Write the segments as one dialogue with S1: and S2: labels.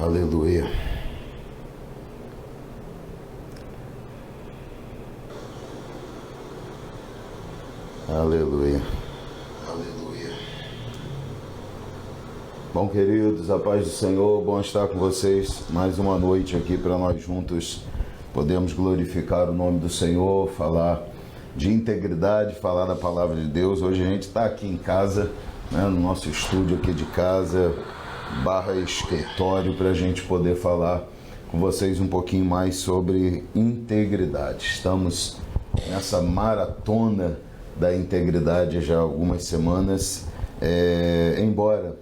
S1: Aleluia. Aleluia. Aleluia. Bom, queridos, a paz do Senhor, bom estar com vocês mais uma noite aqui para nós juntos podemos glorificar o nome do Senhor, falar de integridade, falar da palavra de Deus. Hoje a gente está aqui em casa, né, no nosso estúdio aqui de casa, / escritório, para a gente poder falar com vocês um pouquinho mais sobre integridade. Estamos nessa maratona da integridade já há algumas semanas, embora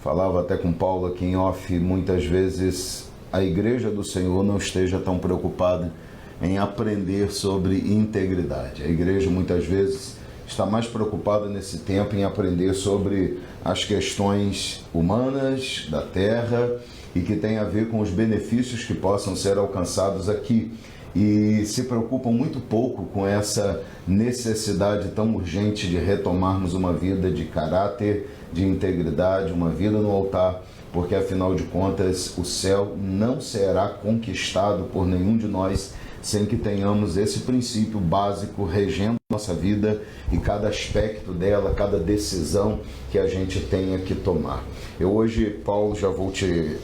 S1: falava até com Paulo aqui em off, muitas vezes a igreja do Senhor não esteja tão preocupada em aprender sobre integridade. A igreja muitas vezes está mais preocupada nesse tempo em aprender sobre as questões humanas da terra e que tem a ver com os benefícios que possam ser alcançados aqui. E se preocupam muito pouco com essa necessidade tão urgente de retomarmos uma vida de caráter, de integridade, uma vida no altar, porque afinal de contas o céu não será conquistado por nenhum de nós sem que tenhamos esse princípio básico regendo nossa vida e cada aspecto dela, cada decisão que a gente tenha que tomar. Eu hoje, Paulo, já vou te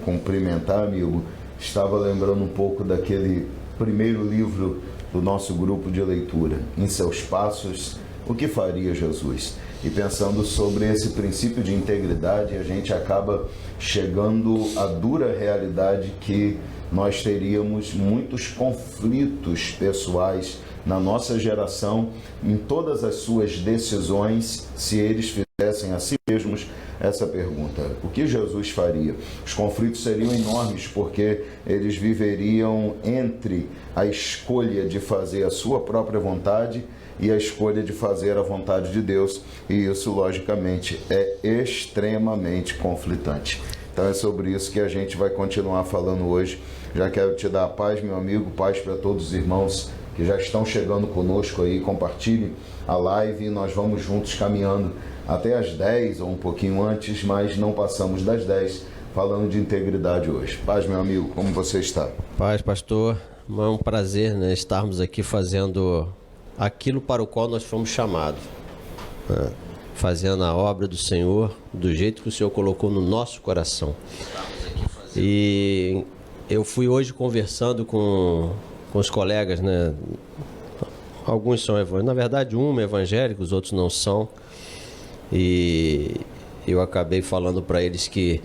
S1: cumprimentar, amigo. Estava lembrando um pouco daquele primeiro livro do nosso grupo de leitura, Em Seus Passos, o que faria Jesus? E pensando sobre esse princípio de integridade, a gente acaba chegando à dura realidade que nós teríamos muitos conflitos pessoais na nossa geração, em todas as suas decisões, se eles fizessem a si mesmos essa pergunta: o que Jesus faria? Os conflitos seriam enormes, porque eles viveriam entre a escolha de fazer a sua própria vontade e a escolha de fazer a vontade de Deus, e isso, logicamente, é extremamente conflitante. Então é sobre isso que a gente vai continuar falando hoje. Já quero te dar a paz, meu amigo, paz para todos os irmãos que já estão chegando conosco aí. Compartilhe a live e nós vamos juntos caminhando até as 10 ou um pouquinho antes, mas não passamos das 10 falando de integridade hoje. Paz, meu amigo, como você está?
S2: Paz, pastor. É um prazer, né, estarmos aqui fazendo aquilo para o qual nós fomos chamados, né? Fazendo a obra do Senhor do jeito que o Senhor colocou no nosso coração. E eu fui hoje conversando com os colegas, né? Alguns são evangélicos, na verdade um é evangélico, os outros não são. E eu acabei falando para eles que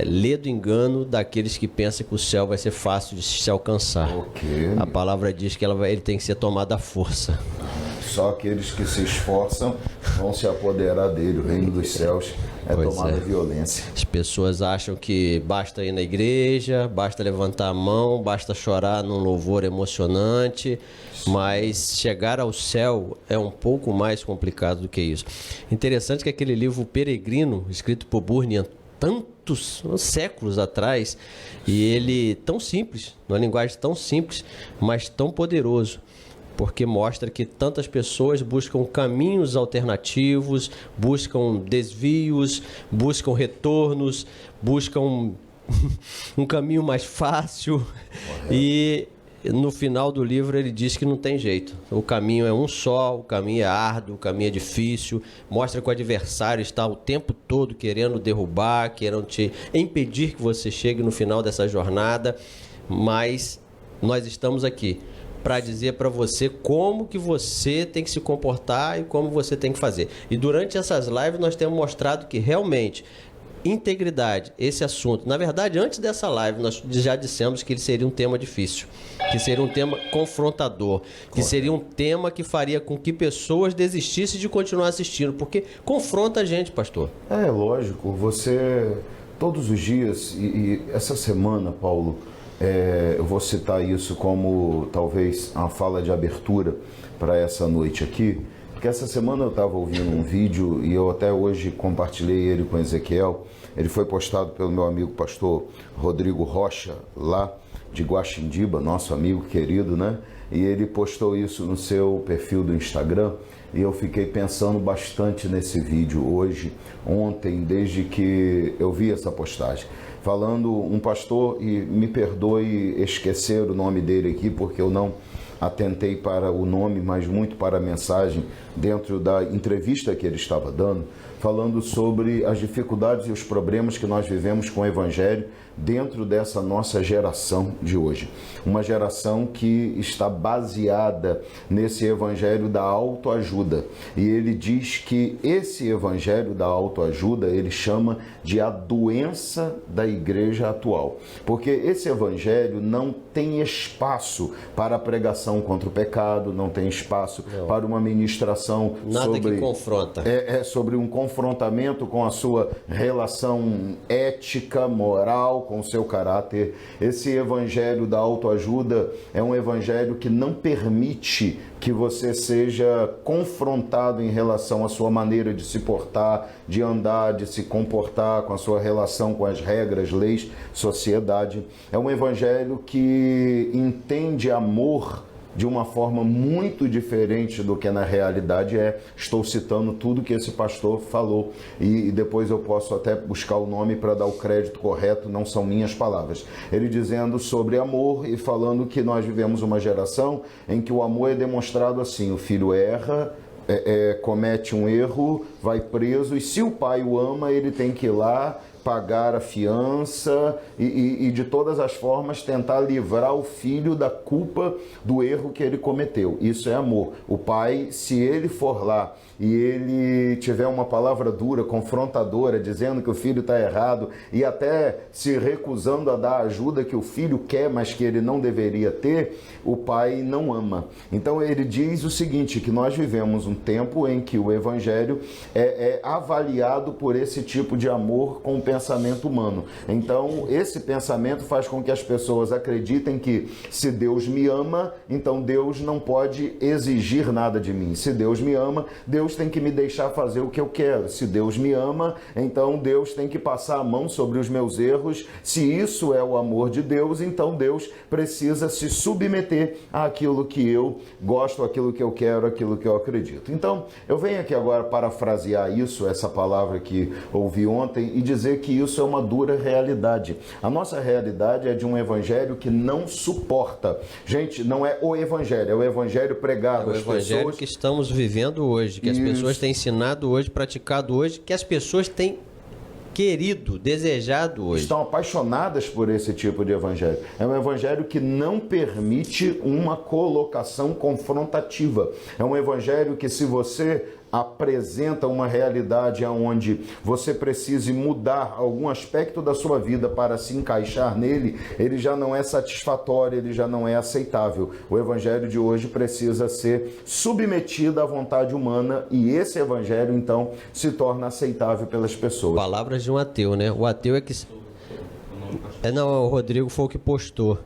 S2: lê do engano daqueles que pensam que o céu vai ser fácil de se alcançar.
S1: Okay.
S2: A palavra diz que ele tem que ser tomado à força.
S1: Só aqueles que se esforçam vão se apoderar dele. O reino dos céus é tomado à violência.
S2: As pessoas acham que basta ir na igreja, basta levantar a mão, basta chorar num louvor emocionante, mas chegar ao céu é um pouco mais complicado do que isso. Interessante que aquele livro Peregrino, escrito por Bunyan, tantos séculos atrás, e ele tão simples, numa linguagem tão simples, mas tão poderoso, porque mostra que tantas pessoas buscam caminhos alternativos, buscam desvios, buscam retornos, buscam um caminho mais fácil. Correto. E no final do livro ele diz que não tem jeito. O caminho é um só, o caminho é árduo, o caminho é difícil. Mostra que o adversário está o tempo todo querendo derrubar, querendo te impedir que você chegue no final dessa jornada. Mas nós estamos aqui para dizer para você como que você tem que se comportar e como você tem que fazer. E durante essas lives nós temos mostrado que realmente integridade, esse assunto, na verdade antes dessa live nós já dissemos que ele seria um tema difícil, que seria um tema confrontador, que seria um tema que faria com que pessoas desistissem de continuar assistindo, porque confronta a gente, pastor.
S1: É lógico, você todos os dias, e essa semana, Paulo, eu vou citar isso como talvez uma fala de abertura para essa noite aqui, porque essa semana eu estava ouvindo um vídeo e eu até hoje compartilhei ele com Ezequiel. Ele foi postado pelo meu amigo pastor Rodrigo Rocha, lá de Guaxindiba, nosso amigo querido, né? E ele postou isso no seu perfil do Instagram. e eu fiquei pensando bastante nesse vídeo hoje, ontem, desde que eu vi essa postagem. Falando um pastor, e me perdoe esquecer o nome dele aqui, porque eu não atentei para o nome, mas muito para a mensagem dentro da entrevista que ele estava dando, falando sobre as dificuldades e os problemas que nós vivemos com o Evangelho dentro dessa nossa geração de hoje. Uma geração que está baseada nesse Evangelho da autoajuda. E ele diz que esse Evangelho da autoajuda, ele chama de a doença da igreja atual. Porque esse Evangelho não tem espaço para a pregação contra o pecado, não tem espaço para uma ministração
S2: nada que confronta.
S1: Sobre um confrontamento com a sua relação ética, moral, com o seu caráter. Esse evangelho da autoajuda é um evangelho que não permite que você seja confrontado em relação à sua maneira de se portar, de andar, de se comportar, com a sua relação com as regras, leis, sociedade. É um evangelho que entende amor de uma forma muito diferente do que na realidade é. Estou citando tudo que esse pastor falou e depois eu posso até buscar o nome para dar o crédito correto, não são minhas palavras. Ele dizendo sobre amor e falando que nós vivemos uma geração em que o amor é demonstrado assim: o filho erra, comete um erro, vai preso, e se o pai o ama, ele tem que ir lá pagar a fiança e de todas as formas tentar livrar o filho da culpa do erro que ele cometeu. Isso é amor. O pai, se ele for lá e ele tiver uma palavra dura, confrontadora, dizendo que o filho está errado e até se recusando a dar a ajuda que o filho quer, mas que ele não deveria ter, o pai não ama. Então ele diz o seguinte, que nós vivemos um tempo em que o evangelho é avaliado por esse tipo de amor com o pensamento humano. Então esse pensamento faz com que as pessoas acreditem que se Deus me ama, então Deus não pode exigir nada de mim. Se Deus me ama, Deus tem que me deixar fazer o que eu quero. Se Deus me ama, então Deus tem que passar a mão sobre os meus erros. Se isso é o amor de Deus, então Deus precisa se submeter àquilo que eu gosto, àquilo que eu quero, àquilo que eu acredito. Então, eu venho aqui agora parafrasear isso, essa palavra que ouvi ontem, e dizer que isso é uma dura realidade. A nossa realidade é de um evangelho que não suporta. Gente, não é o evangelho, é o evangelho pregado.
S2: É o evangelho que estamos vivendo hoje, que as pessoas têm ensinado hoje, praticado hoje, que as pessoas têm querido, desejado hoje.
S1: Estão apaixonadas por esse tipo de evangelho. É um evangelho que não permite uma colocação confrontativa. É um evangelho que, se você apresenta uma realidade onde você precise mudar algum aspecto da sua vida para se encaixar nele, ele já não é satisfatório, ele já não é aceitável. O evangelho de hoje precisa ser submetido à vontade humana e esse evangelho, então, se torna aceitável pelas pessoas.
S2: Palavras de um ateu, né? O ateu é que... Não, o Rodrigo foi o que postou,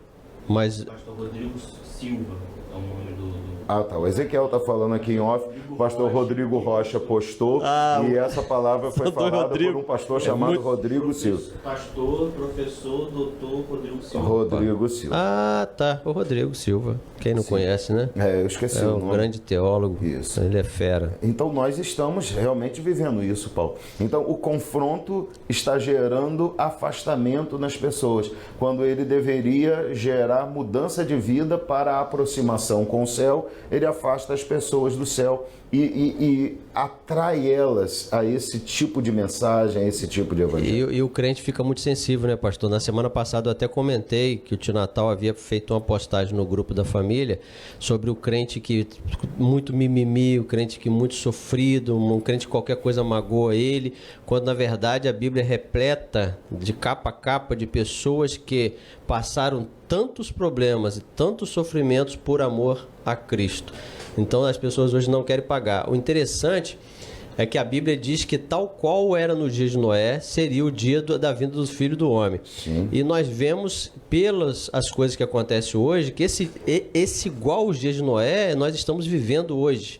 S2: mas...
S3: Pastor Rodrigo Silva é o nome do...
S1: Ah, tá. O Ezequiel tá falando aqui em off. O pastor Rodrigo Rocha postou e essa palavra foi falada por um pastor chamado Rodrigo Silva.
S3: Pastor, professor, doutor Rodrigo Silva.
S1: Rodrigo Silva.
S2: Ah, tá. O Rodrigo Silva. Quem não conhece, né?
S1: Eu esqueci o
S2: um
S1: nome.
S2: Grande teólogo.
S1: Isso.
S2: Ele é fera.
S1: Então nós estamos realmente vivendo isso, Paulo. Então o confronto está gerando afastamento nas pessoas, quando ele deveria gerar mudança de vida para a aproximação com o céu. Ele afasta as pessoas do céu e atrai elas a esse tipo de mensagem, a esse tipo de evangelho.
S2: E o crente fica muito sensível, né, pastor? Na semana passada eu até comentei que o tio Natal havia feito uma postagem no grupo da família sobre o crente que muito mimimi, o crente que muito sofrido, um crente que qualquer coisa magoa ele, quando na verdade a Bíblia é repleta de capa a capa de pessoas que passaram tantos problemas e tantos sofrimentos por amor a Cristo. Então as pessoas hoje não querem pagar. O interessante é que a Bíblia diz que tal qual era no dia de Noé, seria o dia da vinda do Filho do Homem.
S1: Sim.
S2: E nós vemos, pelas as coisas que acontecem hoje, que esse igual os dias de Noé, nós estamos vivendo hoje.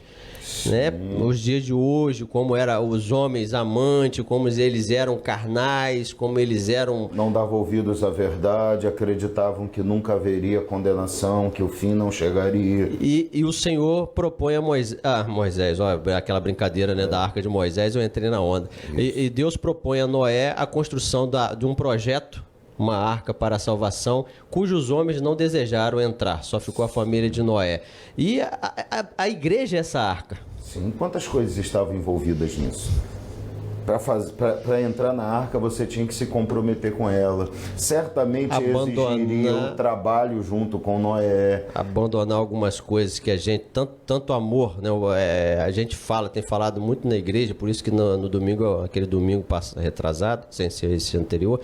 S2: né? Os dias de hoje, como eram os homens amantes, como eles eram carnais, como eles eram...
S1: Não davam ouvidos à verdade, acreditavam que nunca haveria condenação, que o fim não chegaria.
S2: E o Senhor propõe a Moisés, olha, aquela brincadeira, né, da Arca de Moisés, eu entrei na onda. E Deus propõe a Noé a construção de um projeto, uma arca para a salvação, cujos homens não desejaram entrar, só ficou a família de Noé. E a igreja é essa arca.
S1: Sim, quantas coisas estavam envolvidas nisso? Para entrar na arca, você tinha que se comprometer com ela. Certamente exigiria um trabalho junto com Noé.
S2: Abandonar algumas coisas que a gente, tanto amor, né? A gente tem falado muito na igreja, por isso que no domingo, aquele domingo retrasado, sem ser esse anterior,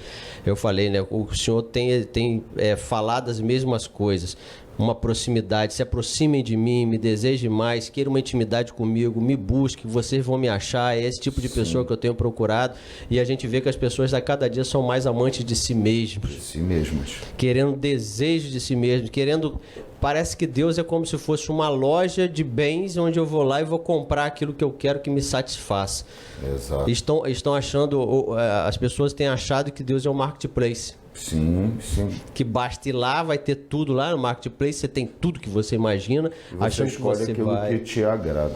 S2: eu falei, né? O Senhor tem falado as mesmas coisas. Uma proximidade, se aproximem de mim, me desejem mais, queiram uma intimidade comigo, me busquem, vocês vão me achar, é esse tipo de pessoa que eu tenho procurado, e a gente vê que as pessoas a cada dia são mais amantes de si mesmos.
S1: De si mesmas.
S2: Querendo desejo de si mesmos, parece que Deus é como se fosse uma loja de bens onde eu vou lá e vou comprar aquilo que eu quero que me satisfaça.
S1: Exato.
S2: Estão achando, as pessoas têm achado que Deus é um marketplace.
S1: Sim, sim.
S2: Que basta ir lá, vai ter tudo lá no marketplace, você tem tudo que você imagina,
S1: você escolhe aquilo que te agrada.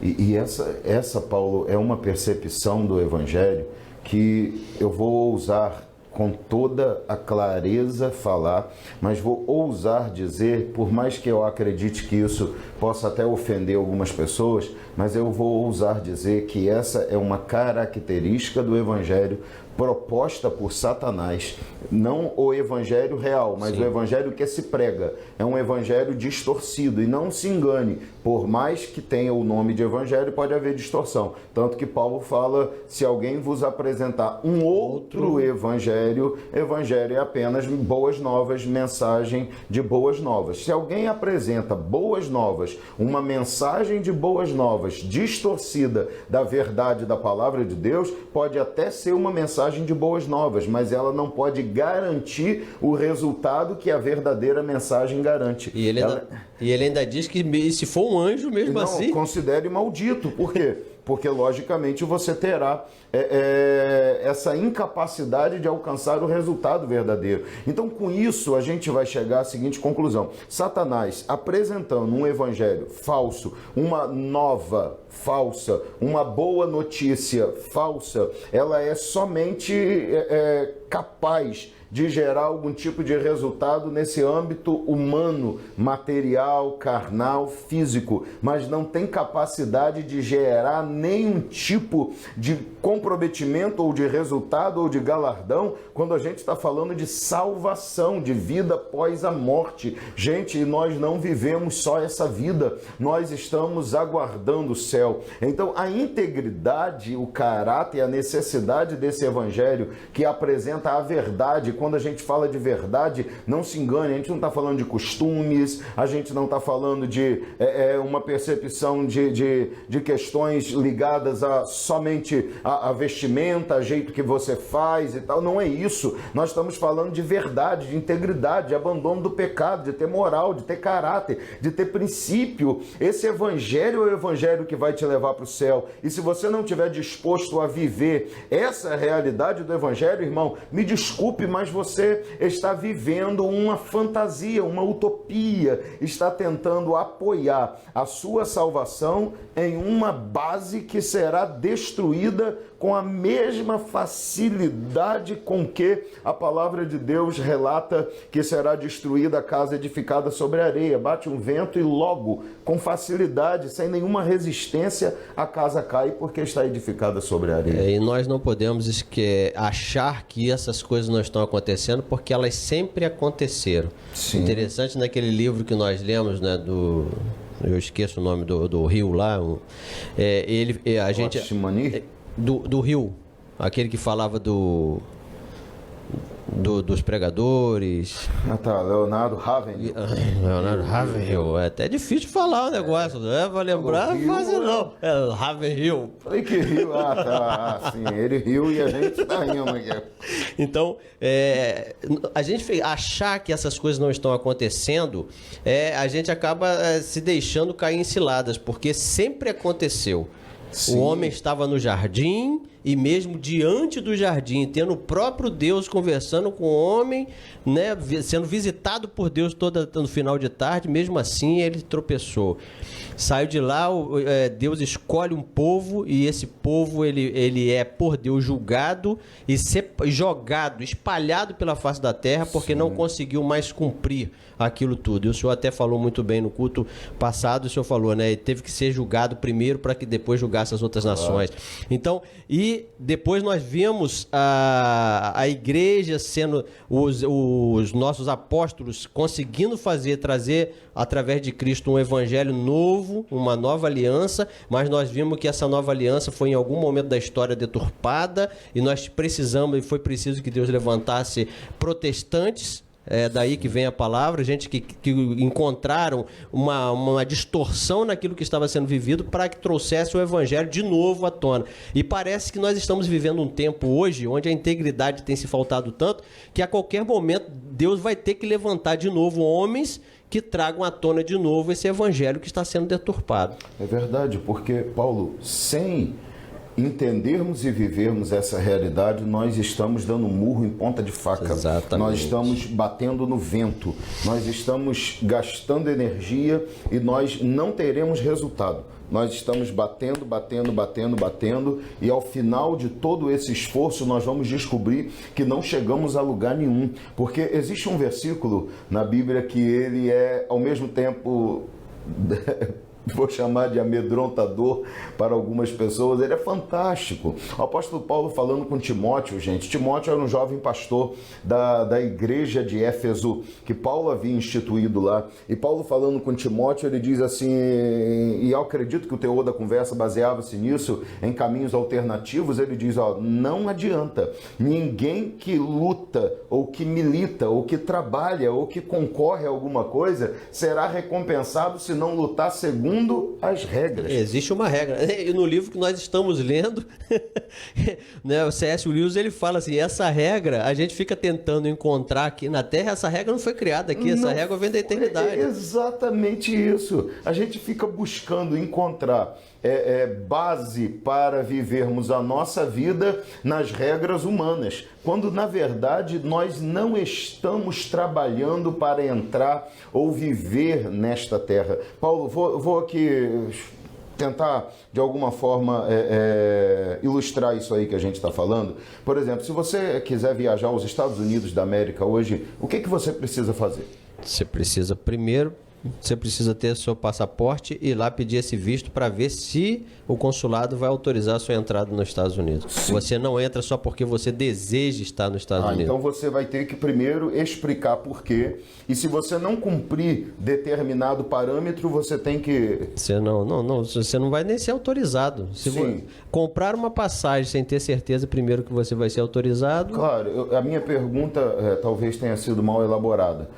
S1: E essa, Paulo, é uma percepção do Evangelho que eu vou ousar com toda a clareza falar, mas vou ousar dizer, por mais que eu acredite que isso possa até ofender algumas pessoas, mas eu vou ousar dizer que essa é uma característica do Evangelho proposta por Satanás, não o evangelho real, mas o evangelho que se prega. É um evangelho distorcido, e não se engane, por mais que tenha o nome de evangelho, pode haver distorção. Tanto que Paulo fala, se alguém vos apresentar um outro evangelho, evangelho é apenas boas novas, mensagem de boas novas. Se alguém apresenta boas novas, uma mensagem de boas novas distorcida da verdade da palavra de Deus, pode até ser uma mensagem de boas novas, mas ela não pode garantir o resultado que a verdadeira mensagem garante.
S2: E ele ainda diz que se for um anjo mesmo assim...
S1: Não, considere maldito. Por quê? Porque, logicamente, você terá essa incapacidade de alcançar o resultado verdadeiro. Então, com isso, a gente vai chegar à seguinte conclusão. Satanás, apresentando um evangelho falso, uma nova falsa, uma boa notícia falsa, ela é somente capaz de gerar algum tipo de resultado nesse âmbito humano, material, carnal, físico, mas não tem capacidade de gerar nenhum tipo de comprometimento ou de resultado ou de galardão quando a gente está falando de salvação, de vida após a morte. Gente, nós não vivemos só essa vida, nós estamos aguardando o céu. Então, a integridade, o caráter, a necessidade desse evangelho que apresenta a verdade. Quando a gente fala de verdade, não se engane, a gente não está falando de costumes, a gente não está falando de uma percepção de questões ligadas a somente a vestimenta, a jeito que você faz e tal. Não é isso. Nós estamos falando de verdade, de integridade, de abandono do pecado, de ter moral, de ter caráter, de ter princípio. Esse evangelho é o evangelho que vai te levar para o céu. E se você não estiver disposto a viver essa realidade do evangelho, irmão, me desculpe, mas você está vivendo uma fantasia, uma utopia, está tentando apoiar a sua salvação em uma base que será destruída com a mesma facilidade com que a palavra de Deus relata que será destruída a casa edificada sobre a areia. Bate um vento e logo, com facilidade, sem nenhuma resistência, a casa cai porque está edificada sobre a areia.
S2: E nós não podemos achar que essas coisas não estão acontecendo, porque elas sempre aconteceram.
S1: Sim.
S2: Interessante naquele livro que nós lemos, né, eu esqueço o nome do rio lá, a gente...
S1: Watchman Nee?
S2: Do rio, aquele que falava dos pregadores.
S1: Ah, tá, Leonardo Ravenhill.
S2: Leonardo Ravenhill. É até difícil falar o negócio, né? Pra lembrar,
S1: Rio,
S2: fácil não. É Ravenhill.
S1: Falei que riu, sim, ele riu e a gente tá rindo aqui.
S2: Então, a gente achar que essas coisas não estão acontecendo, a gente acaba se deixando cair em ciladas, porque sempre aconteceu.
S1: Sim.
S2: O homem estava no jardim e mesmo diante do jardim, tendo o próprio Deus conversando com o homem, né, sendo visitado por Deus no final de tarde, mesmo assim ele tropeçou. Saiu de lá, Deus escolhe um povo e esse povo ele é por Deus julgado e jogado, espalhado pela face da terra porque
S1: Sim.
S2: não conseguiu mais cumprir aquilo tudo. E o senhor até falou muito bem no culto passado, o senhor falou, né? Ele teve que ser julgado primeiro para que depois julgasse as outras nações. Então, e depois nós vimos a igreja sendo, os nossos apóstolos conseguindo trazer através de Cristo um evangelho novo, uma nova aliança, mas nós vimos que essa nova aliança foi em algum momento da história deturpada e foi preciso que Deus levantasse protestantes. É daí que vem a palavra, gente que encontraram uma distorção naquilo que estava sendo vivido para que trouxesse o evangelho de novo à tona. E parece que nós estamos vivendo um tempo hoje onde a integridade tem se faltado tanto que a qualquer momento Deus vai ter que levantar de novo homens que tragam à tona de novo esse evangelho que está sendo deturpado.
S1: É verdade, porque, Paulo, sem entendermos e vivermos essa realidade, nós estamos dando murro em ponta de faca.
S2: Exatamente.
S1: Nós estamos batendo no vento, nós estamos gastando energia e nós não teremos resultado. Nós estamos batendo e ao final de todo esse esforço nós vamos descobrir que não chegamos a lugar nenhum. Porque existe um versículo na Bíblia que ele é ao mesmo tempo... vou chamar de amedrontador para algumas pessoas, ele é fantástico. O apóstolo Paulo falando com Timóteo, gente. Timóteo era um jovem pastor da igreja de Éfeso, que Paulo havia instituído lá. E Paulo falando com Timóteo, ele diz assim, e eu acredito que o teor da conversa baseava-se nisso, em caminhos alternativos, ele diz, não adianta. Ninguém que luta, ou que milita, ou que trabalha, ou que concorre a alguma coisa, será recompensado se não lutar segundo as regras.
S2: Existe uma regra. E no livro que nós estamos lendo, né, o C.S. Lewis, ele fala assim, essa regra a gente fica tentando encontrar aqui na Terra, essa regra não foi criada aqui, essa regra vem da eternidade.
S1: É exatamente isso. A gente fica buscando encontrar base para vivermos a nossa vida nas regras humanas, quando na verdade nós não estamos trabalhando para entrar ou viver nesta terra. Paulo, vou aqui tentar de alguma forma ilustrar isso aí que a gente está falando. Por exemplo, se você quiser viajar aos Estados Unidos da América hoje, o que você precisa fazer?
S2: Você precisa ter seu passaporte e ir lá pedir esse visto para ver se o consulado vai autorizar a sua entrada nos Estados Unidos. Sim. Você não entra só porque você deseja estar nos Estados Unidos.
S1: Então você vai ter que primeiro explicar por quê. E se você não cumprir determinado parâmetro, você tem que...
S2: Você não vai nem ser autorizado. Se você comprar uma passagem sem ter certeza primeiro que você vai ser autorizado...
S1: Claro, a minha pergunta talvez tenha sido mal elaborada.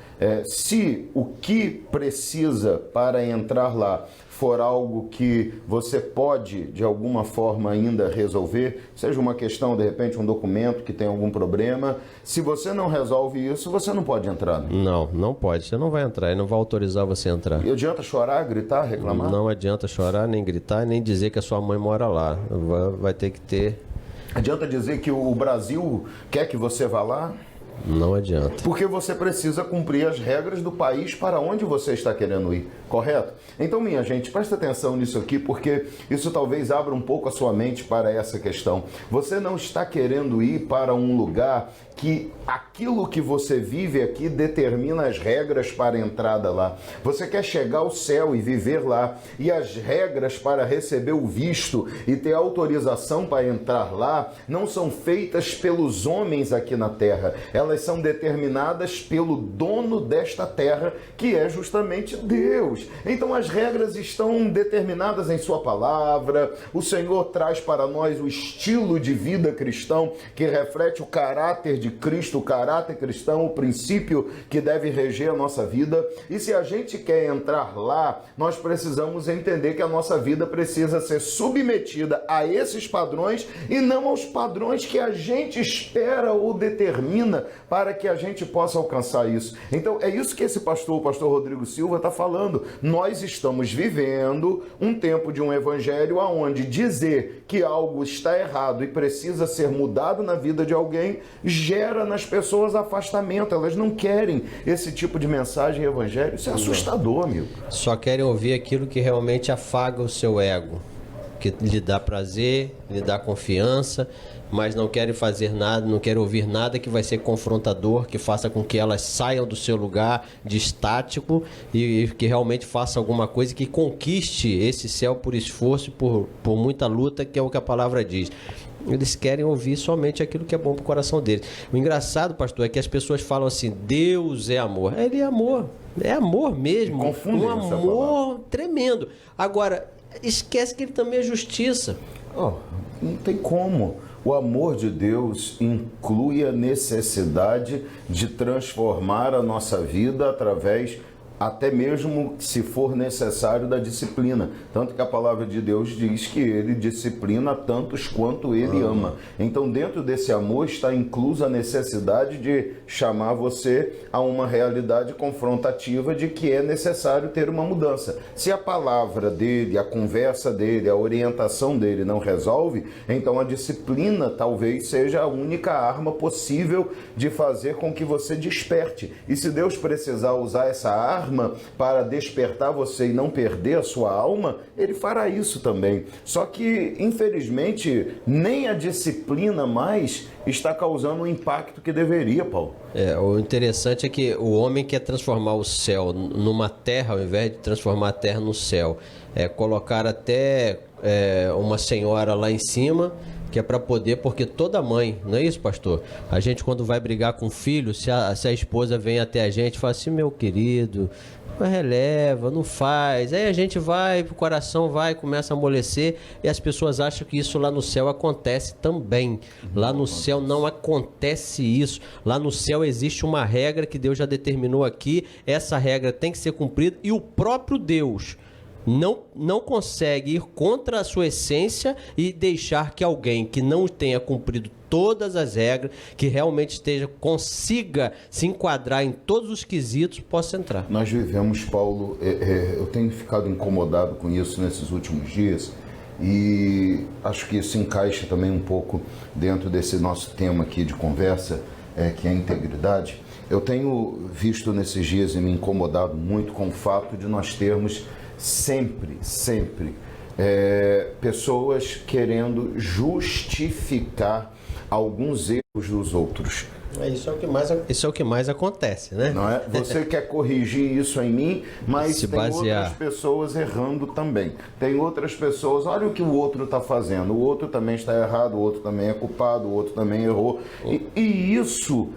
S1: Se o que precisa para entrar lá for algo que você pode, de alguma forma, ainda resolver, seja uma questão, de repente, um documento que tem algum problema, se você não resolve isso, você não pode entrar. Né?
S2: Não pode. Você não vai entrar, ele não vai autorizar você a entrar.
S1: E adianta chorar, gritar, reclamar?
S2: Não adianta chorar, nem gritar, nem dizer que a sua mãe mora lá. Vai ter que ter...
S1: Adianta dizer que o Brasil quer que você vá lá?
S2: Não adianta.
S1: Porque você precisa cumprir as regras do país para onde você está querendo ir, correto? Então, minha gente, presta atenção nisso aqui, porque isso talvez abra um pouco a sua mente para essa questão. Você não está querendo ir para um lugar que aquilo que você vive aqui determina as regras para a entrada lá. Você quer chegar ao céu e viver lá, e as regras para receber o visto e ter autorização para entrar lá não são feitas pelos homens aqui na terra. Elas elas são determinadas pelo dono desta terra, que é justamente Deus. Então as regras estão determinadas em sua palavra. O Senhor traz para nós o estilo de vida cristão que reflete o caráter de Cristo, o caráter cristão, o princípio que deve reger a nossa vida. E se a gente quer entrar lá, nós precisamos entender que a nossa vida precisa ser submetida a esses padrões e não aos padrões que a gente espera ou determina para que a gente possa alcançar isso. Então é isso que esse pastor, o pastor Rodrigo Silva, está falando. Nós estamos vivendo um tempo de um evangelho onde dizer que algo está errado e precisa ser mudado na vida de alguém gera nas pessoas afastamento. Elas não querem esse tipo de mensagem evangélica. Isso é assustador, amigo.
S2: Só querem ouvir aquilo que realmente afaga o seu ego, que lhe dá prazer, lhe dá confiança, mas não querem fazer nada, não querem ouvir nada que vai ser confrontador, que faça com que elas saiam do seu lugar de estático e que realmente faça alguma coisa que conquiste esse céu por esforço, por muita luta, que é o que a palavra diz. Eles querem ouvir somente aquilo que é bom para o coração deles. O engraçado, pastor, é que as pessoas falam assim: Deus é amor. Ele é amor. É amor mesmo. Um amor tremendo. Agora, esquece que ele também é justiça.
S1: Não tem como. O amor de Deus inclui a necessidade de transformar a nossa vida através, até mesmo se for necessário, da disciplina. Tanto que a palavra de Deus diz que ele disciplina tantos quanto ele ama. Então, dentro desse amor está inclusa a necessidade de chamar você a uma realidade confrontativa de que é necessário ter uma mudança. Se a palavra dele, a conversa dele, a orientação dele não resolve, então a disciplina talvez seja a única arma possível de fazer com que você desperte. E se Deus precisar usar essa arma para despertar você e não perder a sua alma, ele fará isso também. Só que, infelizmente, nem a disciplina mais está causando o impacto que deveria, Paulo.
S2: O interessante é que o homem quer transformar o céu numa terra, ao invés de transformar a terra no céu. Colocar até uma senhora lá em cima, que é para poder, porque toda mãe, não é isso, pastor? A gente, quando vai brigar com o filho, se a esposa vem até a gente e fala assim: meu querido, releva, não faz. Aí a gente vai, o coração vai, começa a amolecer, e as pessoas acham que isso lá no céu acontece também. Lá no céu não acontece isso. Lá no céu existe uma regra que Deus já determinou aqui, essa regra tem que ser cumprida, e o próprio Deus não consegue ir contra a sua essência e deixar que alguém que não tenha cumprido todas as regras, que realmente consiga se enquadrar em todos os quesitos, possa entrar.
S1: Nós vivemos, Paulo, eu tenho ficado incomodado com isso nesses últimos dias, e acho que isso encaixa também um pouco dentro desse nosso tema aqui de conversa, que é a integridade. Eu tenho visto nesses dias e me incomodado muito com o fato de nós termos sempre pessoas querendo justificar alguns erros dos outros.
S2: Isso é o que mais acontece, né?
S1: Não é? Você quer corrigir isso em mim, mas tem
S2: basear.
S1: Outras pessoas errando também. Tem outras pessoas, olha o que o outro está fazendo, o outro também está errado, o outro também é culpado, o outro também errou. E isso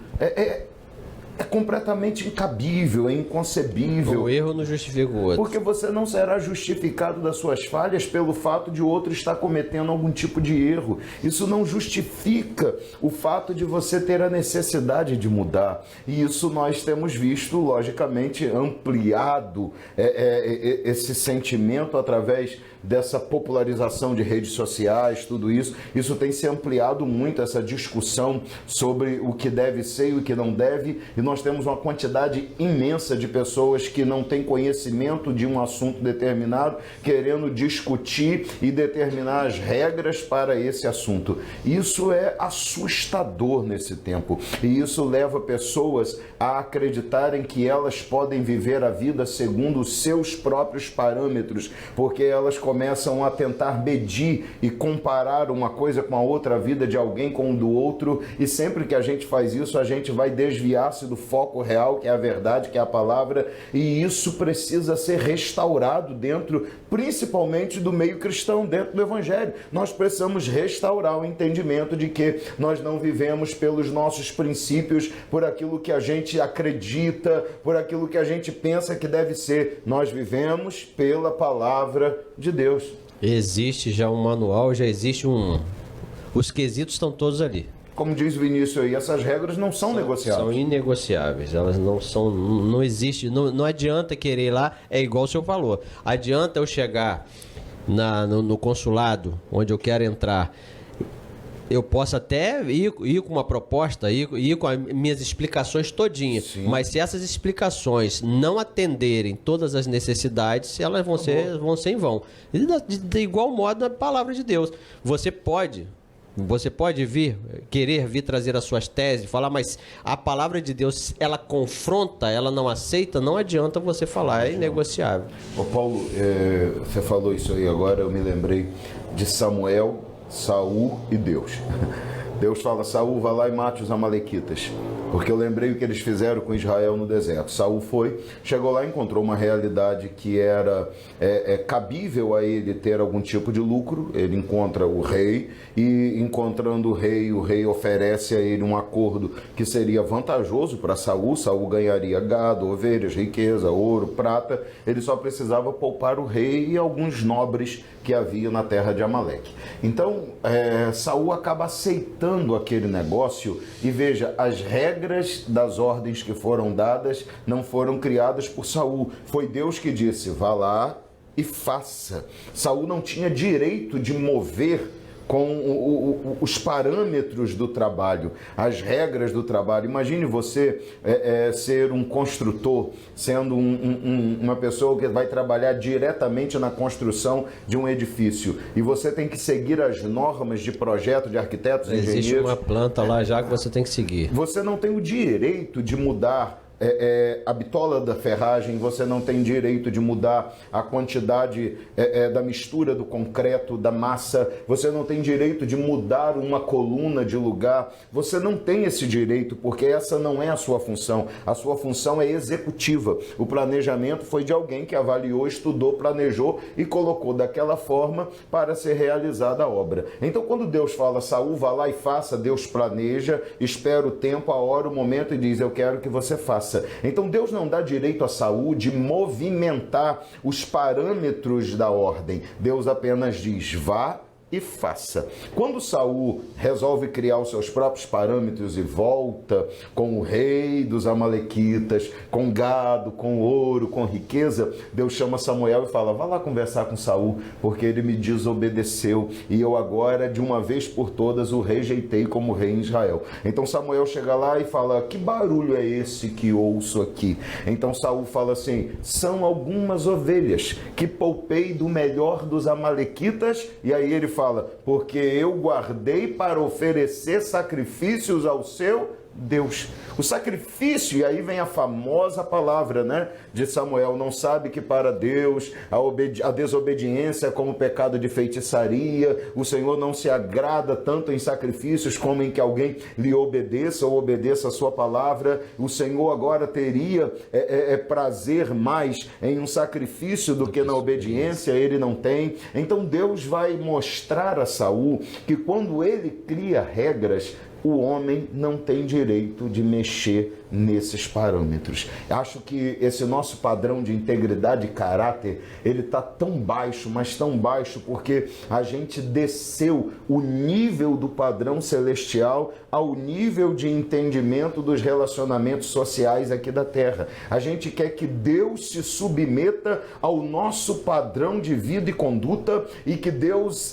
S1: é completamente incabível, é inconcebível.
S2: O erro não justifica o outro.
S1: Porque você não será justificado das suas falhas pelo fato de o outro estar cometendo algum tipo de erro. Isso não justifica o fato de você ter a necessidade de mudar. E isso nós temos visto, logicamente, ampliado esse sentimento através dessa popularização de redes sociais, tudo isso. Isso tem se ampliado muito, essa discussão sobre o que deve ser e o que não deve. E nós temos uma quantidade imensa de pessoas que não têm conhecimento de um assunto determinado, querendo discutir e determinar as regras para esse assunto. Isso é assustador nesse tempo. E isso leva pessoas a acreditarem que elas podem viver a vida segundo os seus próprios parâmetros, porque elas começam a tentar medir e comparar uma coisa com a outra, a vida de alguém com o do outro, e sempre que a gente faz isso, a gente vai desviar-se do foco real, que é a verdade, que é a palavra, e isso precisa ser restaurado dentro, principalmente do meio cristão, dentro do Evangelho. Nós precisamos restaurar o entendimento de que nós não vivemos pelos nossos princípios, por aquilo que a gente acredita, por aquilo que a gente pensa que deve ser. Nós vivemos pela palavra de Deus. Existe já um manual, já existe os quesitos estão todos ali. Como diz o Vinícius aí, essas regras não são negociáveis. São inegociáveis, elas não são, não existe, não adianta querer ir lá, é igual o senhor falou. Adianta eu chegar no consulado, onde eu quero entrar, eu posso até ir com uma proposta, ir com as minhas explicações todinhas. Sim. Mas se essas explicações não atenderem todas as necessidades, elas vão ser em vão. E de igual modo na palavra de Deus. Você pode querer vir trazer as suas teses, falar, mas a palavra de Deus, ela confronta, ela não aceita, não adianta você falar, é inegociável. Ô Paulo, você falou isso aí agora, eu me lembrei de Samuel, Saul e Deus. Deus fala, Saul, vá lá e mate os amalequitas. Porque eu lembrei o que eles fizeram com Israel no deserto. Saul chegou lá e encontrou uma realidade que era cabível a ele ter algum tipo de lucro. Ele encontra o rei e, encontrando o rei oferece a ele um acordo que seria vantajoso para Saul. Saul ganharia gado, ovelhas, riqueza, ouro, prata. Ele só precisava poupar o rei e alguns nobres que havia na terra de Amaleque. Então, Saul acaba aceitando aquele negócio e veja, as regras das ordens que foram dadas não foram criadas por Saul. Foi Deus que disse, vá lá e faça. Saul não tinha direito de mover com os parâmetros do trabalho, as regras do trabalho. Imagine você ser um construtor, sendo uma pessoa que vai trabalhar diretamente na construção de um edifício. E você tem que seguir as normas de projeto de arquitetos e engenheiros. Existe uma planta lá já que você tem que seguir. Você não tem o direito de mudar a bitola da ferragem, você não tem direito de mudar a quantidade da mistura do concreto, da massa, você não tem direito de mudar uma coluna de lugar, você não tem esse direito, porque essa não é a sua função. A sua função é executiva. O planejamento foi de alguém que avaliou, estudou, planejou e colocou daquela forma para ser realizada a obra. Então, quando Deus fala, Saul, vá lá e faça, Deus planeja, espera o tempo, a hora, o momento e diz, eu quero que você faça. Então Deus não dá direito a Saul de movimentar os parâmetros da ordem. Deus apenas diz, vá e faça. Quando Saul resolve criar os seus próprios parâmetros e volta com o rei dos amalequitas, com gado, com ouro, com riqueza, Deus chama Samuel e fala, vá lá conversar com Saul, porque ele me desobedeceu e eu agora, de uma vez por todas, o rejeitei como rei em Israel. Então Samuel chega lá e fala, que barulho é esse que ouço aqui? Então Saul fala assim, são algumas ovelhas que poupei do melhor dos amalequitas, e aí ele fala, porque eu guardei para oferecer sacrifícios ao seu Deus. O sacrifício, e aí vem a famosa palavra, né, de Samuel, não sabe que para Deus a desobediência é como pecado de feitiçaria, o Senhor não se agrada tanto em sacrifícios como em que alguém lhe obedeça ou obedeça a sua palavra. O Senhor agora teria prazer mais em um sacrifício do que na obediência, ele não tem. Então Deus vai mostrar a Saul que quando ele cria regras, o homem não tem direito de mexer nesses parâmetros. Acho que esse nosso padrão de integridade e caráter, ele está tão baixo, mas tão baixo, porque a gente desceu o nível do padrão celestial ao nível de entendimento dos relacionamentos sociais aqui da Terra. A gente quer que Deus se submeta ao nosso padrão de vida e conduta e que Deus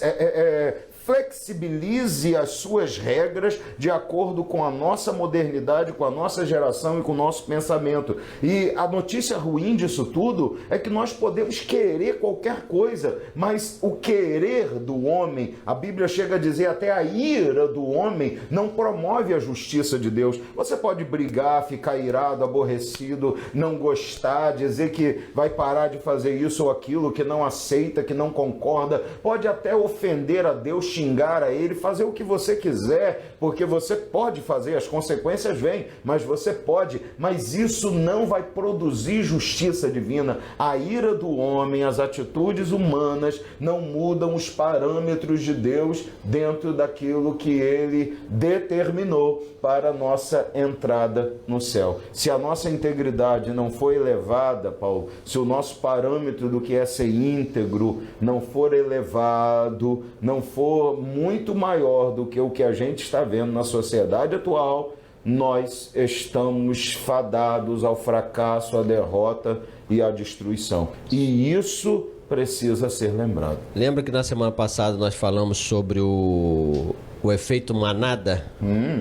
S1: flexibilize as suas regras de acordo com a nossa modernidade, com a nossa geração e com o nosso pensamento. E a notícia ruim disso tudo é que nós podemos querer qualquer coisa, mas o querer do homem, a Bíblia chega a dizer até a ira do homem, não promove a justiça de Deus. Você pode brigar, ficar irado, aborrecido, não gostar, dizer que vai parar de fazer isso ou aquilo, que não aceita, que não concorda, pode até ofender a Deus, xingar a ele, fazer o que você quiser, porque você pode fazer, as consequências vêm, mas você pode, mas isso não vai produzir justiça divina. A ira do homem, as atitudes humanas não mudam os parâmetros de Deus dentro daquilo que ele determinou para a nossa entrada no céu. Se a nossa integridade não for elevada, Paulo, se o nosso parâmetro do que é ser íntegro não for elevado, não for muito maior do que o que a gente está vendo na sociedade atual, nós estamos fadados ao fracasso, à derrota e à destruição. E isso precisa ser lembrado.
S2: Lembra que na semana passada nós falamos sobre o efeito manada,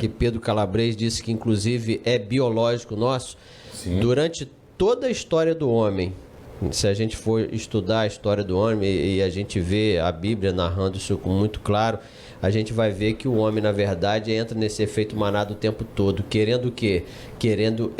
S2: que Pedro Calabres disse que inclusive é biológico nosso?
S1: Sim.
S2: Durante toda a história do homem, se a gente for estudar a história do homem e a gente vê a Bíblia narrando isso com muito claro, a gente vai ver que o homem, na verdade, entra nesse efeito manada o tempo todo. Querendo o quê? Querendo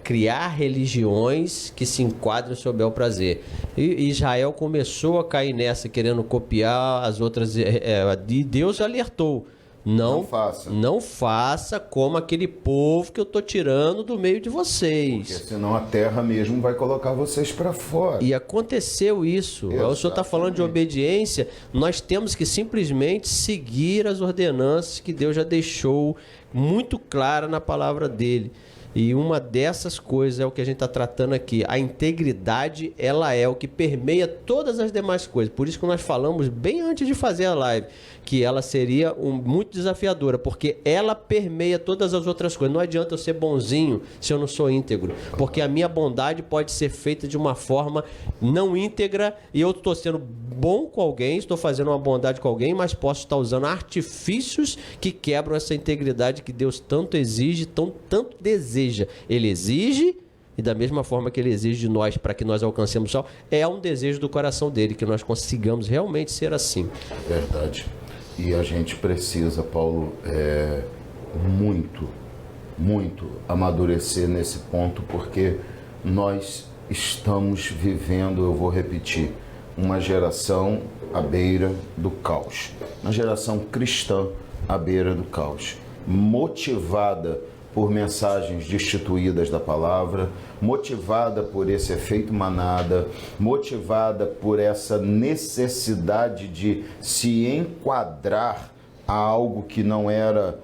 S2: criar religiões que se enquadram sob o prazer. E Israel começou a cair nessa, querendo copiar as outras. E Deus alertou. Não faça como aquele povo que eu estou tirando do meio de vocês.
S1: Porque senão a terra mesmo vai colocar vocês para fora.
S2: E aconteceu isso.
S1: Exatamente.
S2: O senhor está falando de obediência. Nós temos que simplesmente seguir as ordenanças que Deus já deixou muito clara na palavra dele. E uma dessas coisas é o que a gente está tratando aqui. A integridade, ela é o que permeia todas as demais coisas. Por isso que nós falamos bem antes de fazer a live, que ela seria muito desafiadora, porque ela permeia todas as outras coisas. Não adianta eu ser bonzinho se eu não sou íntegro, porque a minha bondade pode ser feita de uma forma não íntegra e eu estou sendo bom com alguém, estou fazendo uma bondade com alguém, mas posso estar usando artifícios que quebram essa integridade que Deus tanto exige, tanto deseja. Ele exige, e da mesma forma que ele exige de nós para que nós alcancemos o céu, é um desejo do coração dele, que nós consigamos realmente ser assim.
S1: Verdade. E a gente precisa, Paulo, muito amadurecer nesse ponto, porque nós estamos vivendo, eu vou repetir, uma geração à beira do caos. Uma geração cristã à beira do caos. Motivada por mensagens destituídas da palavra, motivada por esse efeito manada, motivada por essa necessidade de se enquadrar a algo que não era,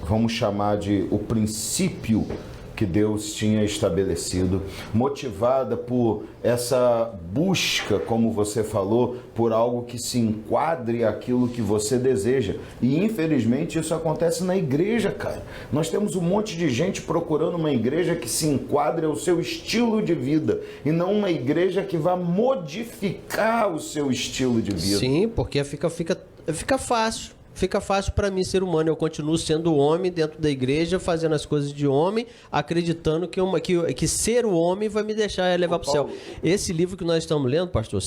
S1: vamos chamar de o princípio que Deus tinha estabelecido, motivada por essa busca, como você falou, por algo que se enquadre aquilo que você deseja. E infelizmente isso acontece na igreja, cara. Nós temos um monte de gente procurando uma igreja que se enquadre ao seu estilo de vida e não uma igreja que vá modificar o seu estilo de vida.
S2: Sim, porque fica fácil. Fica fácil para mim ser humano. Eu continuo sendo homem dentro da igreja, fazendo as coisas de homem, acreditando que ser o homem vai me deixar levar para o céu. Esse livro que nós estamos lendo, pastor,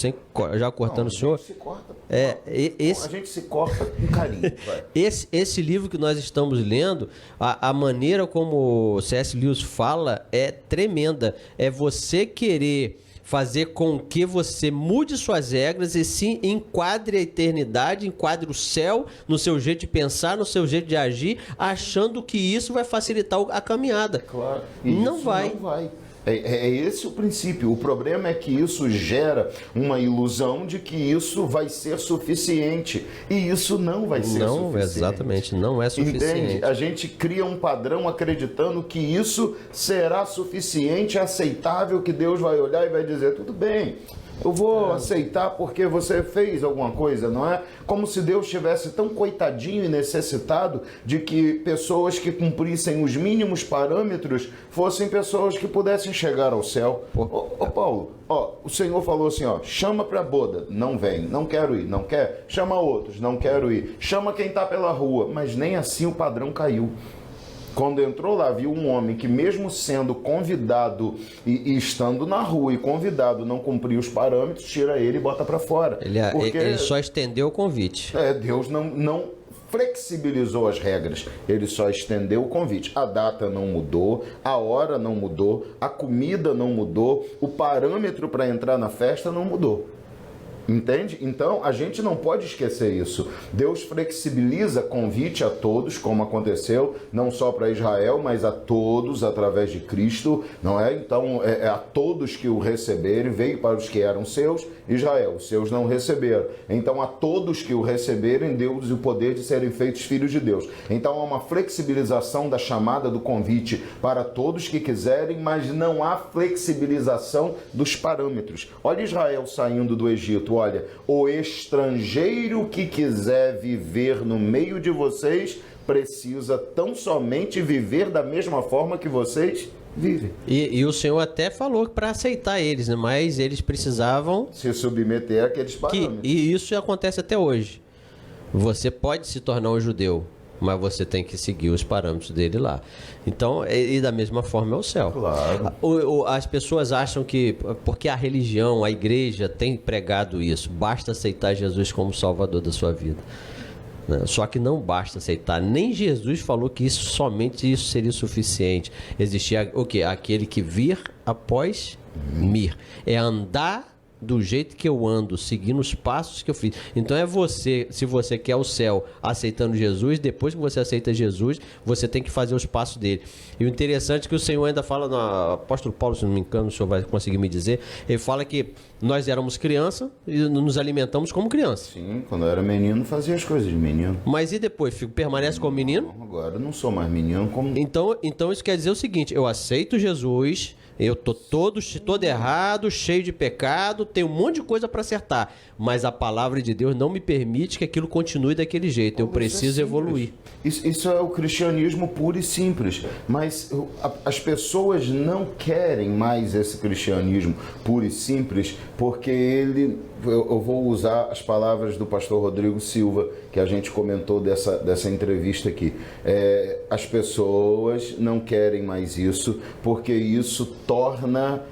S2: já cortando o senhor...
S1: A gente se corta com carinho.
S2: Esse livro que nós estamos lendo, a maneira como o C.S. Lewis fala é tremenda. É você querer fazer com que você mude suas regras e sim enquadre a eternidade, enquadre o céu no seu jeito de pensar, no seu jeito de agir, achando que isso vai facilitar a caminhada.
S1: Claro.
S2: Não vai.
S1: É esse o princípio. O problema é que isso gera uma ilusão de que isso vai ser suficiente. E isso não vai ser suficiente.
S2: Não, exatamente, não é suficiente.
S1: Entende? A gente cria um padrão acreditando que isso será suficiente, aceitável, que Deus vai olhar e vai dizer, tudo bem, eu vou aceitar porque você fez alguma coisa, não é? Como se Deus estivesse tão coitadinho e necessitado de que pessoas que cumprissem os mínimos parâmetros fossem pessoas que pudessem chegar ao céu. Ô Paulo, o Senhor falou assim, chama para a boda, não vem, não quero ir, não quer? Chama outros, não quero ir. Chama quem está pela rua, mas nem assim o padrão caiu. Quando entrou lá, viu um homem que mesmo sendo convidado e estando na rua e convidado não cumprir os parâmetros, tira ele e bota para fora.
S2: Ele só estendeu o convite.
S1: Deus não flexibilizou as regras, ele só estendeu o convite. A data não mudou, a hora não mudou, a comida não mudou, o parâmetro para entrar na festa não mudou. Entende? Então, a gente não pode esquecer isso. Deus flexibiliza convite a todos, como aconteceu, não só para Israel, mas a todos através de Cristo, não é? Então, é a todos que o receberem, veio para os que eram seus, Israel, os seus não receberam. Então, a todos que o receberem, deu-lhes o poder de serem feitos filhos de Deus. Então, há uma flexibilização da chamada do convite para todos que quiserem, mas não há flexibilização dos parâmetros. Olha Israel saindo do Egito, olha, o estrangeiro que quiser viver no meio de vocês precisa tão somente viver da mesma forma que vocês vivem.
S2: E o Senhor até falou para aceitar eles, né? Mas eles precisavam
S1: se submeter àqueles parâmetros.
S2: E isso acontece até hoje. Você pode se tornar um judeu, mas você tem que seguir os parâmetros dele lá. Então, e da mesma forma é o céu.
S1: Claro.
S2: As pessoas acham que, porque a religião, a igreja tem pregado isso, basta aceitar Jesus como Salvador da sua vida. Só que não basta aceitar. Nem Jesus falou que somente isso seria suficiente. Existia o quê? Aquele que vir após mir. É andar do jeito que eu ando, seguindo os passos que eu fiz. Então é você, se você quer o céu aceitando Jesus, depois que você aceita Jesus, você tem que fazer os passos dele. E o interessante é que o Senhor ainda fala, no apóstolo Paulo, se não me engano, o Senhor vai conseguir me dizer, ele fala que nós éramos criança e nos alimentamos como criança.
S1: Sim, quando eu era menino fazia as coisas de menino.
S2: Mas e depois? Permanece como menino?
S1: Agora eu não sou mais menino. Como...
S2: Então isso quer dizer o seguinte, eu aceito Jesus, eu tô todo errado, cheio de pecado, tenho um monte de coisa para acertar, mas a palavra de Deus não me permite que aquilo continue daquele jeito. Eu preciso evoluir.
S1: Isso é o cristianismo puro e simples. Mas as pessoas não querem mais esse cristianismo puro e simples, porque eu vou usar as palavras do pastor Rodrigo Silva, que a gente comentou dessa entrevista aqui. As pessoas não querem mais isso, porque isso torna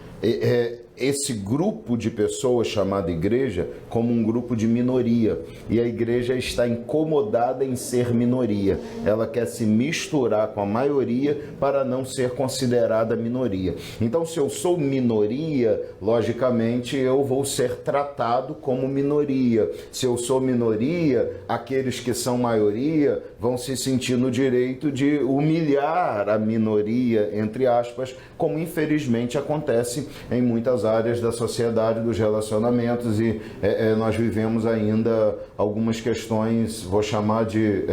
S1: esse grupo de pessoas chamado igreja como um grupo de minoria. E a igreja está incomodada em ser minoria. Ela quer se misturar com a maioria para não ser considerada minoria. Então, se eu sou minoria, logicamente eu vou ser tratado como minoria. Se eu sou minoria, aqueles que são maioria vão se sentir no direito de humilhar a minoria, entre aspas, como infelizmente acontece em muitas áreas da sociedade, dos relacionamentos, e nós vivemos ainda algumas questões, vou chamar de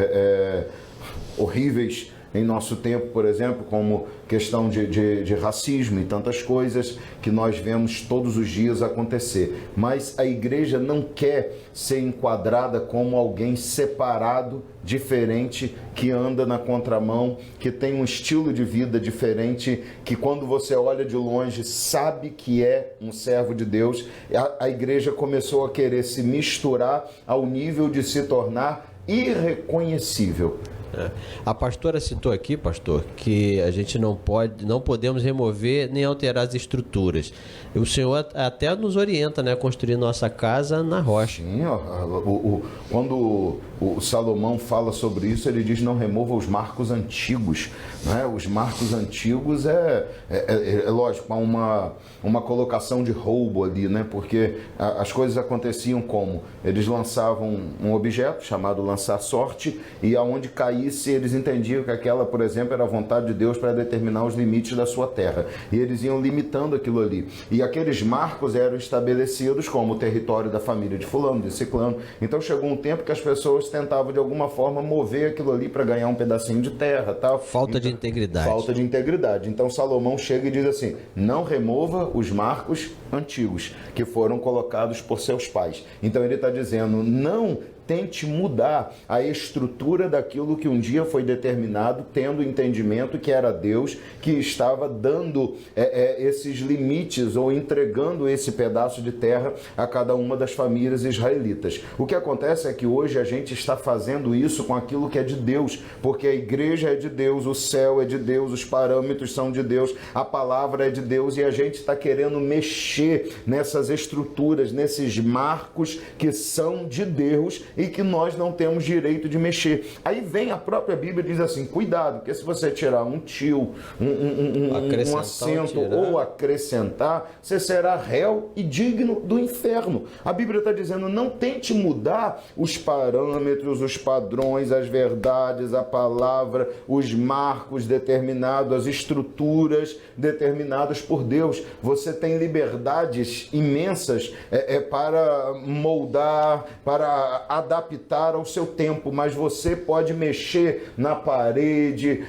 S1: horríveis em nosso tempo, por exemplo, como questão de racismo e tantas coisas que nós vemos todos os dias acontecer. Mas a igreja não quer ser enquadrada como alguém separado, diferente, que anda na contramão, que tem um estilo de vida diferente, que quando você olha de longe sabe que é um servo de Deus. A igreja começou a querer se misturar ao nível de se tornar irreconhecível.
S2: A pastora citou aqui, pastor, que a gente não podemos remover nem alterar as estruturas. O Senhor até nos orienta, né, a construir nossa casa na rocha.
S1: Sim, quando o Salomão fala sobre isso, ele diz: não remova os marcos antigos. Né? Os marcos antigos é lógico, há uma colocação de roubo ali, né? Porque as coisas aconteciam como? Eles lançavam um objeto chamado lançar sorte, e aonde caísse, eles entendiam que aquela, por exemplo, era a vontade de Deus para determinar os limites da sua terra. E eles iam limitando aquilo ali. E aqueles marcos eram estabelecidos como o território da família de fulano, de ciclano. Então chegou um tempo que as pessoas tentavam de alguma forma mover aquilo ali para ganhar um pedacinho de terra, tal.
S2: Falta de integridade.
S1: Falta de integridade. Então Salomão chega e diz assim: não remova os marcos antigos que foram colocados por seus pais. Então ele está dizendo: não tente mudar a estrutura daquilo que um dia foi determinado, tendo o entendimento que era Deus que estava dando esses limites ou entregando esse pedaço de terra a cada uma das famílias israelitas. O que acontece é que hoje a gente está fazendo isso com aquilo que é de Deus, porque a igreja é de Deus, o céu é de Deus, os parâmetros são de Deus, a palavra é de Deus, e a gente está querendo mexer nessas estruturas, nesses marcos que são de Deus, e que nós não temos direito de mexer. Aí vem a própria Bíblia e diz assim, cuidado, porque se você tirar um tio, um acento ou acrescentar, você será réu e digno do inferno. A Bíblia está dizendo, não tente mudar os parâmetros, os padrões, as verdades, a palavra, os marcos determinados, as estruturas determinadas por Deus. Você tem liberdades imensas para moldar, para adaptar ao seu tempo, mas você pode mexer na parede,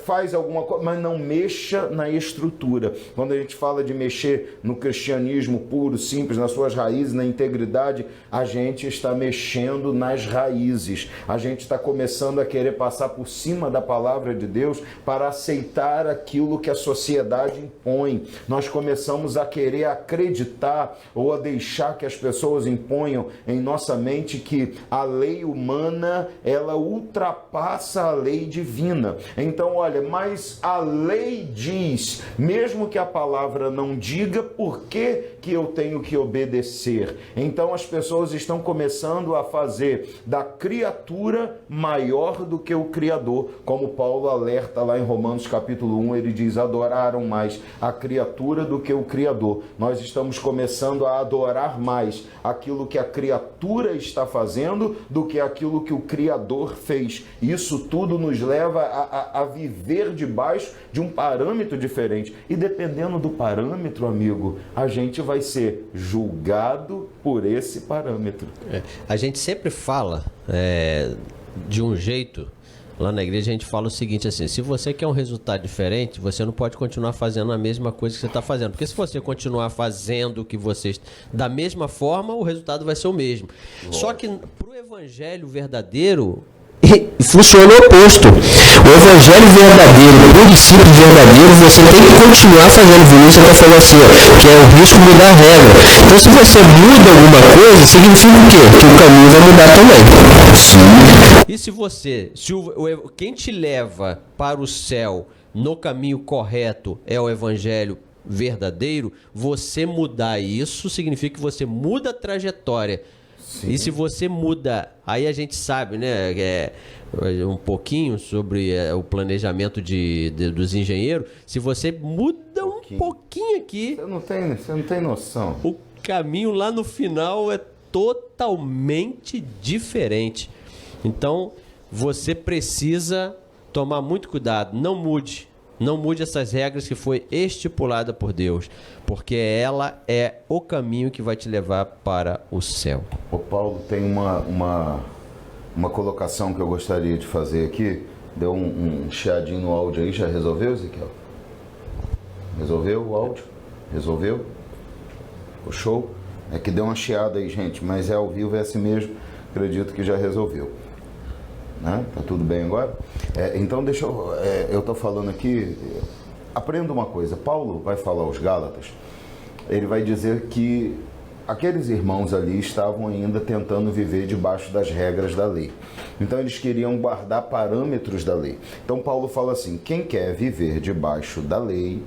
S1: faz alguma coisa, mas não mexa na estrutura. Quando a gente fala de mexer no cristianismo puro, simples, nas suas raízes, na integridade, a gente está mexendo nas raízes. A gente está começando a querer passar por cima da palavra de Deus para aceitar aquilo que a sociedade impõe. Nós começamos a querer acreditar ou a deixar que as pessoas imponham em nossa mente que a lei humana, ela ultrapassa a lei divina. Então, olha, mas a lei diz, mesmo que a palavra não diga, por que eu tenho que obedecer? Então, as pessoas estão começando a fazer da criatura maior do que o Criador, como Paulo alerta lá em Romanos capítulo 1, ele diz, adoraram mais a criatura do que o Criador. Nós estamos começando a adorar mais aquilo que a criatura está fazendo do que aquilo que o Criador fez. Isso tudo nos leva a viver debaixo de um parâmetro diferente. E dependendo do parâmetro, amigo, a gente vai ser julgado por esse parâmetro.
S2: A gente sempre fala de um jeito. Lá na igreja a gente fala o seguinte assim, se você quer um resultado diferente, você não pode continuar fazendo a mesma coisa que você está fazendo. Porque se você continuar fazendo o que você... Da mesma forma, o resultado vai ser o mesmo. Só que para o evangelho verdadeiro,
S4: funciona o oposto. O evangelho verdadeiro, puro e simples verdadeiro, você tem que continuar fazendo. Vinícius está falando assim, que é o risco de mudar a regra. Então, se você muda alguma coisa, significa o quê? Que o caminho vai mudar também.
S2: E se você, quem te leva para o céu no caminho correto é o evangelho verdadeiro, você mudar isso significa que você muda a trajetória. Sim. E se você muda, aí a gente sabe, né, um pouquinho sobre o planejamento dos engenheiros, se você muda um pouquinho aqui...
S1: Você não tem noção.
S2: O caminho lá no final é totalmente diferente. Então, você precisa tomar muito cuidado. Não mude essas regras que foi estipulada por Deus, porque ela é o caminho que vai te levar para o céu.
S1: O Paulo tem uma colocação que eu gostaria de fazer aqui. Deu um chiadinho no áudio aí. Já resolveu, Ezequiel? Resolveu o áudio? Resolveu? O show? É que deu uma chiada aí, gente, mas é ao vivo, é assim mesmo. Acredito que já resolveu. Né? Tá tudo bem agora? Então deixa eu tô falando aqui, aprenda uma coisa. Paulo vai falar aos Gálatas, ele vai dizer que aqueles irmãos ali estavam ainda tentando viver debaixo das regras da lei. Então eles queriam guardar parâmetros da lei. Então Paulo fala assim, quem quer viver debaixo da lei,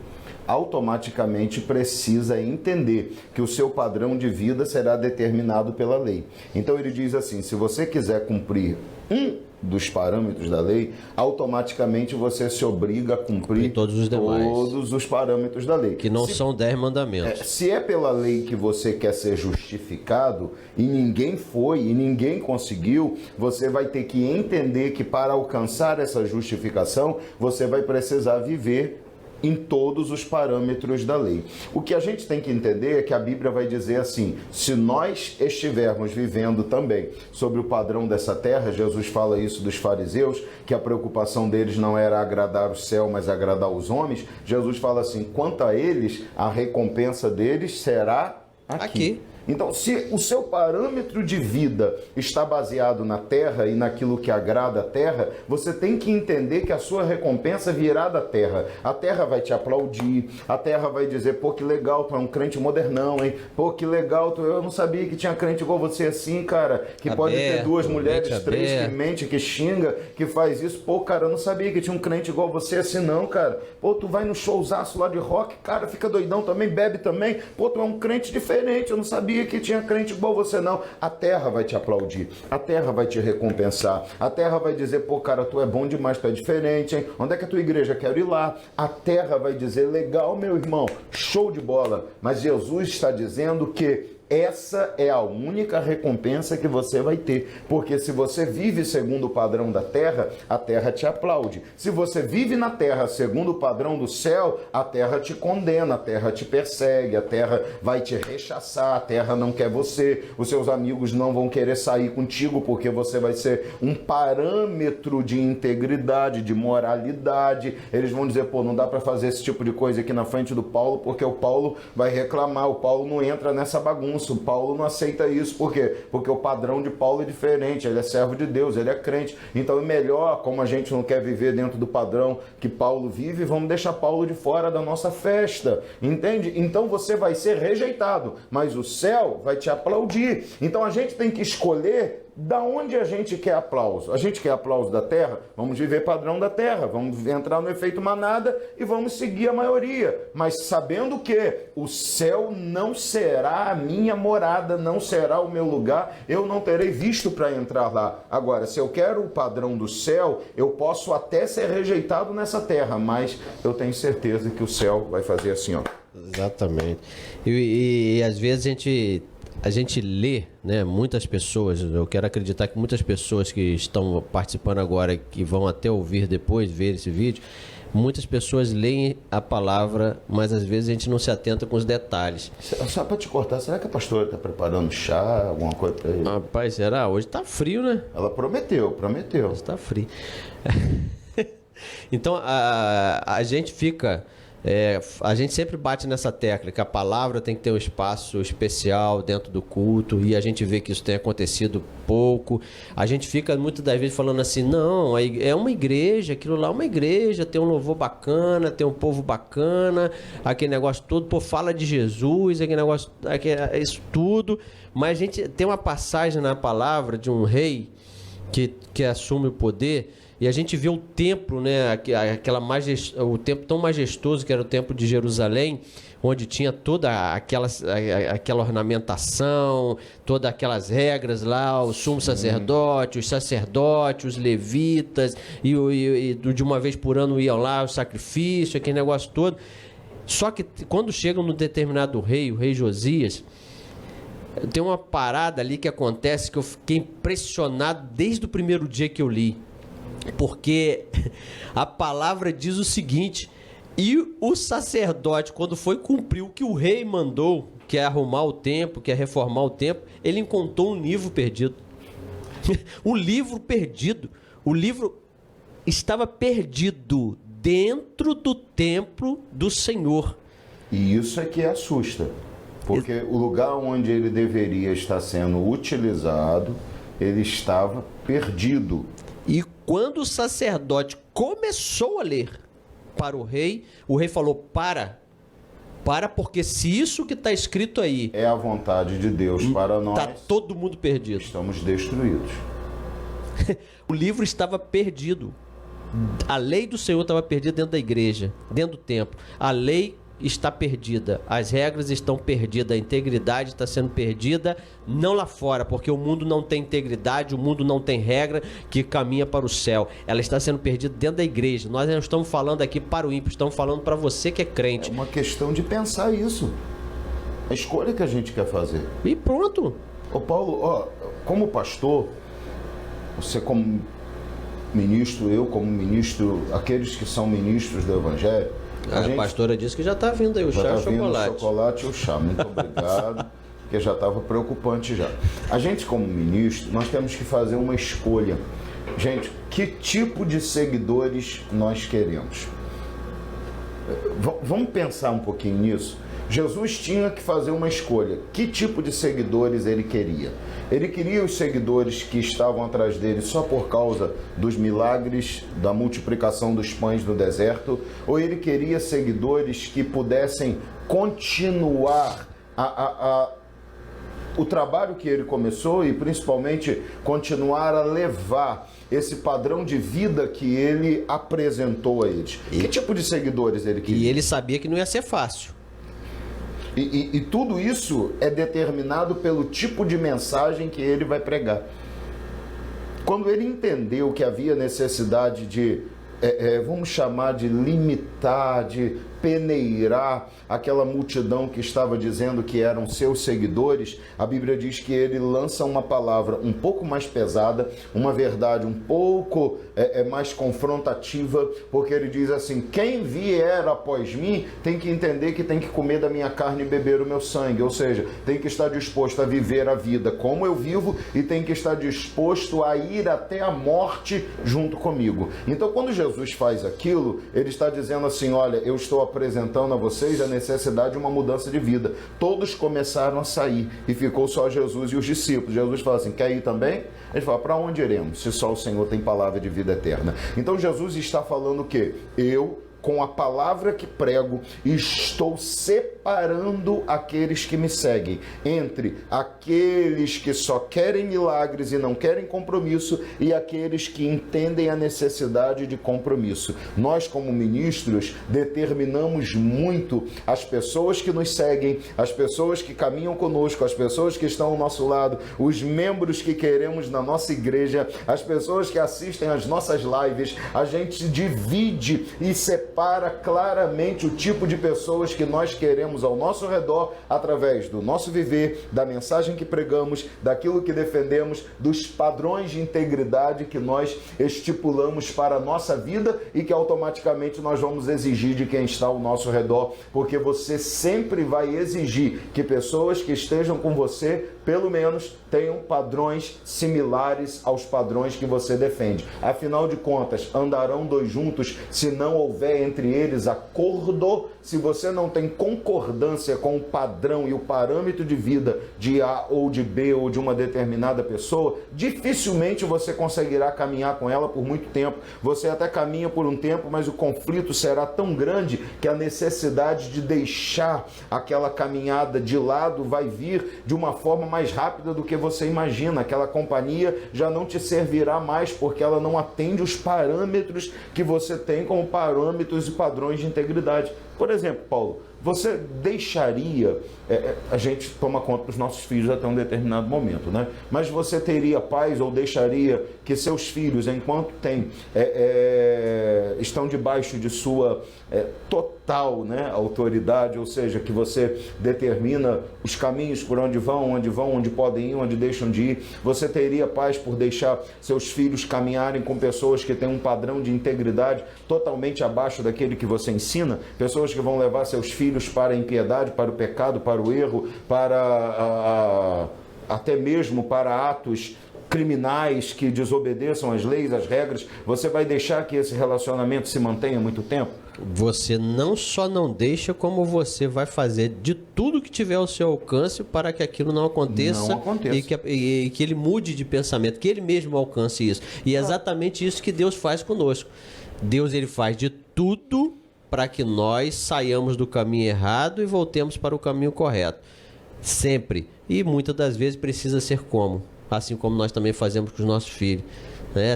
S1: automaticamente precisa entender que o seu padrão de vida será determinado pela lei. Então ele diz assim, se você quiser cumprir dos parâmetros da lei, automaticamente você se obriga a cumprir
S2: todos os demais,
S1: todos os parâmetros da lei.
S2: Que não são 10 mandamentos.
S1: Se é pela lei que você quer ser justificado, e ninguém foi, e ninguém conseguiu, você vai ter que entender que para alcançar essa justificação, você vai precisar viver em todos os parâmetros da lei. O que a gente tem que entender é que a Bíblia vai dizer assim, se nós estivermos vivendo também sobre o padrão dessa terra, Jesus fala isso dos fariseus, que a preocupação deles não era agradar o céu, mas agradar os homens. Jesus fala assim, quanto a eles, a recompensa deles será aqui. Então, se o seu parâmetro de vida está baseado na terra e naquilo que agrada a terra, você tem que entender que a sua recompensa virá da terra. A terra vai te aplaudir, a terra vai dizer, pô, que legal, tu é um crente modernão, hein? Pô, que legal, eu não sabia que tinha crente igual você assim, cara, que aberto, pode ter 2 mulheres, 3, que mente, que xinga, que faz isso. Pô, cara, eu não sabia que tinha um crente igual você assim não, cara. Pô, tu vai no showzaço lá de rock, cara, fica doidão também, bebe também. Pô, tu é um crente diferente, eu não sabia sabia que tinha crente igual você, não. A terra vai te aplaudir, a terra vai te recompensar, a terra vai dizer, pô, cara, tu é bom demais, tu é diferente, hein? Onde é que a tua igreja? Quero ir lá. A terra vai dizer, legal, meu irmão, show de bola. Mas Jesus está dizendo que essa é a única recompensa que você vai ter, porque se você vive segundo o padrão da terra, a terra te aplaude. Se você vive na terra segundo o padrão do céu, a terra te condena, a terra te persegue, a terra vai te rechaçar, a terra não quer você, os seus amigos não vão querer sair contigo, porque você vai ser um parâmetro de integridade, de moralidade. Eles vão dizer, pô, não dá para fazer esse tipo de coisa aqui na frente do Paulo, porque o Paulo vai reclamar, o Paulo não entra nessa bagunça. O Paulo não aceita isso, por quê? Porque o padrão de Paulo é diferente, ele é servo de Deus, ele é crente. Então é melhor, como a gente não quer viver dentro do padrão que Paulo vive, vamos deixar Paulo de fora da nossa festa, entende? Então você vai ser rejeitado, mas o céu vai te aplaudir. Então a gente tem que escolher da onde a gente quer aplauso. A gente quer aplauso da terra? Vamos viver padrão da terra, vamos entrar no efeito manada e vamos seguir a maioria. Mas sabendo que o céu não será a minha morada, não será o meu lugar, eu não terei visto para entrar lá. Agora, se eu quero o padrão do céu, eu posso até ser rejeitado nessa terra, mas eu tenho certeza que o céu vai fazer assim, ó.
S2: Exatamente. E às vezes a gente lê, né, muitas pessoas, eu quero acreditar que muitas pessoas que estão participando agora, que vão até ouvir depois, ver esse vídeo, muitas pessoas leem a palavra, mas às vezes a gente não se atenta com os detalhes.
S1: Só para te cortar, será que a pastora está preparando chá, alguma coisa para ele?
S2: Rapaz, será? Hoje tá frio, né?
S1: Ela prometeu.
S2: Hoje tá frio. Então, a gente fica... a gente sempre bate nessa tecla que a palavra tem que ter um espaço especial dentro do culto, e a gente vê que isso tem acontecido pouco. A gente fica muitas das vezes falando assim, não, é uma igreja, aquilo lá é uma igreja, tem um louvor bacana, tem um povo bacana, aquele negócio todo, pô, fala de Jesus, aquele negócio, isso tudo. Mas a gente tem uma passagem na palavra de um rei que assume o poder, e a gente vê o templo, né, o templo tão majestoso que era o templo de Jerusalém, onde tinha toda aquela ornamentação, todas aquelas regras lá, o sumo sacerdote, os sacerdotes, os levitas, e de uma vez por ano iam lá, o sacrifício, aquele negócio todo. Só que quando chegam num determinado rei, o rei Josias, tem uma parada ali que acontece que eu fiquei impressionado desde o primeiro dia que eu li. Porque a palavra diz o seguinte: e o sacerdote, quando foi cumprir o que o rei mandou, que é arrumar o templo, que é reformar o templo, ele encontrou um livro perdido. Um livro perdido. O livro estava perdido dentro do templo do Senhor.
S1: E isso é que assusta. Porque o lugar onde ele deveria estar sendo utilizado, ele estava perdido.
S2: E quando o sacerdote começou a ler para o rei falou, para, porque se isso que está escrito aí
S1: é a vontade de Deus para nós,
S2: está todo mundo perdido.
S1: Estamos destruídos.
S2: O livro estava perdido. A lei do Senhor estava perdida dentro da igreja, dentro do templo. A lei está perdida, as regras estão perdidas, a integridade está sendo perdida, não lá fora, porque o mundo não tem integridade, o mundo não tem regra que caminha para o céu. Ela está sendo perdida dentro da igreja. Nós não estamos falando aqui para o ímpio, estamos falando para você que é crente.
S1: É uma questão de pensar isso. A escolha que a gente quer fazer.
S2: E pronto.
S1: Ô Paulo, como pastor, você como ministro, eu como ministro, aqueles que são ministros do Evangelho,
S2: a pastora disse que já está vindo aí o chá e o chocolate.
S1: O chocolate e o chá, muito obrigado, porque já estava preocupante já. A gente como ministro, nós temos que fazer uma escolha. Gente, que tipo de seguidores nós queremos? Vamos pensar um pouquinho nisso. Jesus tinha que fazer uma escolha. Que tipo de seguidores ele queria? Ele queria os seguidores que estavam atrás dele só por causa dos milagres, da multiplicação dos pães no deserto? Ou ele queria seguidores que pudessem continuar o trabalho que ele começou e principalmente continuar a levar esse padrão de vida que ele apresentou a eles? Que tipo de seguidores ele queria?
S2: E ele sabia que não ia ser fácil.
S1: E tudo isso é determinado pelo tipo de mensagem que ele vai pregar. Quando ele entendeu que havia necessidade de, vamos chamar de limitar, de peneirar aquela multidão que estava dizendo que eram seus seguidores, a Bíblia diz que ele lança uma palavra um pouco mais pesada, uma verdade um pouco mais confrontativa, porque ele diz assim: quem vier após mim tem que entender que tem que comer da minha carne e beber o meu sangue, ou seja, tem que estar disposto a viver a vida como eu vivo e tem que estar disposto a ir até a morte junto comigo. Então, quando Jesus faz aquilo, ele está dizendo assim: olha, eu estou apresentando a vocês a necessidade de uma mudança de vida. Todos começaram a sair e ficou só Jesus e os discípulos. Jesus fala assim: quer ir também? Ele fala: para onde iremos, se só o Senhor tem palavra de vida eterna? Então Jesus está falando o quê? Eu, com a palavra que prego, estou separando aqueles que me seguem entre aqueles que só querem milagres e não querem compromisso e aqueles que entendem a necessidade de compromisso. Nós, como ministros, determinamos muito as pessoas que nos seguem, as pessoas que caminham conosco, as pessoas que estão ao nosso lado, os membros que queremos na nossa igreja, as pessoas que assistem às nossas lives. A gente divide e separa claramente o tipo de pessoas que nós queremos ao nosso redor através do nosso viver, da mensagem que pregamos, daquilo que defendemos, dos padrões de integridade que nós estipulamos para a nossa vida e que automaticamente nós vamos exigir de quem está ao nosso redor, porque você sempre vai exigir que pessoas que estejam com você, pelo menos, tenham padrões similares aos padrões que você defende. Afinal de contas, andarão dois juntos se não houver entre eles acordo. Se você não tem concordância com o padrão e o parâmetro de vida de A ou de B ou de uma determinada pessoa, dificilmente você conseguirá caminhar com ela por muito tempo. Você até caminha por um tempo, mas o conflito será tão grande que a necessidade de deixar aquela caminhada de lado vai vir de uma forma mais rápida do que você imagina. Aquela companhia já não te servirá mais porque ela não atende os parâmetros que você tem como parâmetros e padrões de integridade. Por exemplo, Paulo, você deixaria, a gente toma conta dos nossos filhos até um determinado momento, né? Mas você teria paz ou deixaria que seus filhos, enquanto estão debaixo de sua total, né, autoridade, ou seja, que você determina os caminhos por onde vão, onde podem ir, onde deixam de ir, você teria paz por deixar seus filhos caminharem com pessoas que têm um padrão de integridade totalmente abaixo daquele que você ensina? Pessoas que vão levar seus filhos para a impiedade, para o pecado, para o erro, para até mesmo para atos criminais que desobedeçam as leis, as regras. Você vai deixar que esse relacionamento se mantenha muito tempo?
S2: Você não só não deixa, como você vai fazer de tudo que tiver ao seu alcance para que aquilo não aconteça, e que ele mude de pensamento, que ele mesmo alcance isso. E é exatamente isso que Deus faz conosco. Deus, ele faz de tudo para que nós saiamos do caminho errado e voltemos para o caminho correto. Sempre. E muitas das vezes precisa ser como? Assim como nós também fazemos com os nossos filhos.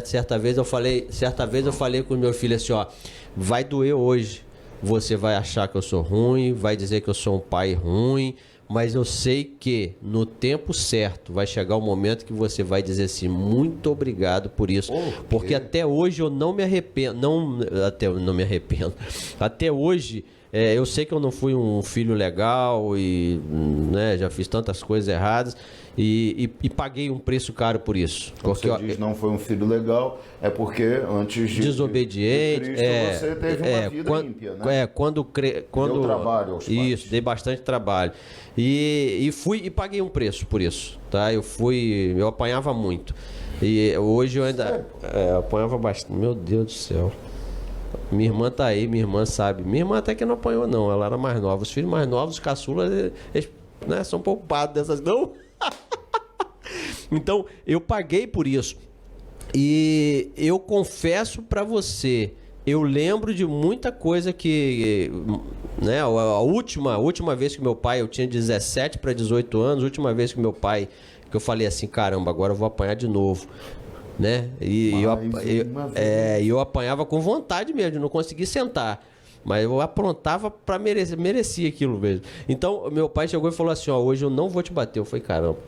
S2: Certa vez eu falei com o meu filho assim, ó: vai doer hoje, você vai achar que eu sou ruim, vai dizer que eu sou um pai ruim, mas eu sei que no tempo certo vai chegar o momento que você vai dizer assim: muito obrigado por isso, porque até hoje eu não me arrependo, não me arrependo, até hoje eu sei que eu não fui um filho legal e já fiz tantas coisas erradas e paguei um preço caro por isso.
S1: Quando você diz não foi um filho legal, é porque antes de
S2: desobediente,
S1: de Cristo, você teve uma vida ímpia, né?
S2: Quando
S1: deu trabalho aos pais.
S2: Isso, dei bastante trabalho e fui e paguei um preço por isso, tá? Eu apanhava muito e hoje eu ainda apanhava bastante. Meu Deus do céu. Minha irmã tá aí, minha irmã sabe. Minha irmã até que não apanhou, não. Ela era mais nova. Os filhos mais novos, os caçulas, eles, são poupados dessas, não? Então, eu paguei por isso. E eu confesso pra você, eu lembro de muita coisa que... A última vez que meu pai... Eu tinha 17 para 18 anos. A última vez que meu pai... Que eu falei assim: caramba, agora eu vou apanhar de novo. E eu apanhava com vontade mesmo, não consegui sentar. Mas eu aprontava para merecer aquilo mesmo. Então, meu pai chegou e falou assim, ó, hoje eu não vou te bater. Eu falei, caramba.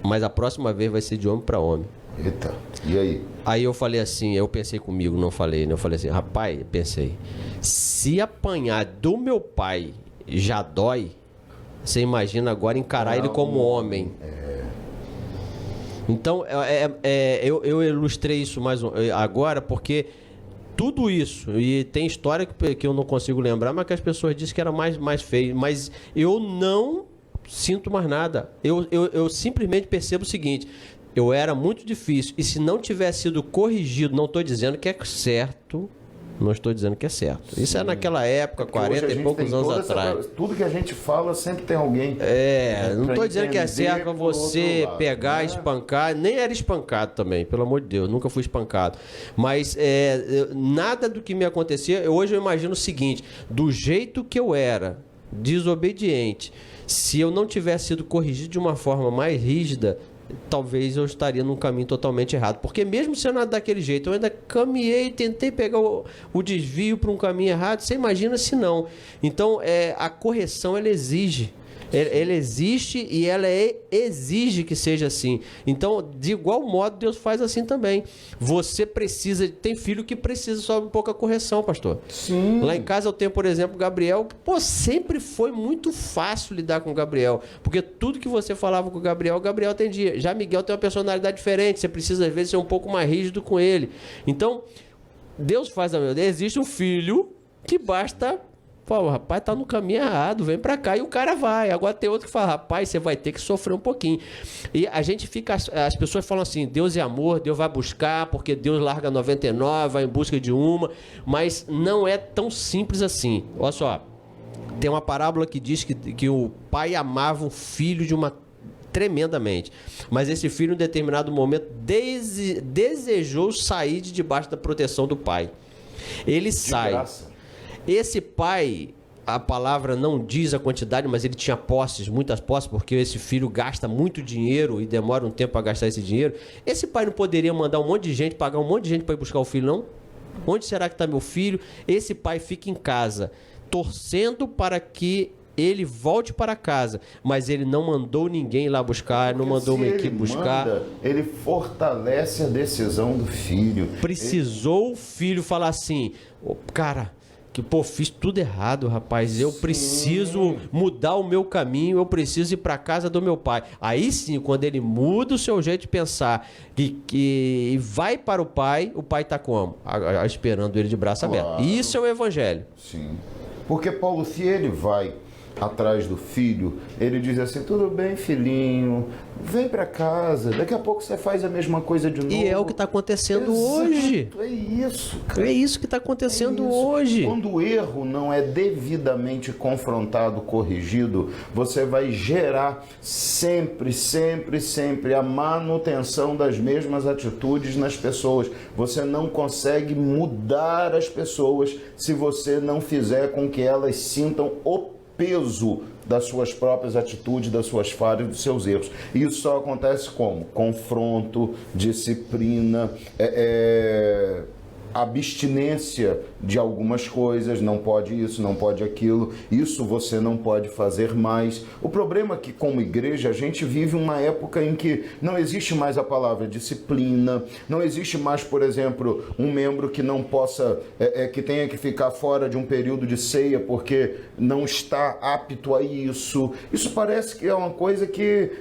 S2: Mas a próxima vez vai ser de homem para homem.
S1: Eita, e aí?
S2: Aí eu falei assim, eu pensei comigo, não falei, né? Eu falei assim, rapaz, pensei, se apanhar do meu pai já dói, você imagina agora encarar ele como homem. Então, eu ilustrei isso agora porque tudo isso, e tem história que eu não consigo lembrar, mas que as pessoas dizem que era mais feio, mas eu não sinto mais nada. Eu simplesmente percebo o seguinte, eu era muito difícil, e se não tivesse sido corrigido, não estou dizendo que é certo, não estou dizendo que é certo. Isso é naquela época, 40 e poucos anos atrás.
S1: Tudo que a gente fala sempre tem alguém.
S2: Não estou dizendo que é certo para você pegar, espancar. Nem era espancado também, pelo amor de Deus. Nunca fui espancado. Mas nada do que me acontecia. Hoje eu imagino o seguinte: do jeito que eu era, desobediente, se eu não tivesse sido corrigido de uma forma mais rígida, talvez eu estaria num caminho totalmente errado. Porque mesmo sendo daquele jeito, eu ainda caminhei, tentei pegar o desvio para um caminho errado. Você imagina se não. Então, a correção, ela exige. Ela existe e ela exige que seja assim. Então, de igual modo, Deus faz assim também. Você precisa... Tem filho que precisa só de um pouco a correção, pastor.
S1: Sim.
S2: Lá em casa eu tenho, por exemplo, o Gabriel. Pô, sempre foi muito fácil lidar com o Gabriel. Porque tudo que você falava com o Gabriel atendia. Já Miguel tem uma personalidade diferente. Você precisa, às vezes, ser um pouco mais rígido com ele. Então, Deus faz... Existe um filho que basta... Pô, rapaz, tá no caminho errado, vem pra cá e o cara vai. Agora tem outro que fala, rapaz, você vai ter que sofrer um pouquinho. E a gente fica, as pessoas falam assim, Deus é amor, Deus vai buscar, porque Deus larga 99, vai em busca de uma, mas não é tão simples assim. Olha só, tem uma parábola que diz que o pai amava um filho tremendamente, mas esse filho em determinado momento desejou sair de debaixo da proteção do pai. Ele sai.
S1: Graça.
S2: Esse pai, a palavra não diz a quantidade, mas ele tinha posses, muitas posses, porque esse filho gasta muito dinheiro e demora um tempo para gastar esse dinheiro. Esse pai não poderia mandar um monte de gente, pagar um monte de gente para ir buscar o filho, não? Onde será que está meu filho? Esse pai fica em casa, torcendo para que ele volte para casa, mas ele não mandou ninguém lá buscar, não mandou uma equipe buscar.
S1: Ele fortalece a decisão do filho.
S2: Precisou o filho falar assim, cara... que, pô, fiz tudo errado, rapaz. Eu preciso mudar o meu caminho, eu preciso ir para casa do meu pai. Aí sim, quando ele muda o seu jeito de pensar e vai para o pai tá como? Esperando ele de braço aberto. Isso é o evangelho.
S1: Sim. Porque Paulo, se ele vai atrás do filho, ele diz assim, tudo bem, filhinho, vem para casa, daqui a pouco você faz a mesma coisa de novo.
S2: E é o que está acontecendo hoje.
S1: É isso, cara.
S2: É isso que está acontecendo hoje.
S1: Quando o erro não é devidamente confrontado, corrigido, você vai gerar sempre a manutenção das mesmas atitudes nas pessoas. Você não consegue mudar as pessoas se você não fizer com que elas sintam o peso das suas próprias atitudes, das suas falhas, dos seus erros. Isso só acontece como? Confronto, disciplina, abstinência de algumas coisas, não pode isso, não pode aquilo, isso você não pode fazer mais. O problema é que, como igreja, a gente vive uma época em que não existe mais a palavra disciplina, não existe mais, por exemplo, um membro que não possa, que tenha que ficar fora de um período de ceia porque não está apto a isso. Isso parece que é uma coisa que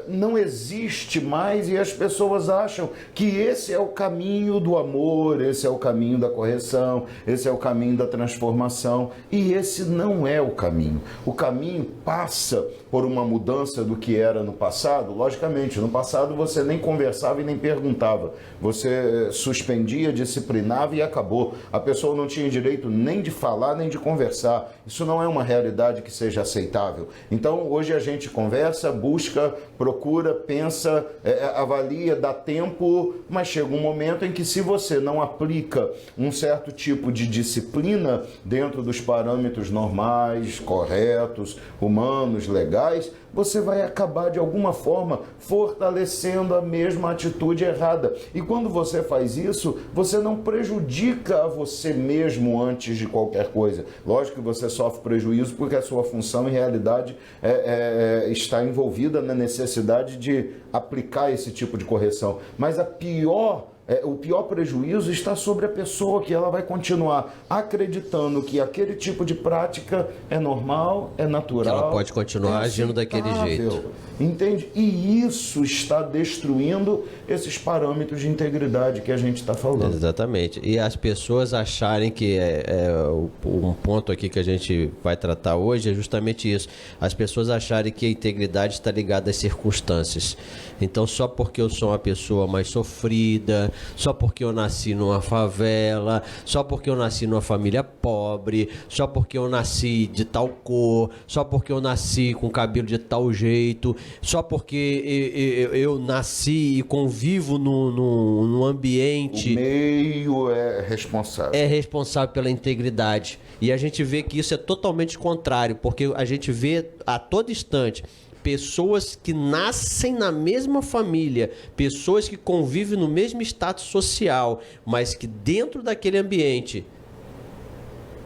S1: não existe mais e as pessoas acham que esse é o caminho do amor, esse é o caminho da correção, esse é o caminho da transformação, e esse não é o caminho. O caminho passa por uma mudança do que era no passado. Logicamente, no passado você nem conversava e nem perguntava, você suspendia, disciplinava e acabou. A pessoa não tinha direito nem de falar, nem de conversar. Isso não é uma realidade que seja aceitável. Então, hoje a gente conversa, busca, procura, pensa, avalia, dá tempo, mas chega um momento em que, se você não aplica um certo certo tipo de disciplina dentro dos parâmetros normais, corretos, humanos, legais, você vai acabar de alguma forma fortalecendo a mesma atitude errada. E quando você faz isso, você não prejudica a você mesmo antes de qualquer coisa. Lógico que você sofre prejuízo porque a sua função, em realidade, está envolvida na necessidade de aplicar esse tipo de correção. Mas o pior prejuízo está sobre a pessoa, que ela vai continuar acreditando que aquele tipo de prática é normal, é natural.
S2: Que ela pode continuar agindo daquele jeito.
S1: Entende? E isso está destruindo esses parâmetros de integridade que a gente está falando.
S2: Exatamente. E as pessoas acharem que um ponto aqui que a gente vai tratar hoje é justamente isso. As pessoas acharem que a integridade está ligada às circunstâncias. Então, só porque eu sou uma pessoa mais sofrida, só porque eu nasci numa favela, só porque eu nasci numa família pobre, só porque eu nasci de tal cor, só porque eu nasci com cabelo de tal jeito, só porque eu nasci e convivo num ambiente...
S1: O meio é responsável.
S2: É responsável pela integridade. E a gente vê que isso é totalmente contrário, porque a gente vê a todo instante pessoas que nascem na mesma família, pessoas que convivem no mesmo status social, mas que dentro daquele ambiente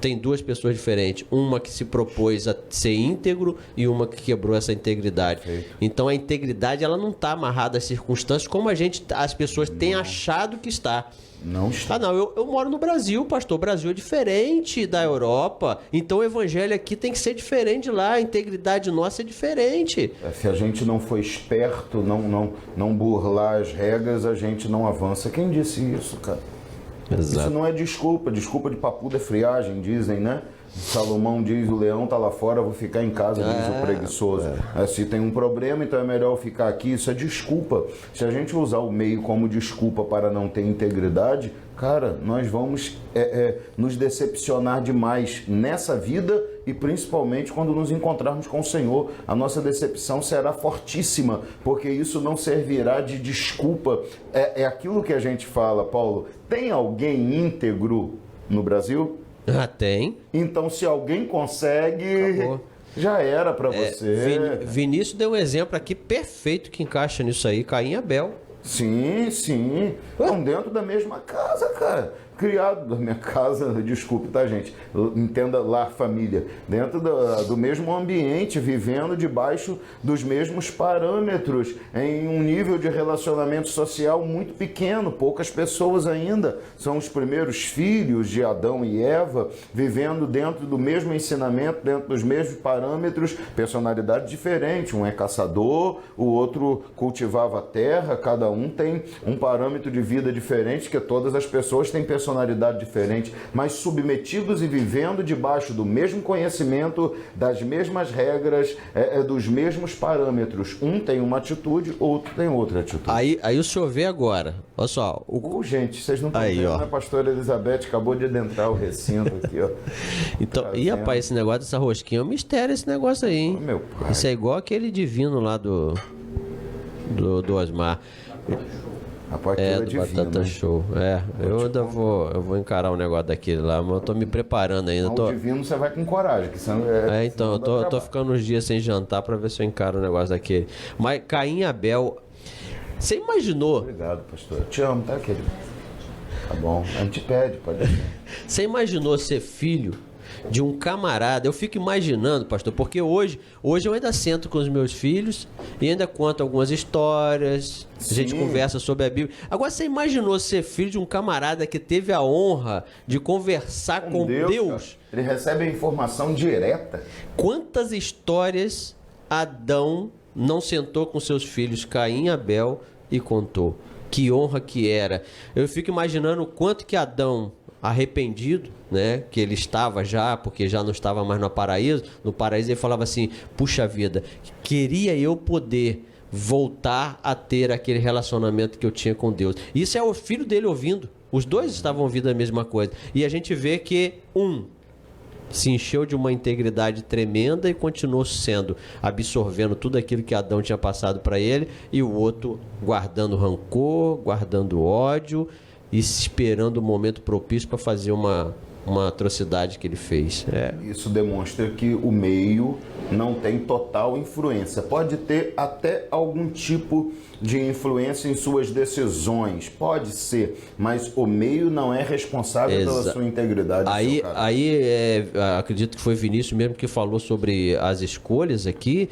S2: tem duas pessoas diferentes, uma que se propôs a ser íntegro e uma que quebrou essa integridade. Perfeito. Então a integridade, ela não está amarrada às circunstâncias como as pessoas têm achado que está.
S1: Não está.
S2: Eu moro no Brasil, pastor. O Brasil é diferente da Europa. Então o evangelho aqui tem que ser diferente de lá. A integridade nossa é diferente.
S1: Se a gente não for esperto, não burlar as regras, a gente não avança. Quem disse isso, cara?
S2: Exato.
S1: Isso não é desculpa. Desculpa de papuda é friagem, dizem, né? Salomão diz, o leão tá lá fora, vou ficar em casa, diz o preguiçoso. Se tem um problema, então é melhor eu ficar aqui. Isso é desculpa. Se a gente usar o meio como desculpa para não ter integridade, cara, nós vamos nos decepcionar demais nessa vida e principalmente quando nos encontrarmos com o Senhor. A nossa decepção será fortíssima, porque isso não servirá de desculpa. É aquilo que a gente fala, Paulo, tem alguém íntegro no Brasil?
S2: Tem.
S1: Então, se alguém consegue, acabou. Já era para você.
S2: Vinícius deu um exemplo aqui perfeito que encaixa nisso aí, Caim e Abel.
S1: Sim. Estão dentro da mesma casa, cara. Criado da minha casa, desculpe, tá, gente? Entenda lá, família. Dentro do mesmo ambiente, vivendo debaixo dos mesmos parâmetros, em um nível de relacionamento social muito pequeno, poucas pessoas ainda. São os primeiros filhos de Adão e Eva, vivendo dentro do mesmo ensinamento, dentro dos mesmos parâmetros, personalidade diferente. Um é caçador, o outro cultivava a terra, cada um tem um parâmetro de vida diferente, que todas as pessoas têm personalidade diferente, mas submetidos e vivendo debaixo do mesmo conhecimento, das mesmas regras, dos mesmos parâmetros. Um tem uma atitude, outro tem outra atitude.
S2: Aí o senhor vê agora, olha só.
S1: Gente, vocês não estão vendo, né? A pastora Elizabeth acabou de adentrar o recinto aqui, ó.
S2: Então, rapaz, esse negócio dessa rosquinha é um mistério, esse negócio aí, hein?
S1: Meu pai.
S2: Isso é igual aquele divino lá do Osmar.
S1: Rapaz,
S2: do divino, Batata Show. Eu ainda vou encarar um negócio daquele lá, mas eu tô me preparando ainda.
S1: O divino você vai com coragem. Que
S2: então, eu tô ficando uns dias sem jantar pra ver se eu encaro um negócio daquele. Mas Caim e Abel, você imaginou?
S1: Obrigado, pastor. Eu te amo, tá, querido? Tá bom. A gente pede, pode deixar.
S2: Você imaginou ser filho de um camarada? Eu fico imaginando, pastor, porque hoje eu ainda sento com os meus filhos e ainda conto algumas histórias. Sim. A gente conversa sobre a Bíblia. Agora, você imaginou ser filho de um camarada que teve a honra de conversar com Deus?
S1: Ele recebe a informação direta.
S2: Quantas histórias Adão não sentou com seus filhos Caim e Abel e contou? Que honra que era. Eu fico imaginando o quanto que Adão, arrependido, né, que ele estava já, porque já não estava mais no paraíso ele falava assim, puxa vida, queria eu poder voltar a ter aquele relacionamento que eu tinha com Deus. Isso é o filho dele ouvindo, os dois estavam ouvindo a mesma coisa, e a gente vê que se encheu de uma integridade tremenda e continuou absorvendo tudo aquilo que Adão tinha passado para ele, e o outro guardando rancor, guardando ódio, e esperando o momento propício para fazer uma atrocidade que ele fez.
S1: Isso demonstra que o meio não tem total influência. Pode ter até algum tipo de influência em suas decisões, pode ser, mas o meio não é responsável pela sua integridade.
S2: Acredito que foi Vinícius mesmo que falou sobre as escolhas aqui,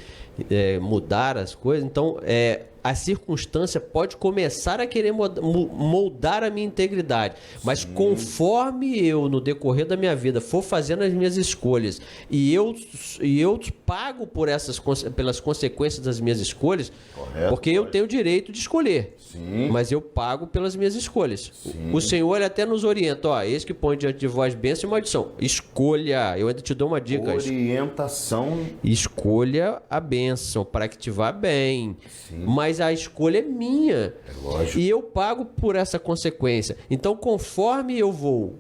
S2: mudar as coisas. Então, a circunstância pode começar a querer moldar a minha integridade, mas conforme eu, no decorrer da minha vida, for fazendo as minhas escolhas e eu pago pelas consequências das minhas escolhas, porque eu tenho o direito de escolher, mas eu pago pelas minhas escolhas. O Senhor ele até nos orienta, eis que põe diante de vós bênção e maldição. Escolha, eu ainda te dou uma dica.
S1: Orientação.
S2: Escolha a bênção para que te vá bem. Mas a escolha é minha.
S1: Lógico.
S2: E eu pago por essa consequência. Então, conforme eu vou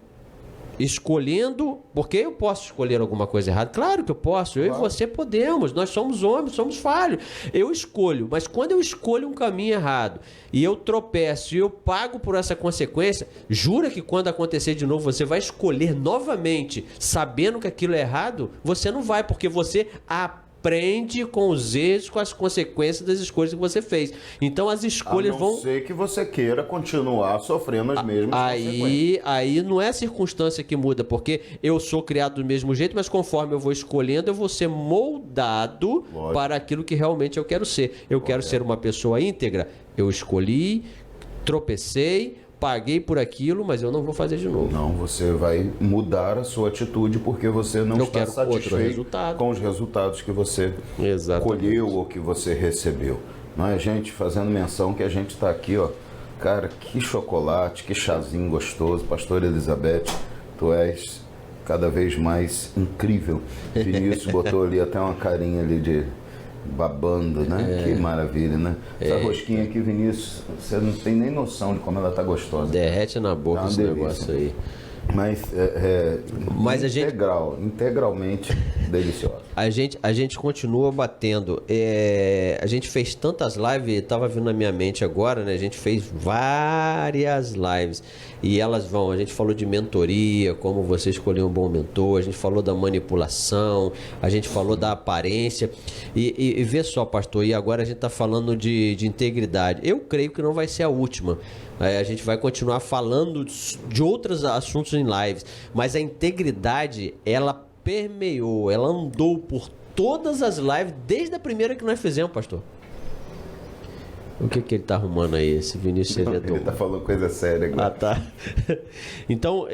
S2: escolhendo, porque eu posso escolher alguma coisa errada, claro que eu posso, eu e você podemos, nós somos homens, somos falhos, eu escolho, mas quando eu escolho um caminho errado e eu tropeço e eu pago por essa consequência, jura que quando acontecer de novo você vai escolher novamente, sabendo que aquilo é errado? Você não vai, porque você aprende com os erros, com as consequências das escolhas que você fez. Então as escolhas vão...
S1: A não ser que você queira continuar sofrendo as mesmas consequências.
S2: Aí não é a circunstância que muda, porque eu sou criado do mesmo jeito, mas conforme eu vou escolhendo, eu vou ser moldado para aquilo que realmente eu quero ser. Eu quero ser uma pessoa íntegra. Eu escolhi, tropecei, paguei por aquilo, mas eu não vou fazer de novo.
S1: Não, você vai mudar a sua atitude porque você não está satisfeito com os resultados que você colheu ou que você recebeu. Não é, gente? Fazendo menção que a gente está aqui, cara, que chocolate, que chazinho gostoso. Pastor Elizabeth, tu és cada vez mais incrível. Vinícius botou ali até uma carinha ali de babando, né? Que maravilha, né? Essa rosquinha aqui, Vinícius, você não tem nem noção de como ela tá gostosa.
S2: Derrete na boca esse negócio aí.
S1: Mas integralmente deliciosa.
S2: A gente continua batendo. A gente fez tantas lives, estava vindo na minha mente agora, né? A gente fez várias lives e elas vão. A gente falou de mentoria, como você escolher um bom mentor. A gente falou da manipulação. A gente falou da aparência. E vê só, pastor. E agora a gente está falando de integridade. Eu creio que não vai ser a última. A gente vai continuar falando de outros assuntos em lives, mas a integridade, ela permeou, ela andou por todas as lives, desde a primeira que nós fizemos, pastor. O que ele tá arrumando aí, esse Vinícius?
S1: Ele tá falando coisa séria agora.
S2: Ah, tá. Então,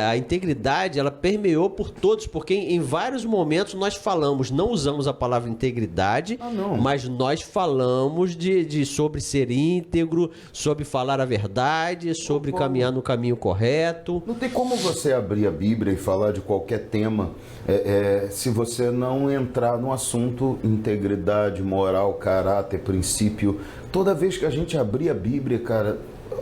S2: a integridade, ela permeou por todos, porque em vários momentos nós falamos, não usamos a palavra integridade, mas nós falamos sobre ser íntegro, sobre falar a verdade, sobre caminhar no caminho correto.
S1: Não tem como você abrir a Bíblia e falar de qualquer tema se você não entrar no assunto integridade, moral, caráter, princípio. Toda vez que a gente abrir a Bíblia, cara,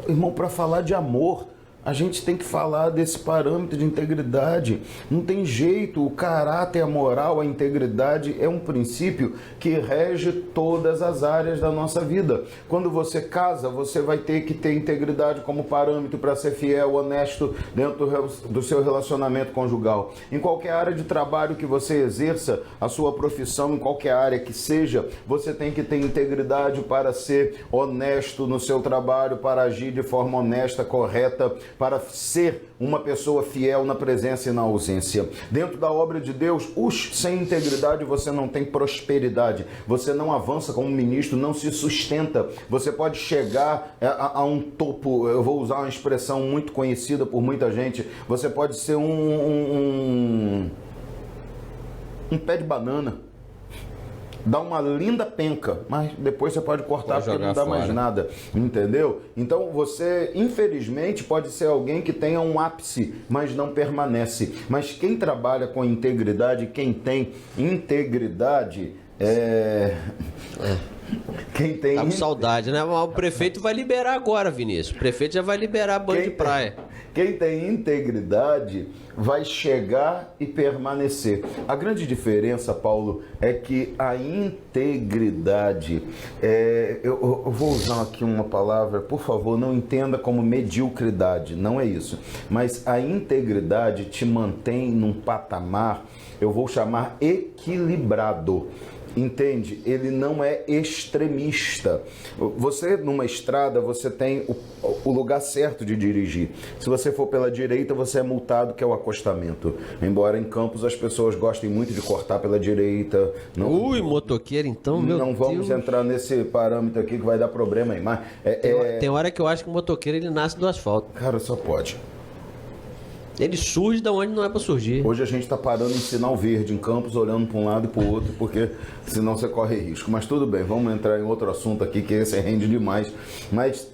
S1: irmão, para falar de amor, a gente tem que falar desse parâmetro de integridade. Não tem jeito, o caráter, a moral, a integridade é um princípio que rege todas as áreas da nossa vida. Quando você casa, você vai ter que ter integridade como parâmetro para ser fiel, honesto dentro do seu relacionamento conjugal. Em qualquer área de trabalho que você exerça, a sua profissão, em qualquer área que seja, você tem que ter integridade para ser honesto no seu trabalho, para agir de forma honesta, correta, para ser uma pessoa fiel na presença e na ausência. Dentro da obra de Deus, sem integridade você não tem prosperidade. Você não avança como ministro, não se sustenta. Você pode chegar a um topo, eu vou usar uma expressão muito conhecida por muita gente, você pode ser um pé de banana. Dá uma linda penca, mas depois você pode cortar porque não dá mais nada, entendeu? Então você, infelizmente, pode ser alguém que tenha um ápice, mas não permanece. Mas quem trabalha com integridade, quem tem integridade, quem tem...
S2: Tá com saudade, né? O prefeito vai liberar agora, Vinícius. O prefeito já vai liberar banho de praia.
S1: Quem tem integridade vai chegar e permanecer. A grande diferença, Paulo, é que a integridade, eu vou usar aqui uma palavra, por favor, não entenda como mediocridade, não é isso. Mas a integridade te mantém num patamar, eu vou chamar equilibrado. Entende? Ele não é extremista. Você, numa estrada, você tem o lugar certo de dirigir. Se você for pela direita, você é multado, que é o acostamento. Embora em Campos as pessoas gostem muito de cortar pela direita.
S2: Ui, motoqueiro, então, meu Deus.
S1: Não vamos entrar nesse parâmetro aqui que vai dar problema aí. Mas
S2: Tem hora que eu acho que o motoqueiro ele nasce do asfalto.
S1: Cara, só pode.
S2: Ele surge da onde não é para surgir.
S1: Hoje a gente está parando em sinal verde em Campos, olhando para um lado e para o outro, porque senão você corre risco. Mas tudo bem, vamos entrar em outro assunto aqui, que esse rende demais. Mas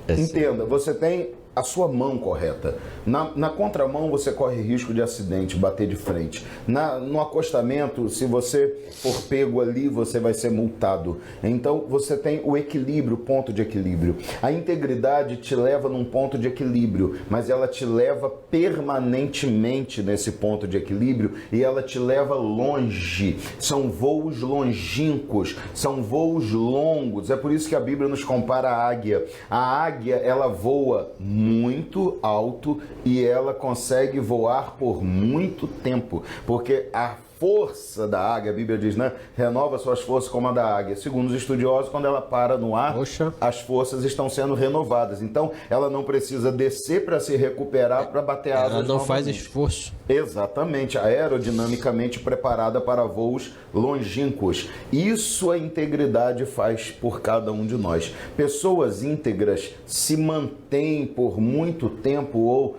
S1: entenda, você tem a sua mão correta. Na contramão você corre risco de acidente, bater de frente. No acostamento, se você for pego ali, você vai ser multado. Então você tem o equilíbrio, o ponto de equilíbrio. A integridade te leva num ponto de equilíbrio, mas ela te leva permanentemente nesse ponto de equilíbrio e ela te leva longe. São voos longínquos, são voos longos. É por isso que a Bíblia nos compara à águia. A águia, ela voa muito alto e ela consegue voar por muito tempo, porque a força da águia, a Bíblia diz, né? Renova suas forças como a da águia. Segundo os estudiosos, quando ela para no ar, as forças estão sendo renovadas. Então, ela não precisa descer para se recuperar, para bater asas.
S2: Ela não
S1: novamente.
S2: faz esforço.
S1: Exatamente, aerodinamicamente preparada para voos longínquos. Isso a integridade faz por cada um de nós. Pessoas íntegras se mantêm por muito tempo ou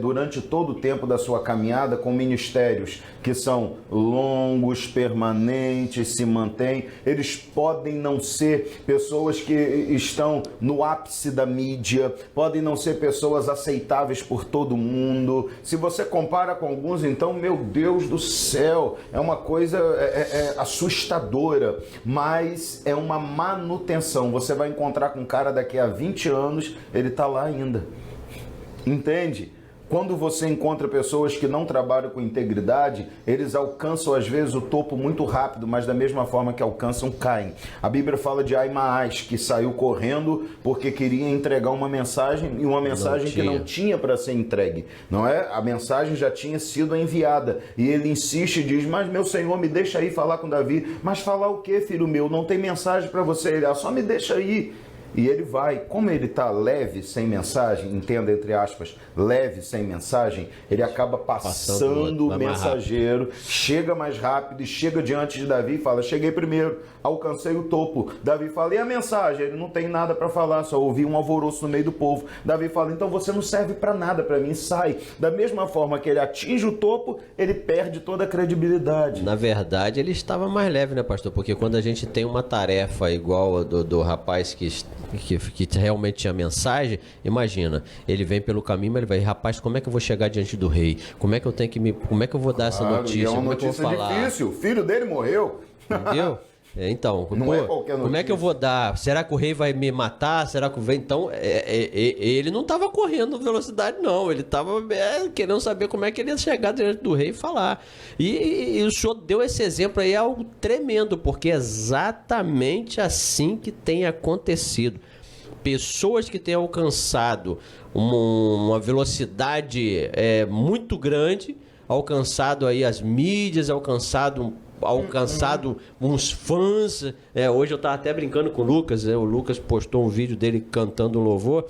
S1: durante todo o tempo da sua caminhada com ministérios que são longos, permanentes, se mantêm. Eles podem não ser pessoas que estão no ápice da mídia, podem não ser pessoas aceitáveis por todo mundo. Se você compara com alguns, então, meu Deus do céu, é uma coisa assustadora, mas é uma manutenção. Você vai encontrar com um cara daqui a 20 anos, ele está lá ainda. Entende? Quando você encontra pessoas que não trabalham com integridade, eles alcançam às vezes o topo muito rápido, mas da mesma forma que alcançam, caem. A Bíblia fala de Aimaas, que saiu correndo porque queria entregar uma mensagem e uma mensagem que não tinha para ser entregue. Não é? A mensagem já tinha sido enviada e ele insiste e diz, mas meu Senhor, me deixa aí falar com Davi. Mas falar o quê, filho meu? Não tem mensagem para você. Ele, só me deixa aí. E ele vai, como ele está leve, sem mensagem, entenda entre aspas, leve, sem mensagem, ele acaba passando o mensageiro, chega mais rápido e chega diante de Davi e fala, cheguei primeiro, alcancei o topo. Davi fala, e a mensagem? Ele não tem nada para falar, só ouvi um alvoroço no meio do povo. Davi fala, então você não serve para nada para mim, sai. Da mesma forma que ele atinge o topo, ele perde toda a credibilidade.
S2: Na verdade, ele estava mais leve, né, pastor? Porque quando a gente tem uma tarefa igual a do rapaz que realmente tinha mensagem, imagina, ele vem pelo caminho, mas ele vai, rapaz, como é que eu vou chegar diante do rei? Como é que eu tenho que como é que eu vou dar essa notícia?
S1: É uma
S2: como
S1: notícia
S2: é que eu vou falar?
S1: difícil, o filho dele morreu.
S2: Entendeu? Então,
S1: não é qualquer notícia.
S2: Como é que eu vou dar? Será que o rei vai me matar? Será que o rei... Então, ele não estava correndo velocidade, não. Ele estava querendo saber como é que ele ia chegar diante do rei e falar. E o senhor deu esse exemplo aí, algo tremendo, porque é exatamente assim que tem acontecido. Pessoas que têm alcançado uma velocidade muito grande, alcançado aí as mídias, alcançado uns fãs. Hoje eu estava até brincando com o Lucas, o Lucas postou um vídeo dele cantando um louvor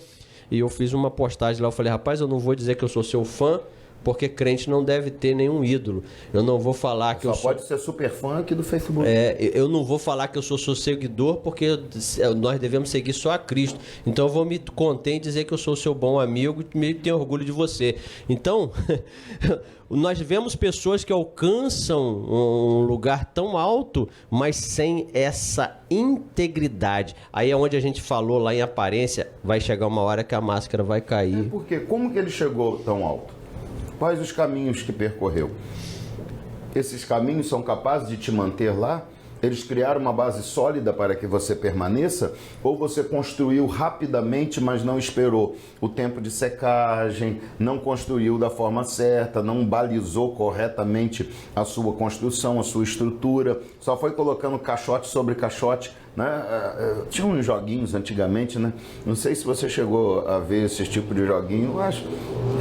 S2: e eu fiz uma postagem lá, eu falei, rapaz, eu não vou dizer que eu sou seu fã, porque crente não deve ter nenhum ídolo. Eu não vou falar que
S1: só pode ser super fã aqui do Facebook.
S2: Eu não vou falar que eu sou seu seguidor, porque nós devemos seguir só a Cristo. Então eu vou me conter em dizer que eu sou seu bom amigo e tenho orgulho de você. Então, nós vemos pessoas que alcançam um lugar tão alto, mas sem essa integridade. Aí é onde a gente falou lá em aparência, vai chegar uma hora que a máscara vai cair.
S1: Porque como que ele chegou tão alto? Quais os caminhos que percorreu? Esses caminhos são capazes de te manter lá? Eles criaram uma base sólida para que você permaneça? Ou você construiu rapidamente, mas não esperou o tempo de secagem, não construiu da forma certa, não balizou corretamente a sua construção, a sua estrutura, só foi colocando caixote sobre caixote, né? Tinha uns joguinhos antigamente, né? Não sei se você chegou a ver esse tipo de joguinho. Eu acho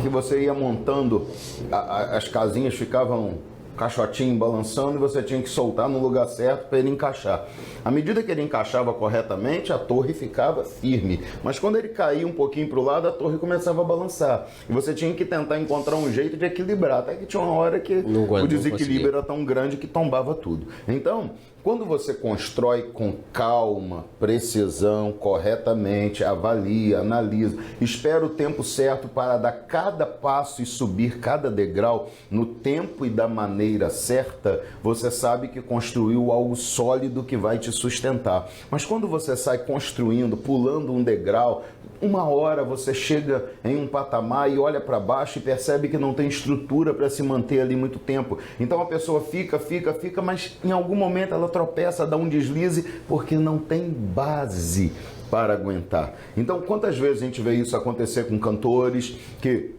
S1: que você ia montando, as casinhas ficavam caixotinho balançando e você tinha que soltar no lugar certo para ele encaixar. À medida que ele encaixava corretamente, a torre ficava firme, mas quando ele caía um pouquinho para o lado, a torre começava a balançar e você tinha que tentar encontrar um jeito de equilibrar, até que tinha uma hora que o desequilíbrio era tão grande que tombava tudo. Então, quando você constrói com calma, precisão, corretamente, avalia, analisa, espera o tempo certo para dar cada passo e subir cada degrau no tempo e da maneira certa, você sabe que construiu algo sólido que vai te sustentar. Mas quando você sai construindo, pulando um degrau, uma hora você chega em um patamar e olha para baixo e percebe que não tem estrutura para se manter ali muito tempo. Então a pessoa fica, mas em algum momento ela tropeça, dá um deslize, porque não tem base para aguentar. Então quantas vezes a gente vê isso acontecer com cantores que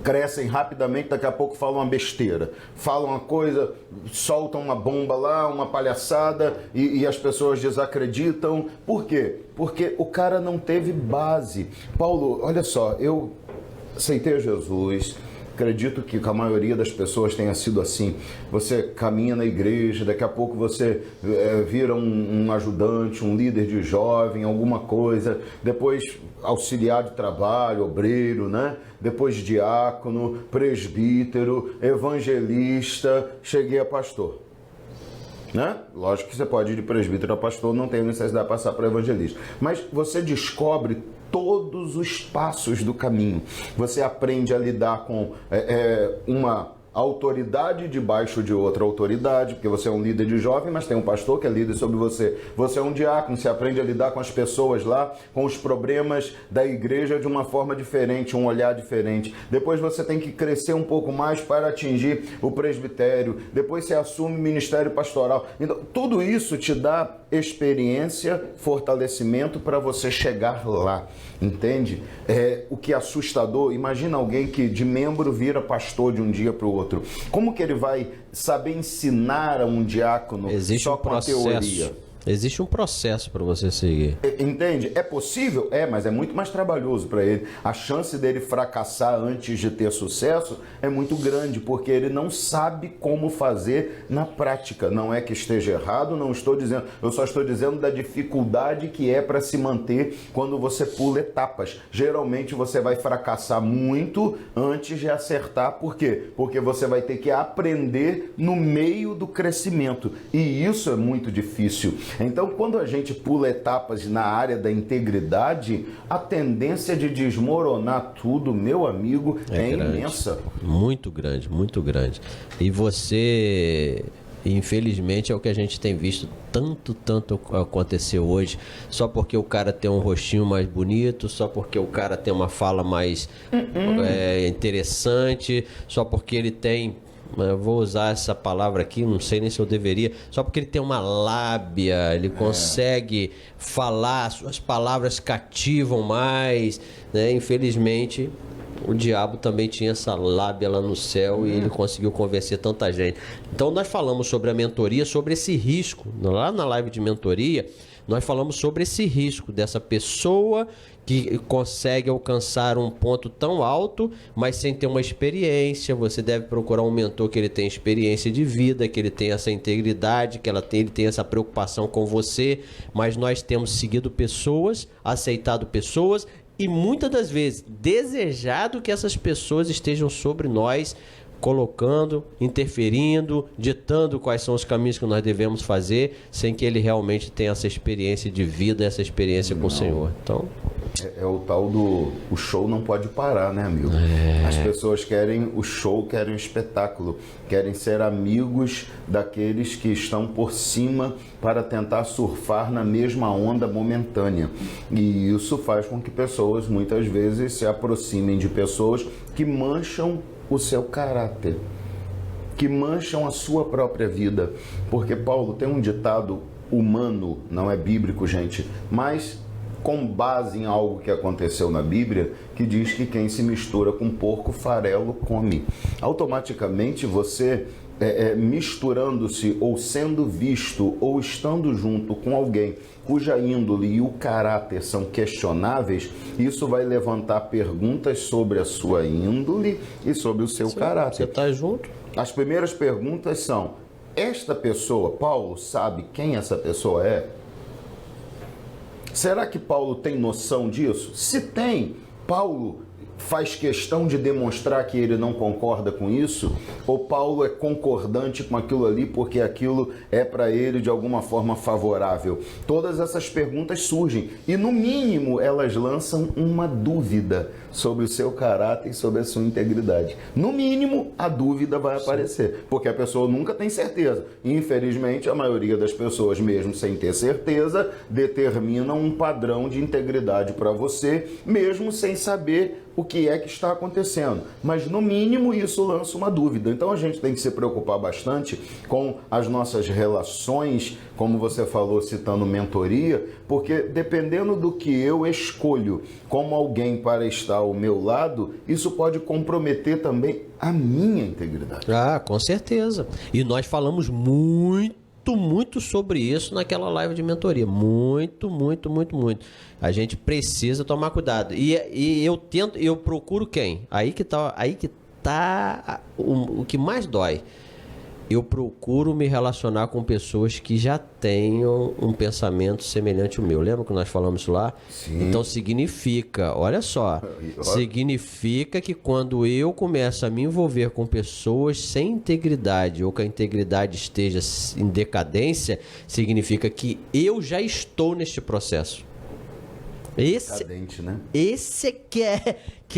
S1: crescem rapidamente, daqui a pouco falam uma besteira, falam uma coisa, soltam uma bomba lá, uma palhaçada e as pessoas desacreditam. Por quê? Porque o cara não teve base. Paulo, olha só, eu aceitei a Jesus, acredito que a maioria das pessoas tenha sido assim. Você caminha na igreja, daqui a pouco você vira um ajudante, um líder de jovem, alguma coisa, depois auxiliar de trabalho, obreiro, né? Depois diácono, presbítero, evangelista, cheguei a pastor. Né? Lógico que você pode ir de presbítero a pastor, não tem necessidade de passar para evangelista. Mas você descobre todos os passos do caminho. Você aprende a lidar com uma autoridade debaixo de outra autoridade, porque você é um líder de jovem, mas tem um pastor que é líder sobre você. Você é um diácono, você aprende a lidar com as pessoas lá, com os problemas da igreja de uma forma diferente, um olhar diferente. Depois você tem que crescer um pouco mais para atingir o presbitério. Depois você assume o ministério pastoral. Então, tudo isso te dá experiência, fortalecimento para você chegar lá, entende? O que é assustador, imagina alguém que de membro vira pastor de um dia para o outro. Como que ele vai saber ensinar a um diácono só com a teoria?
S2: Existe um processo para você seguir.
S1: Entende? É possível? Mas é muito mais trabalhoso para ele. A chance dele fracassar antes de ter sucesso é muito grande, porque ele não sabe como fazer na prática. Não é que esteja errado, não estou dizendo. Eu só estou dizendo da dificuldade que é para se manter quando você pula etapas. Geralmente você vai fracassar muito antes de acertar. Por quê? Porque você vai ter que aprender no meio do crescimento. E isso é muito difícil. Então, quando a gente pula etapas na área da integridade, a tendência de desmoronar tudo, meu amigo, é imensa.
S2: Muito grande, muito grande. E você, infelizmente, é o que a gente tem visto tanto acontecer hoje, só porque o cara tem um rostinho mais bonito, só porque o cara tem uma fala mais interessante, só porque ele tem... Eu vou usar essa palavra aqui, não sei nem se eu deveria, só porque ele tem uma lábia, ele consegue falar, suas palavras cativam mais, né? Infelizmente, o diabo também tinha essa lábia lá no céu e ele conseguiu convencer tanta gente. Então nós falamos sobre a mentoria, sobre esse risco, lá na live de mentoria, nós falamos sobre esse risco dessa pessoa que consegue alcançar um ponto tão alto, mas sem ter uma experiência. Você deve procurar um mentor que ele tenha experiência de vida, que ele tenha essa integridade, que ele tenha essa preocupação com você. Mas nós temos seguido pessoas, aceitado pessoas e muitas das vezes desejado que essas pessoas estejam sobre nós, colocando, interferindo, ditando quais são os caminhos que nós devemos fazer, sem que ele realmente tenha essa experiência de vida, essa experiência com o Senhor. Então...
S1: É o tal do... O show não pode parar, né, amigo? As pessoas querem o show, querem o espetáculo, querem ser amigos daqueles que estão por cima para tentar surfar na mesma onda momentânea. E isso faz com que pessoas, muitas vezes, se aproximem de pessoas que mancham o seu caráter. que mancham a sua própria vida. Porque Paulo tem um ditado humano, não é bíblico, gente, mas com base em algo que aconteceu na Bíblia, que diz que quem se mistura com porco, farelo come. Automaticamente você misturando-se ou sendo visto ou estando junto com alguém cuja índole e o caráter são questionáveis, isso vai levantar perguntas sobre a sua índole e sobre o seu caráter.
S2: Você está junto?
S1: As primeiras perguntas são: esta pessoa, Paulo sabe quem essa pessoa é? Será que Paulo tem noção disso? Se tem, Paulo faz questão de demonstrar que ele não concorda com isso? Ou Paulo é concordante com aquilo ali porque aquilo é para ele de alguma forma favorável? Todas essas perguntas surgem e, no mínimo, elas lançam uma dúvida sobre o seu caráter e sobre a sua integridade. No mínimo, a dúvida vai aparecer, porque a pessoa nunca tem certeza. Infelizmente, a maioria das pessoas, mesmo sem ter certeza, determinam um padrão de integridade para você, mesmo sem saber o que é que está acontecendo. Mas, no mínimo, isso lança uma dúvida. Então, a gente tem que se preocupar bastante com as nossas relações, como você falou, citando mentoria, porque dependendo do que eu escolho como alguém para estar ao meu lado, isso pode comprometer também a minha integridade.
S2: Ah, com certeza. E nós falamos muito sobre isso naquela live de mentoria. Muito. A gente precisa tomar cuidado. E eu procuro quem? Aí que tá o que mais dói. Eu procuro me relacionar com pessoas que já tenham um pensamento semelhante ao meu. Lembra que nós falamos isso lá?
S1: Sim.
S2: Então significa, olha só, significa que quando eu começo a me envolver com pessoas sem integridade ou que a integridade esteja em decadência, significa que eu já estou neste processo.
S1: Decadente, né?
S2: Esse que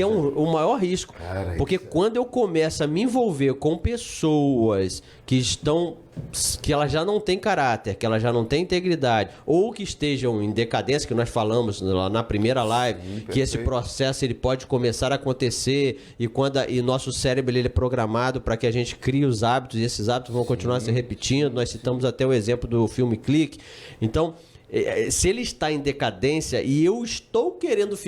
S2: é o maior risco.
S1: Cara,
S2: porque quando eu começo a me envolver com pessoas que elas já não têm caráter, que elas já não têm integridade, ou que estejam em decadência, que nós falamos lá na primeira live, que esse processo ele pode começar a acontecer e nosso cérebro ele é programado para que a gente crie os hábitos e esses hábitos vão continuar se repetindo. Nós citamos até o exemplo do filme Clique. Então, se ele está em decadência e eu estou querendo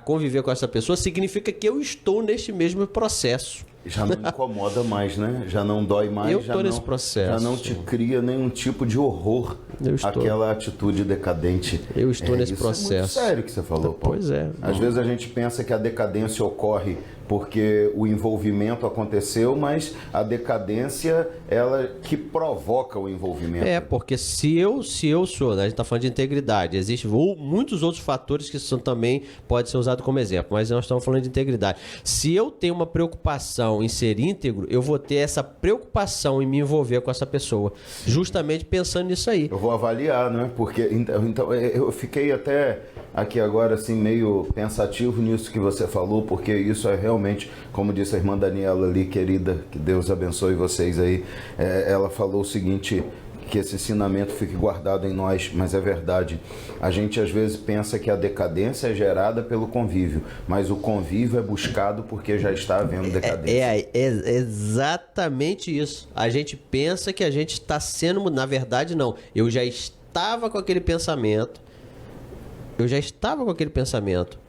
S2: conviver com essa pessoa, significa que eu estou neste mesmo processo.
S1: Já não incomoda mais, né? Já não dói mais.
S2: Eu estou nesse processo.
S1: Já não te cria nenhum tipo de horror aquela atitude decadente.
S2: Eu estou nesse processo.
S1: É muito sério que você falou, Paulo.
S2: Pois é.
S1: Às vezes a gente pensa que a decadência ocorre porque o envolvimento aconteceu, mas a decadência ela que provoca o envolvimento.
S2: Porque se eu sou, né, a gente está falando de integridade, existem muitos outros fatores que também podem ser usados como exemplo, mas nós estamos falando de integridade. Se eu tenho uma preocupação em ser íntegro, eu vou ter essa preocupação em me envolver com essa pessoa, justamente pensando nisso aí.
S1: Eu vou avaliar, né? Porque então eu fiquei até aqui agora assim meio pensativo nisso que você falou, porque isso é realmente, como disse a irmã Daniela ali, querida, que Deus abençoe vocês aí, ela falou o seguinte, que esse ensinamento fique guardado em nós, mas é verdade. A gente às vezes pensa que a decadência é gerada pelo convívio, mas o convívio é buscado porque já está havendo decadência.
S2: É exatamente isso. A gente pensa que a gente está sendo, na verdade não. Eu já estava com aquele pensamento,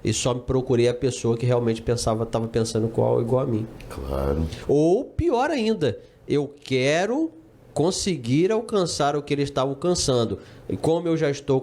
S2: e só me procurei a pessoa que realmente estava pensando igual a mim.
S1: Claro.
S2: Ou pior ainda, eu quero conseguir alcançar o que ele está alcançando. E como eu já estou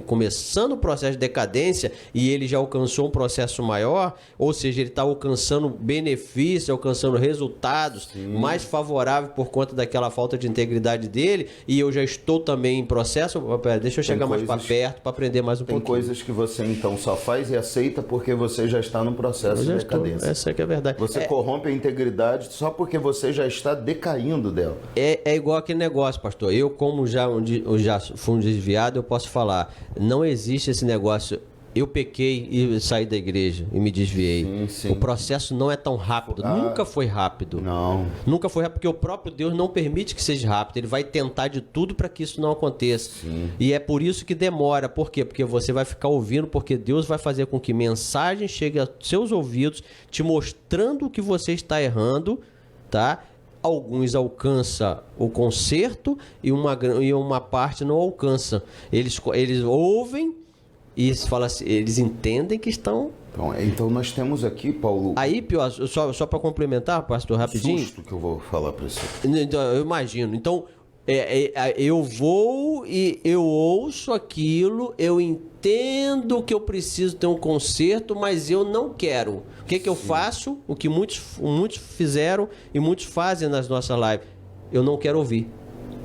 S2: começando o processo de decadência e ele já alcançou um processo maior, ou seja, ele está alcançando benefícios, alcançando resultados mais favoráveis por conta daquela falta de integridade dele, e eu já estou também em processo, deixa eu chegar mais para perto para aprender mais um pouquinho.
S1: Tem coisas que você então só faz e aceita porque você já está no processo de decadência.
S2: Essa que é a verdade.
S1: Você corrompe a integridade só porque você já está decaindo dela.
S2: É igual aquele negócio, pastor. Eu, como já fui um desviado, eu posso falar, não existe esse negócio, eu pequei e saí da igreja e me desviei.
S1: Sim.
S2: O processo não é tão rápido, nunca foi rápido.
S1: Não.
S2: Nunca foi rápido, porque o próprio Deus não permite que seja rápido, ele vai tentar de tudo para que isso não aconteça.
S1: Sim.
S2: E é por isso que demora, por quê? Porque você vai ficar ouvindo, porque Deus vai fazer com que mensagem chegue aos seus ouvidos, te mostrando o que você está errando, tá? alguns alcançam o conserto e uma parte não alcança. Eles ouvem e falam assim, eles entendem que estão...
S1: Então nós temos aqui, Paulo...
S2: Aí, Pior, só para complementar, pastor, rapidinho...
S1: susto que eu vou falar para você.
S2: Então, eu imagino. Então, eu vou e eu ouço aquilo, eu entendo que eu preciso ter um conserto, mas eu não quero. O que eu faço? O que muitos fizeram e muitos fazem nas nossas lives. Eu não quero ouvir.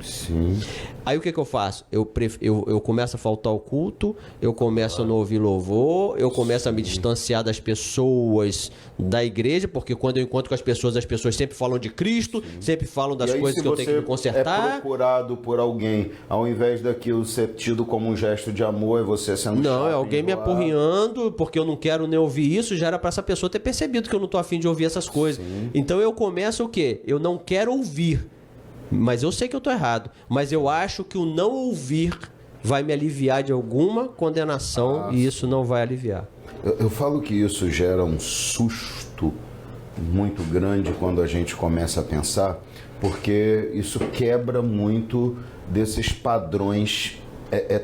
S1: Sim.
S2: Aí o que eu faço? Eu começo a faltar o culto, eu começo a não ouvir louvor, eu começo a me distanciar das pessoas da igreja, porque quando eu encontro com as pessoas sempre falam de Cristo, sempre falam das coisas que eu tenho que me consertar.
S1: É procurado por alguém, ao invés daquilo ser tido como um gesto de amor, é você sendo
S2: Não, é alguém me apurrinhando, porque eu não quero nem ouvir isso, já era para essa pessoa ter percebido que eu não tô afim de ouvir essas coisas. Sim. Então eu começo o quê? Eu não quero ouvir. Mas eu sei que eu estou errado. Mas eu acho que o não ouvir vai me aliviar de alguma condenação e isso não vai aliviar.
S1: Eu falo que isso gera um susto muito grande quando a gente começa a pensar, porque isso quebra muito desses padrões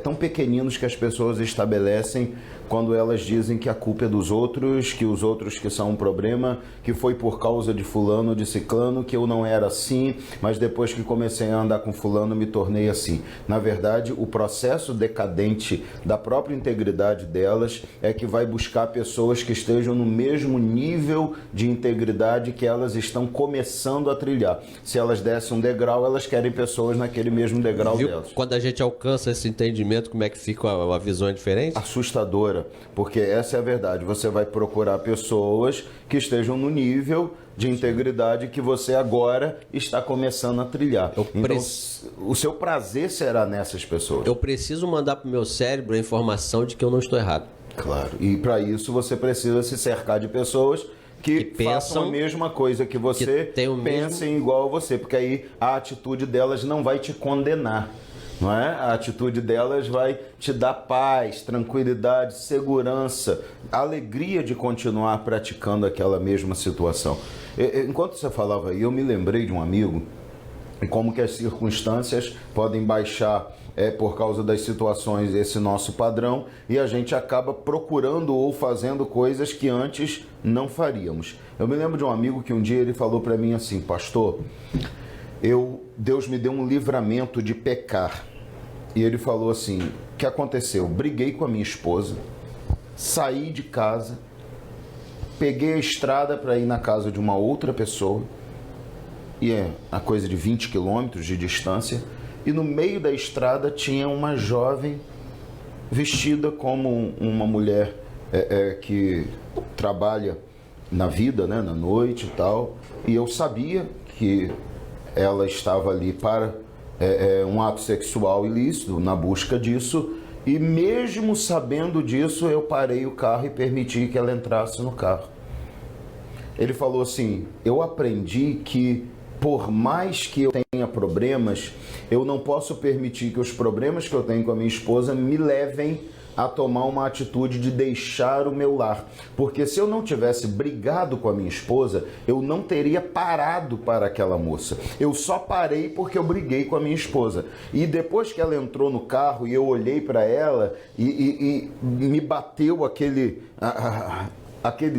S1: tão pequeninos que as pessoas estabelecem quando elas dizem que a culpa é dos outros, que os outros que são um problema, que foi por causa de fulano, de ciclano, que eu não era assim, mas depois que comecei a andar com fulano me tornei assim. Na verdade, o processo decadente da própria integridade delas é que vai buscar pessoas que estejam no mesmo nível de integridade que elas estão começando a trilhar. Se elas dessem um degrau, elas querem pessoas naquele mesmo degrau delas.
S2: Quando a gente alcança esse entendimento, como é que fica a visão diferente?
S1: Assustadora. Porque essa é a verdade, você vai procurar pessoas que estejam no nível de integridade que você agora está começando a trilhar. Então, o seu prazer será nessas pessoas.
S2: Eu preciso mandar para o meu cérebro a informação de que eu não estou errado.
S1: Claro, e para isso você precisa se cercar de pessoas que façam a mesma coisa que você, pensem igual a você, porque aí a atitude delas não vai te condenar. Não é? A atitude delas vai te dar paz, tranquilidade, segurança, alegria de continuar praticando aquela mesma situação. Enquanto você falava aí, eu me lembrei de um amigo e como que as circunstâncias podem baixar por causa das situações esse nosso padrão e a gente acaba procurando ou fazendo coisas que antes não faríamos. Eu me lembro de um amigo que um dia ele falou para mim assim, pastor, Deus me deu um livramento de pecar. E ele falou assim, o que aconteceu? Briguei com a minha esposa, saí de casa, peguei a estrada para ir na casa de uma outra pessoa, e é a coisa de 20 quilômetros de distância, e no meio da estrada tinha uma jovem vestida como uma mulher que trabalha na vida, né, na noite e tal, e eu sabia que ela estava ali para um ato sexual ilícito, na busca disso, e mesmo sabendo disso, eu parei o carro e permiti que ela entrasse no carro. Ele falou assim, eu aprendi que por mais que eu tenha problemas, eu não posso permitir que os problemas que eu tenho com a minha esposa me levem a tomar uma atitude de deixar o meu lar. Porque se eu não tivesse brigado com a minha esposa, eu não teria parado para aquela moça. Eu só parei porque eu briguei com a minha esposa. E depois que ela entrou no carro e eu olhei para ela e me bateu aquele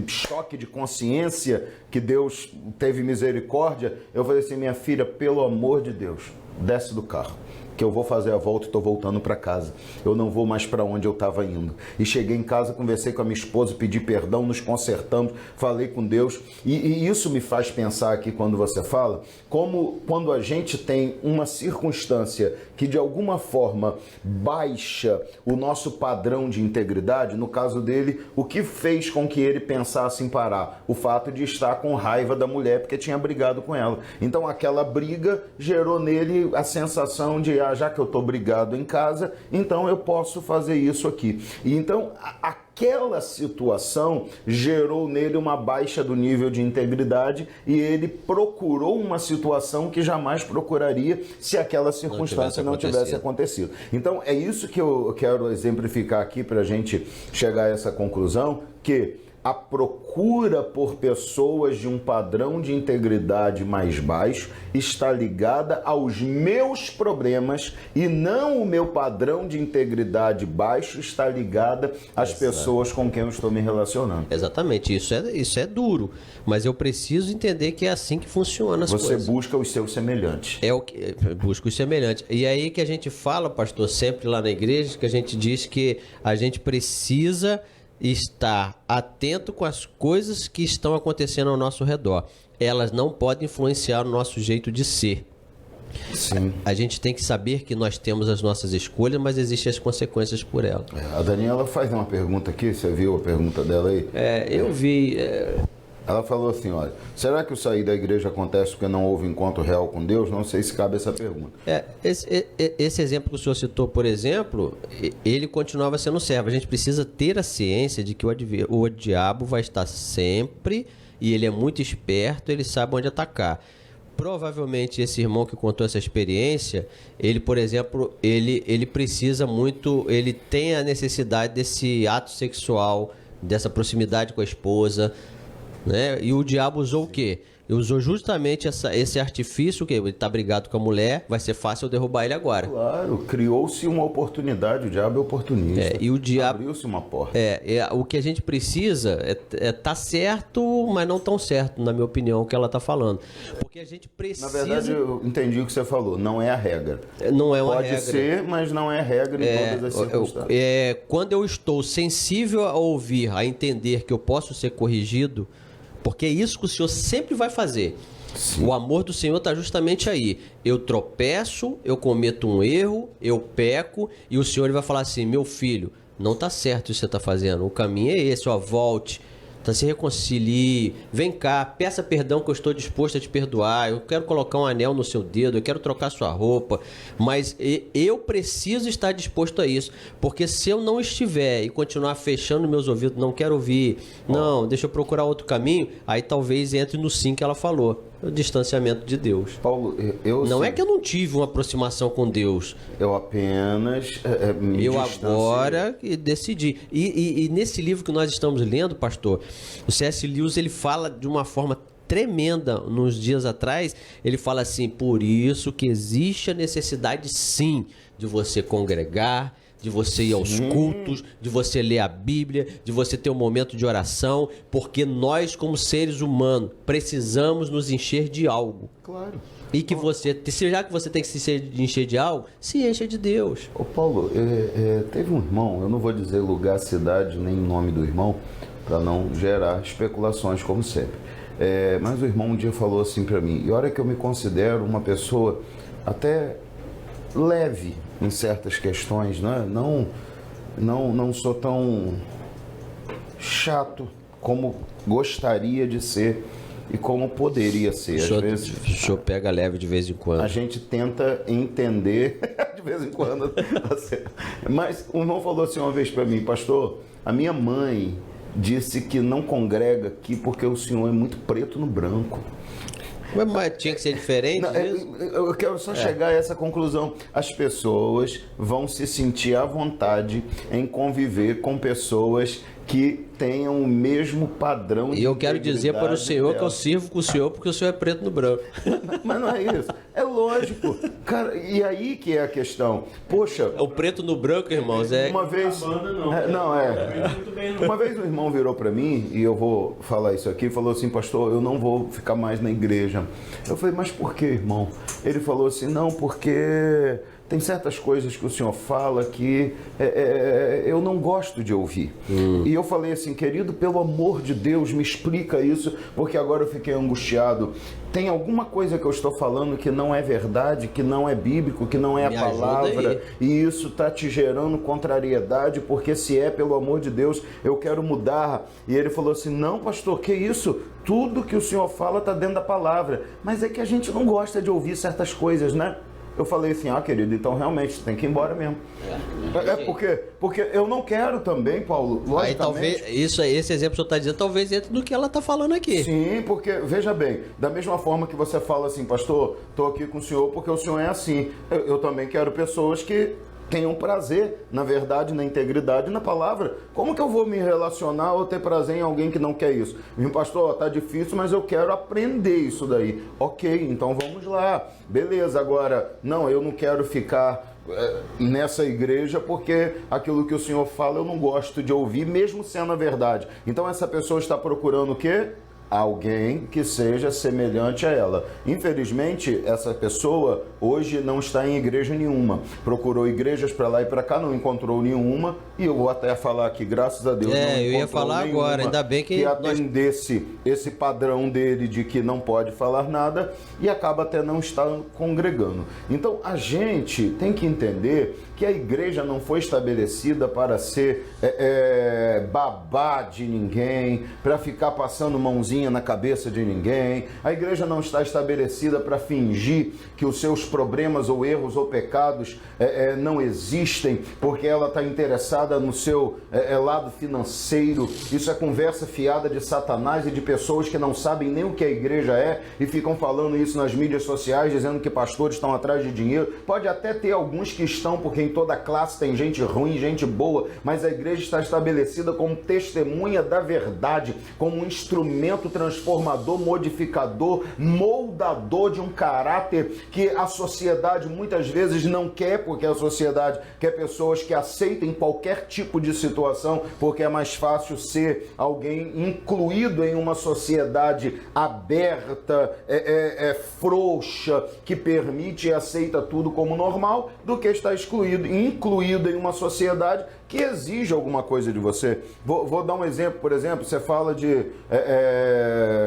S1: choque de consciência que Deus teve misericórdia, eu falei assim, minha filha, pelo amor de Deus, desce do carro, que eu vou fazer a volta e estou voltando para casa. Eu não vou mais para onde eu estava indo. E cheguei em casa, conversei com a minha esposa, pedi perdão, nos consertamos, falei com Deus. E isso me faz pensar aqui quando você fala, como quando a gente tem uma circunstância que de alguma forma baixa o nosso padrão de integridade, no caso dele, o que fez com que ele pensasse em parar? O fato de estar com raiva da mulher porque tinha brigado com ela. Então aquela briga gerou nele a sensação de já que eu estou brigado em casa, então eu posso fazer isso aqui. E então aquela situação gerou nele uma baixa do nível de integridade e ele procurou uma situação que jamais procuraria se aquela circunstância não tivesse acontecido. Então é isso que eu quero exemplificar aqui para a gente chegar a essa conclusão, que a procura por pessoas de um padrão de integridade mais baixo está ligada aos meus problemas e não o meu padrão de integridade baixo está ligada às pessoas com quem eu estou me relacionando.
S2: Exatamente, isso é duro, mas eu preciso entender que é assim que funciona as coisas.
S1: Você busca os seus semelhantes.
S2: É o que busca os semelhantes. E aí que a gente fala, pastor, sempre lá na igreja, que a gente diz que a gente precisa estar atento com as coisas que estão acontecendo ao nosso redor. Elas não podem influenciar o nosso jeito de ser.
S1: Sim.
S2: A gente tem que saber que nós temos as nossas escolhas, mas existem as consequências por elas.
S1: A Daniela faz uma pergunta aqui, você viu a pergunta dela aí?
S2: Eu vi...
S1: Ela falou assim, olha, será que o sair da igreja acontece porque não houve encontro real com Deus? Não sei se cabe essa pergunta.
S2: Esse exemplo que o senhor citou, por exemplo, ele continuava sendo servo. A gente precisa ter a ciência de que o diabo vai estar sempre, e ele é muito esperto, ele sabe onde atacar. Provavelmente esse irmão que contou essa experiência, ele, por exemplo, ele precisa muito, ele tem a necessidade desse ato sexual, dessa proximidade com a esposa, né? E o diabo usou o quê? Usou justamente esse artifício, que ele está brigado com a mulher, vai ser fácil eu derrubar ele agora.
S1: Claro, criou-se uma oportunidade, o diabo é oportunista.
S2: E o diabo...
S1: Abriu-se uma porta.
S2: O que a gente precisa tá certo, mas não tão certo, na minha opinião, o que ela está falando. Porque a gente precisa...
S1: Na verdade, eu entendi o que você falou, não é a regra.
S2: Não é uma
S1: Pode
S2: regra.
S1: ser, mas não é regra em todas as circunstâncias.
S2: Quando eu estou sensível a ouvir, a entender que eu posso ser corrigido, porque é isso que o Senhor sempre vai fazer. Sim. O amor do Senhor está justamente aí. Eu tropeço, eu cometo um erro, eu peco, e o Senhor ele vai falar assim, meu filho, não está certo isso que você está fazendo, o caminho é esse, volte, se reconcilie, vem cá, peça perdão que eu estou disposto a te perdoar, eu quero colocar um anel no seu dedo, eu quero trocar sua roupa, mas eu preciso estar disposto a isso, porque se eu não estiver e continuar fechando meus ouvidos, não quero ouvir, não, deixa eu procurar outro caminho, aí talvez entre no sim que ela falou, o distanciamento de Deus.
S1: Paulo,
S2: não é que eu não tive uma aproximação com Deus.
S1: Eu apenas
S2: eu agora decidi. E nesse livro que nós estamos lendo, pastor, o C.S. Lewis ele fala de uma forma tremenda nos dias atrás. Ele fala assim, por isso que existe a necessidade sim de você congregar, de você ir aos cultos, de você ler a Bíblia, de você ter um momento de oração, porque nós, como seres humanos, precisamos nos encher de algo.
S1: Claro.
S2: E que já que você tem que se encher de algo, se encha de Deus.
S1: Ô Paulo, teve um irmão, eu não vou dizer lugar, cidade, nem o nome do irmão, para não gerar especulações, como sempre. Mas o irmão um dia falou assim para mim, e olha que eu me considero uma pessoa até leve em certas questões, né? Não sou tão chato como gostaria de ser e como poderia ser. Às vezes,
S2: o senhor pega leve de vez em quando.
S1: A gente tenta entender de vez em quando. Mas o irmão falou assim uma vez para mim, pastor, a minha mãe disse que não congrega aqui porque o senhor é muito preto no branco.
S2: Mas tinha que ser diferente?
S1: Não, eu quero só chegar a essa conclusão. As pessoas vão se sentir à vontade em conviver com pessoas que tenham o mesmo padrão de
S2: E eu quero dizer para o senhor que eu sirvo com o senhor porque o senhor é preto no branco.
S1: Mas não é isso. É lógico. Cara, e aí que é a questão. Poxa...
S2: O preto no branco, irmãos,
S1: Uma vez... Uma vez um irmão virou para mim, e eu vou falar isso aqui, falou assim, pastor, eu não vou ficar mais na igreja. Eu falei, mas por que, irmão? Ele falou assim, não, porque... Tem certas coisas que o senhor fala que eu não gosto de ouvir. E eu falei assim, querido, pelo amor de Deus, me explica isso, porque agora eu fiquei angustiado. Tem alguma coisa que eu estou falando que não é verdade, que não é bíblico, que não é a palavra, e isso está te gerando contrariedade, porque se é, pelo amor de Deus, eu quero mudar. E ele falou assim, não, pastor, que isso? Tudo que o senhor fala está dentro da palavra. Mas é que a gente não gosta de ouvir certas coisas, né? Eu falei assim, querido, então realmente você tem que ir embora mesmo. Porque eu não quero também, Paulo, logicamente...
S2: Aí talvez, esse exemplo que você está dizendo, talvez entre do que ela está falando aqui.
S1: Sim, porque, veja bem, da mesma forma que você fala assim, pastor, estou aqui com o senhor porque o senhor é assim. Eu também quero pessoas que tenham prazer, na verdade, na integridade, na palavra. Como que eu vou me relacionar ou ter prazer em alguém que não quer isso? Meu pastor, tá difícil, mas eu quero aprender isso daí. Ok, então vamos lá. Beleza, agora, não, eu não quero ficar nessa igreja porque aquilo que o Senhor fala eu não gosto de ouvir, mesmo sendo a verdade. Então essa pessoa está procurando o quê? Alguém que seja semelhante a ela. Infelizmente, essa pessoa hoje não está em igreja nenhuma. Procurou igrejas para lá e para cá, não encontrou nenhuma. E eu vou até falar aqui, graças a Deus, não encontrou
S2: eu ia falar agora, ainda bem que
S1: atendesse esse padrão dele de que não pode falar nada e acaba até não estar congregando. Então, a gente tem que entender que a igreja não foi estabelecida para ser babá de ninguém, para ficar passando mãozinha na cabeça de ninguém. A igreja não está estabelecida para fingir que os seus problemas ou erros ou pecados não existem, porque ela está interessada no seu lado financeiro. Isso é conversa fiada de Satanás e de pessoas que não sabem nem o que a igreja é e ficam falando isso nas mídias sociais, dizendo que pastores estão atrás de dinheiro. Pode até ter alguns que estão, porque em toda classe tem gente ruim, gente boa, mas a igreja está estabelecida como testemunha da verdade, como um instrumento transformador, modificador, moldador de um caráter que a sociedade muitas vezes não quer, porque a sociedade quer pessoas que aceitem qualquer tipo de situação, porque é mais fácil ser alguém incluído em uma sociedade aberta, frouxa, que permite e aceita tudo como normal, do que estar incluído em uma sociedade que exige alguma coisa de você. Vou dar um exemplo, por exemplo, você fala de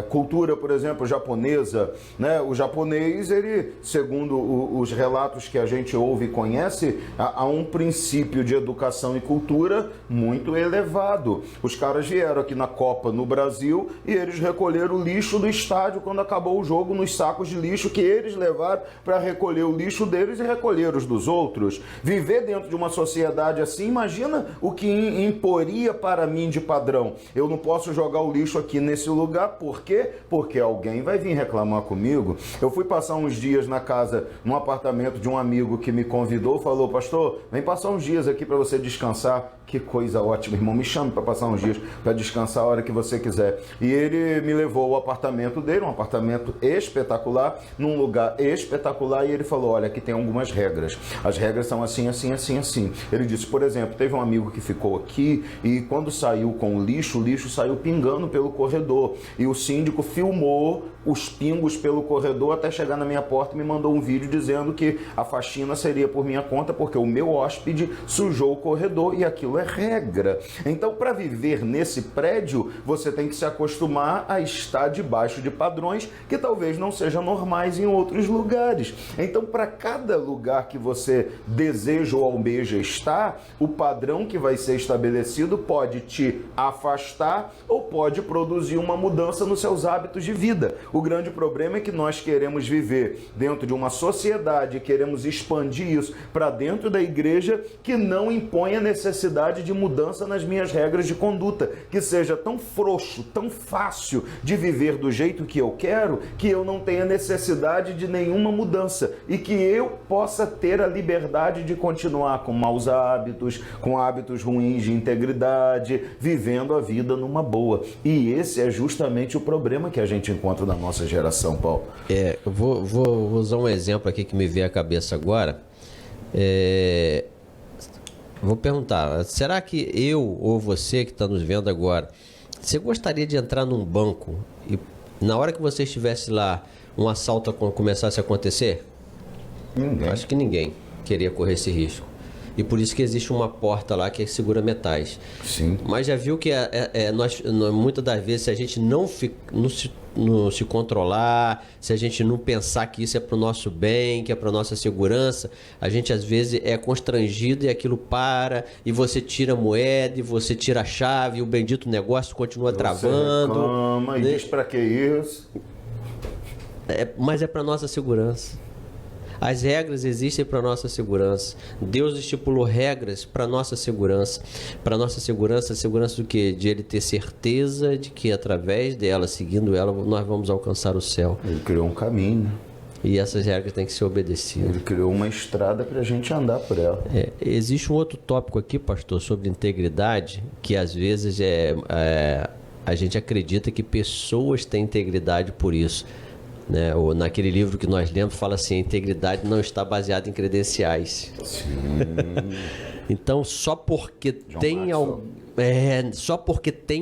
S1: cultura, por exemplo, japonesa, né? O japonês, ele, segundo os relatos que a gente ouve e conhece, há um princípio de educação e cultura muito elevado. Os caras vieram aqui na Copa no Brasil e eles recolheram o lixo do estádio quando acabou o jogo nos sacos de lixo que eles levaram para recolher o lixo deles e recolher os dos outros. Viver dentro de uma sociedade assim, imagina o que imporia para mim de padrão. Eu não posso jogar o lixo aqui nesse lugar, por quê? Porque alguém vai vir reclamar comigo. Eu fui passar uns dias na casa, num apartamento de um amigo que me convidou, falou, pastor, vem passar uns dias aqui para você descansar. Que coisa ótima, irmão, me chame para passar uns dias, para descansar a hora que você quiser. E ele me levou ao apartamento dele, um apartamento espetacular, num lugar espetacular, e ele falou, olha, aqui tem algumas regras. As regras são assim, assim, assim, assim. Ele disse, por exemplo, teve um amigo que ficou aqui e quando saiu com o lixo saiu pingando pelo corredor. E o síndico filmou os pingos pelo corredor até chegar na minha porta e me mandou um vídeo dizendo que a faxina seria por minha conta porque o meu hóspede sujou o corredor e aquilo é regra. Então, para viver nesse prédio, você tem que se acostumar a estar debaixo de padrões que talvez não sejam normais em outros lugares. Então, para cada lugar que você deseja ou almeja estar, o padrão que vai ser estabelecido pode te afastar ou pode produzir uma mudança nos seus hábitos de vida. O grande problema é que nós queremos viver dentro de uma sociedade, queremos expandir isso para dentro da igreja que não impõe a necessidade de mudança nas minhas regras de conduta, que seja tão frouxo, tão fácil de viver do jeito que eu quero, que eu não tenha necessidade de nenhuma mudança e que eu possa ter a liberdade de continuar com maus hábitos, com hábitos ruins de integridade, vivendo a vida numa boa. E esse é justamente o problema que a gente encontra na nossa geração, Paulo.
S2: Eu vou usar um exemplo aqui que me veio à cabeça agora. Vou perguntar, será que eu ou você que está nos vendo agora, você gostaria de entrar num banco e na hora que você estivesse lá, um assalto começasse a acontecer?
S1: Ninguém.
S2: Acho que ninguém queria correr esse risco. E por isso que existe uma porta lá que segura metais.
S1: Sim.
S2: Mas já viu que nós, muitas das vezes, se a gente não se controlar, se a gente não pensar que isso é para o nosso bem, que é para a nossa segurança, a gente às vezes é constrangido e aquilo para, e você tira a moeda, e você tira a chave, e o bendito negócio continua travando.
S1: Reclama,
S2: né?
S1: E diz para que isso?
S2: Mas é para nossa segurança. As regras existem para nossa segurança. Deus estipulou regras para nossa segurança. Para nossa segurança, segurança do quê? De Ele ter certeza de que através dela, seguindo ela, nós vamos alcançar o céu.
S1: Ele criou um caminho.
S2: E essas regras têm que ser obedecidas.
S1: Ele criou uma estrada para a gente andar por ela.
S2: Existe um outro tópico aqui, pastor, sobre integridade, que às vezes a gente acredita que pessoas têm integridade por isso. Né? Ou naquele livro que nós lemos, fala assim, a integridade não está baseada em credenciais.
S1: Sim.
S2: Então, só porque tem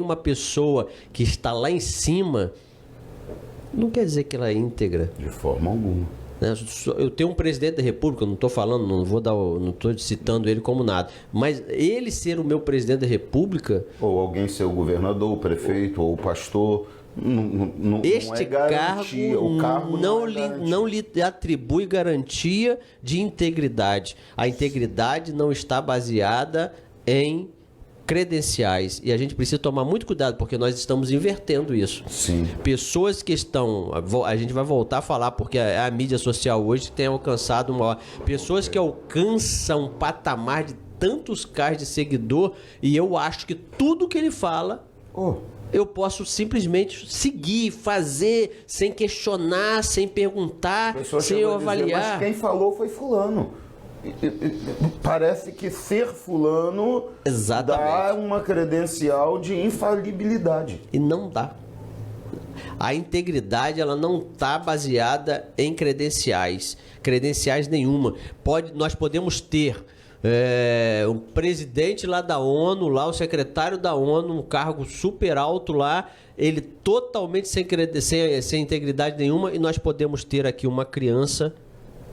S2: uma pessoa que está lá em cima, não quer dizer que ela é íntegra.
S1: De forma alguma.
S2: Né? Eu tenho um presidente da República, eu não estou falando, não estou citando ele como nada, mas ele ser o meu presidente da República...
S1: Ou alguém ser o governador, o prefeito ou o pastor...
S2: Este cargo não lhe atribui garantia de integridade. A integridade não está baseada em credenciais. E a gente precisa tomar muito cuidado, porque nós estamos invertendo isso.
S1: Sim.
S2: Pessoas que estão... A gente vai voltar a falar, porque a mídia social hoje tem alcançado pessoas que alcançam um patamar de tantos K de seguidor, e eu acho que tudo que ele fala... eu posso simplesmente seguir, fazer, sem questionar, sem perguntar, sem eu avaliar.
S1: Mas quem falou foi fulano. Parece que ser fulano dá uma credencial de infalibilidade.
S2: E não dá. A integridade, ela não está baseada em credenciais. Credenciais nenhuma. Nós podemos ter... o presidente lá da ONU, lá o secretário da ONU, um cargo super alto lá, ele totalmente sem integridade nenhuma, e nós podemos ter aqui uma criança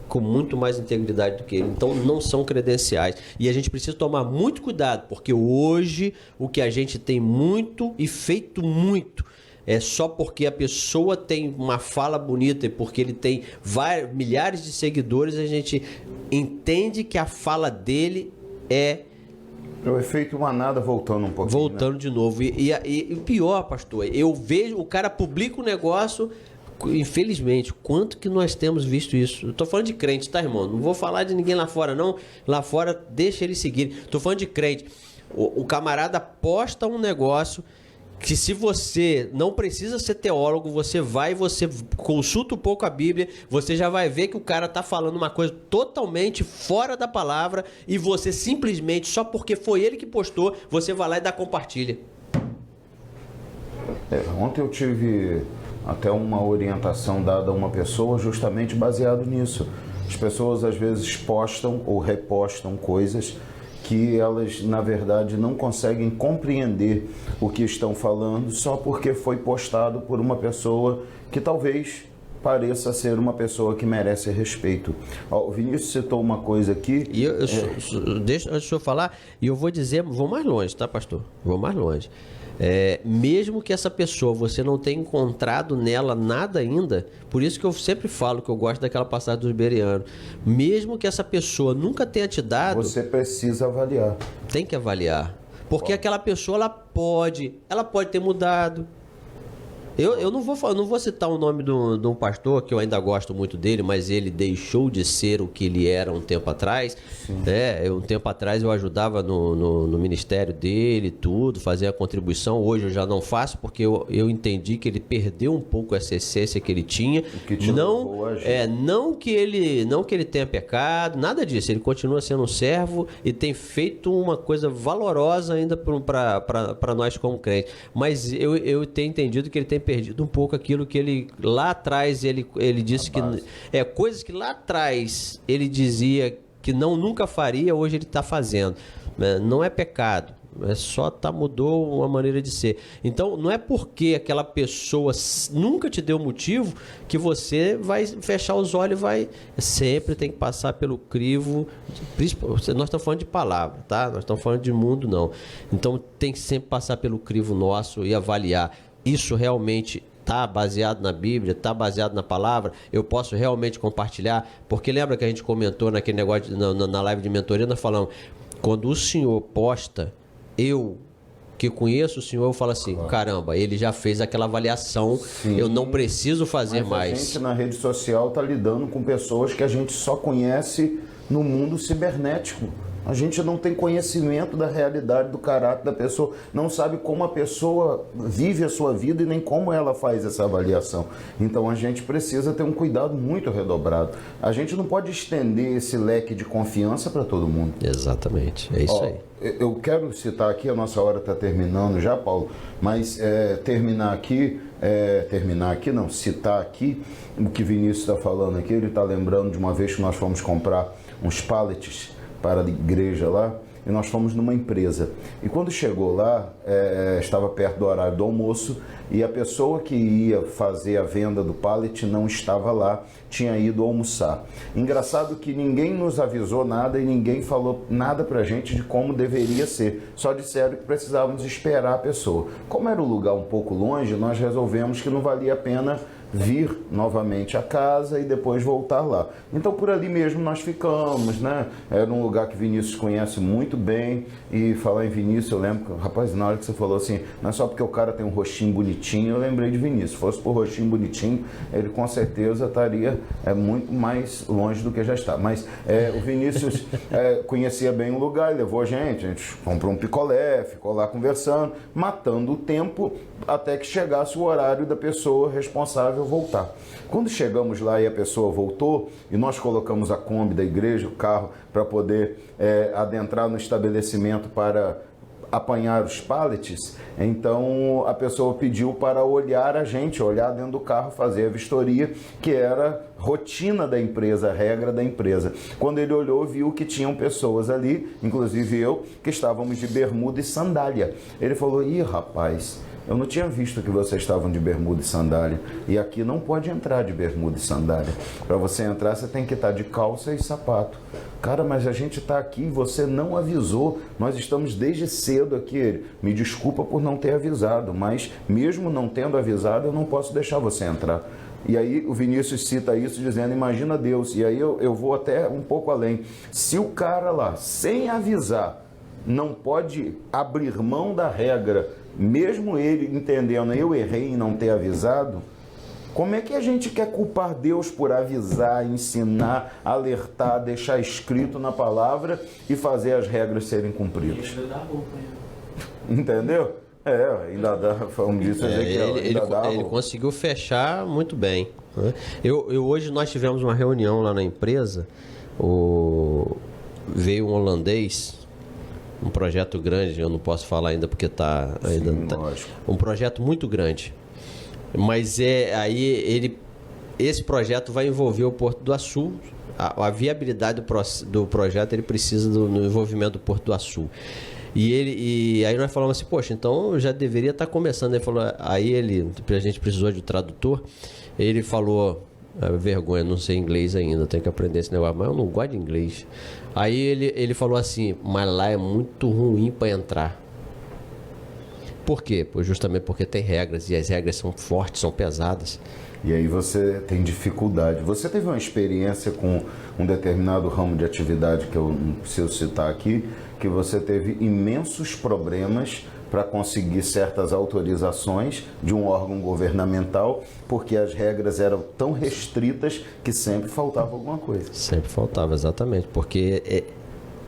S2: com muito mais integridade do que ele. Então não são credenciais. E a gente precisa tomar muito cuidado, porque hoje o que a gente tem muito e feito muito é só porque a pessoa tem uma fala bonita e porque ele tem milhares de seguidores, a gente entende que a fala dele é...
S1: O efeito manada voltando um pouquinho.
S2: Voltando de novo. E pior, pastor, eu vejo, o cara publica um negócio, infelizmente, quanto que nós temos visto isso? Eu tô falando de crente, tá, irmão? Não vou falar de ninguém lá fora, não. Lá fora, deixa eles seguirem. Tô falando de crente. O camarada posta um negócio... que se você não precisa ser teólogo, você consulta um pouco a Bíblia, você já vai ver que o cara tá falando uma coisa totalmente fora da palavra, e você simplesmente, só porque foi ele que postou, você vai lá e compartilha.
S1: Ontem eu tive até uma orientação dada a uma pessoa justamente baseado nisso. As pessoas às vezes postam ou repostam coisas que elas, na verdade, não conseguem compreender o que estão falando só porque foi postado por uma pessoa que talvez pareça ser uma pessoa que merece respeito. O Vinícius citou uma coisa aqui...
S2: Deixa eu falar, e eu vou dizer, vou mais longe, tá, pastor? Vou mais longe. Mesmo que essa pessoa, você não tenha encontrado nela nada ainda, por isso que eu sempre falo que eu gosto daquela passagem dos Bereanos, mesmo que essa pessoa nunca tenha te dado...
S1: Você precisa avaliar.
S2: Tem que avaliar. Porque aquela pessoa, ela pode ter mudado. Eu não vou citar o nome de um pastor, que eu ainda gosto muito dele, mas ele deixou de ser o que ele era um tempo atrás. Um tempo atrás eu ajudava no ministério dele, tudo, fazia a contribuição. Hoje eu já não faço, porque eu entendi que ele perdeu um pouco essa essência que ele tinha. Não que ele tenha pecado, nada disso. Ele continua sendo um servo e tem feito uma coisa valorosa ainda para nós como crentes. Mas eu tenho entendido que ele tem perdido um pouco aquilo que ele lá atrás ele disse que coisas que lá atrás ele dizia que nunca faria, hoje ele está fazendo. Não é pecado, só mudou uma maneira de ser. Então não é porque aquela pessoa nunca te deu motivo que você vai fechar os olhos e sempre tem que passar pelo crivo. Nós estamos falando de palavra, tá? Nós estamos falando de mundo, não. Então tem que sempre passar pelo crivo nosso e avaliar. Isso realmente está baseado na Bíblia, está baseado na palavra, eu posso realmente compartilhar? Porque lembra que a gente comentou naquele negócio, na live de mentoria, nós falamos, quando o senhor posta, eu que conheço o senhor, eu falo assim, caramba, ele já fez aquela avaliação, sim, eu não preciso fazer mais.
S1: A gente na rede social está lidando com pessoas que a gente só conhece no mundo cibernético. A gente não tem conhecimento da realidade, do caráter da pessoa, não sabe como a pessoa vive a sua vida e nem como ela faz essa avaliação. Então a gente precisa ter um cuidado muito redobrado. A gente não pode estender esse leque de confiança para todo mundo.
S2: Exatamente, é isso aí.
S1: Eu quero citar aqui, a nossa hora está terminando já, Paulo, mas citar aqui o que Vinícius está falando aqui. Ele está lembrando de uma vez que nós fomos comprar uns pallets para a igreja lá, e nós fomos numa empresa. E quando chegou lá, estava perto do horário do almoço, e a pessoa que ia fazer a venda do pallet não estava lá, tinha ido almoçar. Engraçado que ninguém nos avisou nada e ninguém falou nada pra gente de como deveria ser. Só disseram que precisávamos esperar a pessoa. Como era um lugar um pouco longe, nós resolvemos que não valia a pena vir novamente a casa e depois voltar lá. Então por ali mesmo nós ficamos, né? Era um lugar que Vinícius conhece muito bem. E falar em Vinícius, eu lembro, rapaz, na hora que você falou assim, não é só porque o cara tem um rostinho bonitinho, eu lembrei de Vinícius. Se fosse por rostinho bonitinho, ele com certeza estaria muito mais longe do que já está. Mas o Vinícius conhecia bem o lugar e levou a gente comprou um picolé, ficou lá conversando, matando o tempo até que chegasse o horário da pessoa responsável voltar. Quando chegamos lá e a pessoa voltou, e nós colocamos a Kombi da igreja, o carro, para poder adentrar no estabelecimento para apanhar os pallets, então a pessoa pediu para olhar a gente, olhar dentro do carro, fazer a vistoria, que era rotina da empresa, regra da empresa. Quando ele olhou, viu que tinham pessoas ali, inclusive eu, que estávamos de bermuda e sandália. Ele falou: ih, rapaz, eu não tinha visto que vocês estavam de bermuda e sandália. E aqui não pode entrar de bermuda e sandália. Para você entrar, você tem que estar de calça e sapato. Cara, mas a gente está aqui e você não avisou. Nós estamos desde cedo aqui. Me desculpa por não ter avisado, mas mesmo não tendo avisado, eu não posso deixar você entrar. E aí o Vinícius cita isso dizendo: imagina Deus. E aí eu vou até um pouco além. Se o cara lá, sem avisar, não pode abrir mão da regra, mesmo ele entendendo, eu errei em não ter avisado, como é que a gente quer culpar Deus por avisar, ensinar, alertar, deixar escrito na palavra e fazer as regras serem cumpridas? Entendeu? Ainda dá, vamos dizer que
S2: ele conseguiu fechar muito bem. Né? Hoje nós tivemos uma reunião lá na empresa, veio um holandês, um projeto grande, eu não posso falar ainda porque está ainda. Sim, lógico. Um projeto muito grande. Mas esse projeto vai envolver o Porto do Açu. A viabilidade do projeto, ele precisa do envolvimento do Porto do Açu. E aí nós falamos assim: poxa, então já deveria estar começando. Ele falou, a gente precisou de tradutor. Ele falou: vergonha, não sei inglês ainda, tenho que aprender esse negócio, mas eu não gosto de inglês. Aí ele falou assim: mas lá é muito ruim para entrar. Por quê? Justamente porque tem regras, e as regras são fortes, são pesadas.
S1: E aí você tem dificuldade. Você teve uma experiência com um determinado ramo de atividade que eu não preciso citar aqui, que você teve imensos problemas para conseguir certas autorizações de um órgão governamental, porque as regras eram tão restritas que sempre faltava alguma coisa.
S2: Sempre faltava, exatamente, porque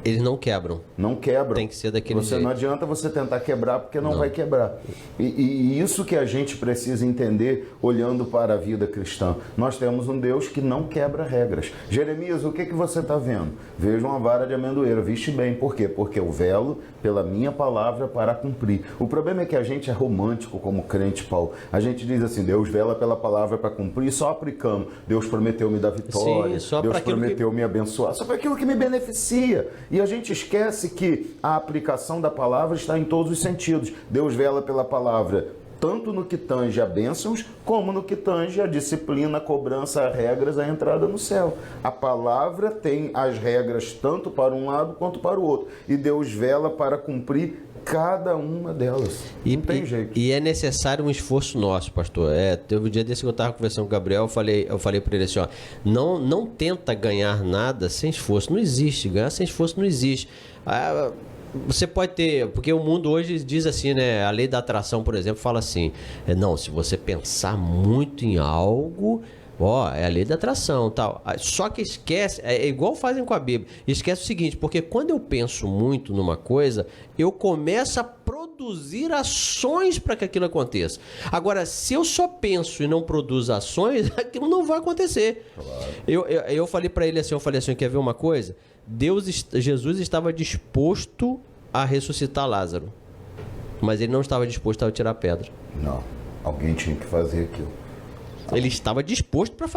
S2: eles não quebram.
S1: Não quebram.
S2: Tem que ser daquele jeito.
S1: Não adianta você tentar quebrar, porque não vai quebrar. E isso que a gente precisa entender olhando para a vida cristã. Nós temos um Deus que não quebra regras. Jeremias, o que você está vendo? Vejo uma vara de amendoeira. Viste bem. Por quê? Porque eu velo pela minha palavra para cumprir. O problema é que a gente é romântico como crente, Paulo. A gente diz assim: Deus vela pela palavra para cumprir, só aplicando. Deus prometeu me dar vitória. Sim, Deus prometeu me abençoar. Só para aquilo que me beneficia. E a gente esquece que a aplicação da palavra está em todos os sentidos. Deus vela pela palavra, tanto no que tange a bênçãos, como no que tange a disciplina, a cobrança, as regras, a entrada no céu. A palavra tem as regras tanto para um lado quanto para o outro. E Deus vela para cumprir cada uma delas. Não tem jeito.
S2: E é necessário um esforço nosso, pastor. Teve um dia desse que eu estava conversando com o Gabriel, eu falei para ele assim: ó, não tenta ganhar nada sem esforço. Não existe. Ganhar sem esforço não existe. Você pode ter, porque o mundo hoje diz assim, né? A lei da atração, por exemplo, fala assim: não, se você pensar muito em algo, É a lei da atração, tal. Só que esquece, é igual fazem com a Bíblia. Esquece o seguinte, porque quando eu penso muito numa coisa, eu começo a produzir ações para que aquilo aconteça. Agora, se eu só penso e não produzo ações, aquilo não vai acontecer. Claro. Eu falei para ele assim, quer ver uma coisa? Jesus estava disposto a ressuscitar Lázaro, mas ele não estava disposto a tirar a pedra.
S1: Não, alguém tinha que fazer aquilo.
S2: Ele estava disposto para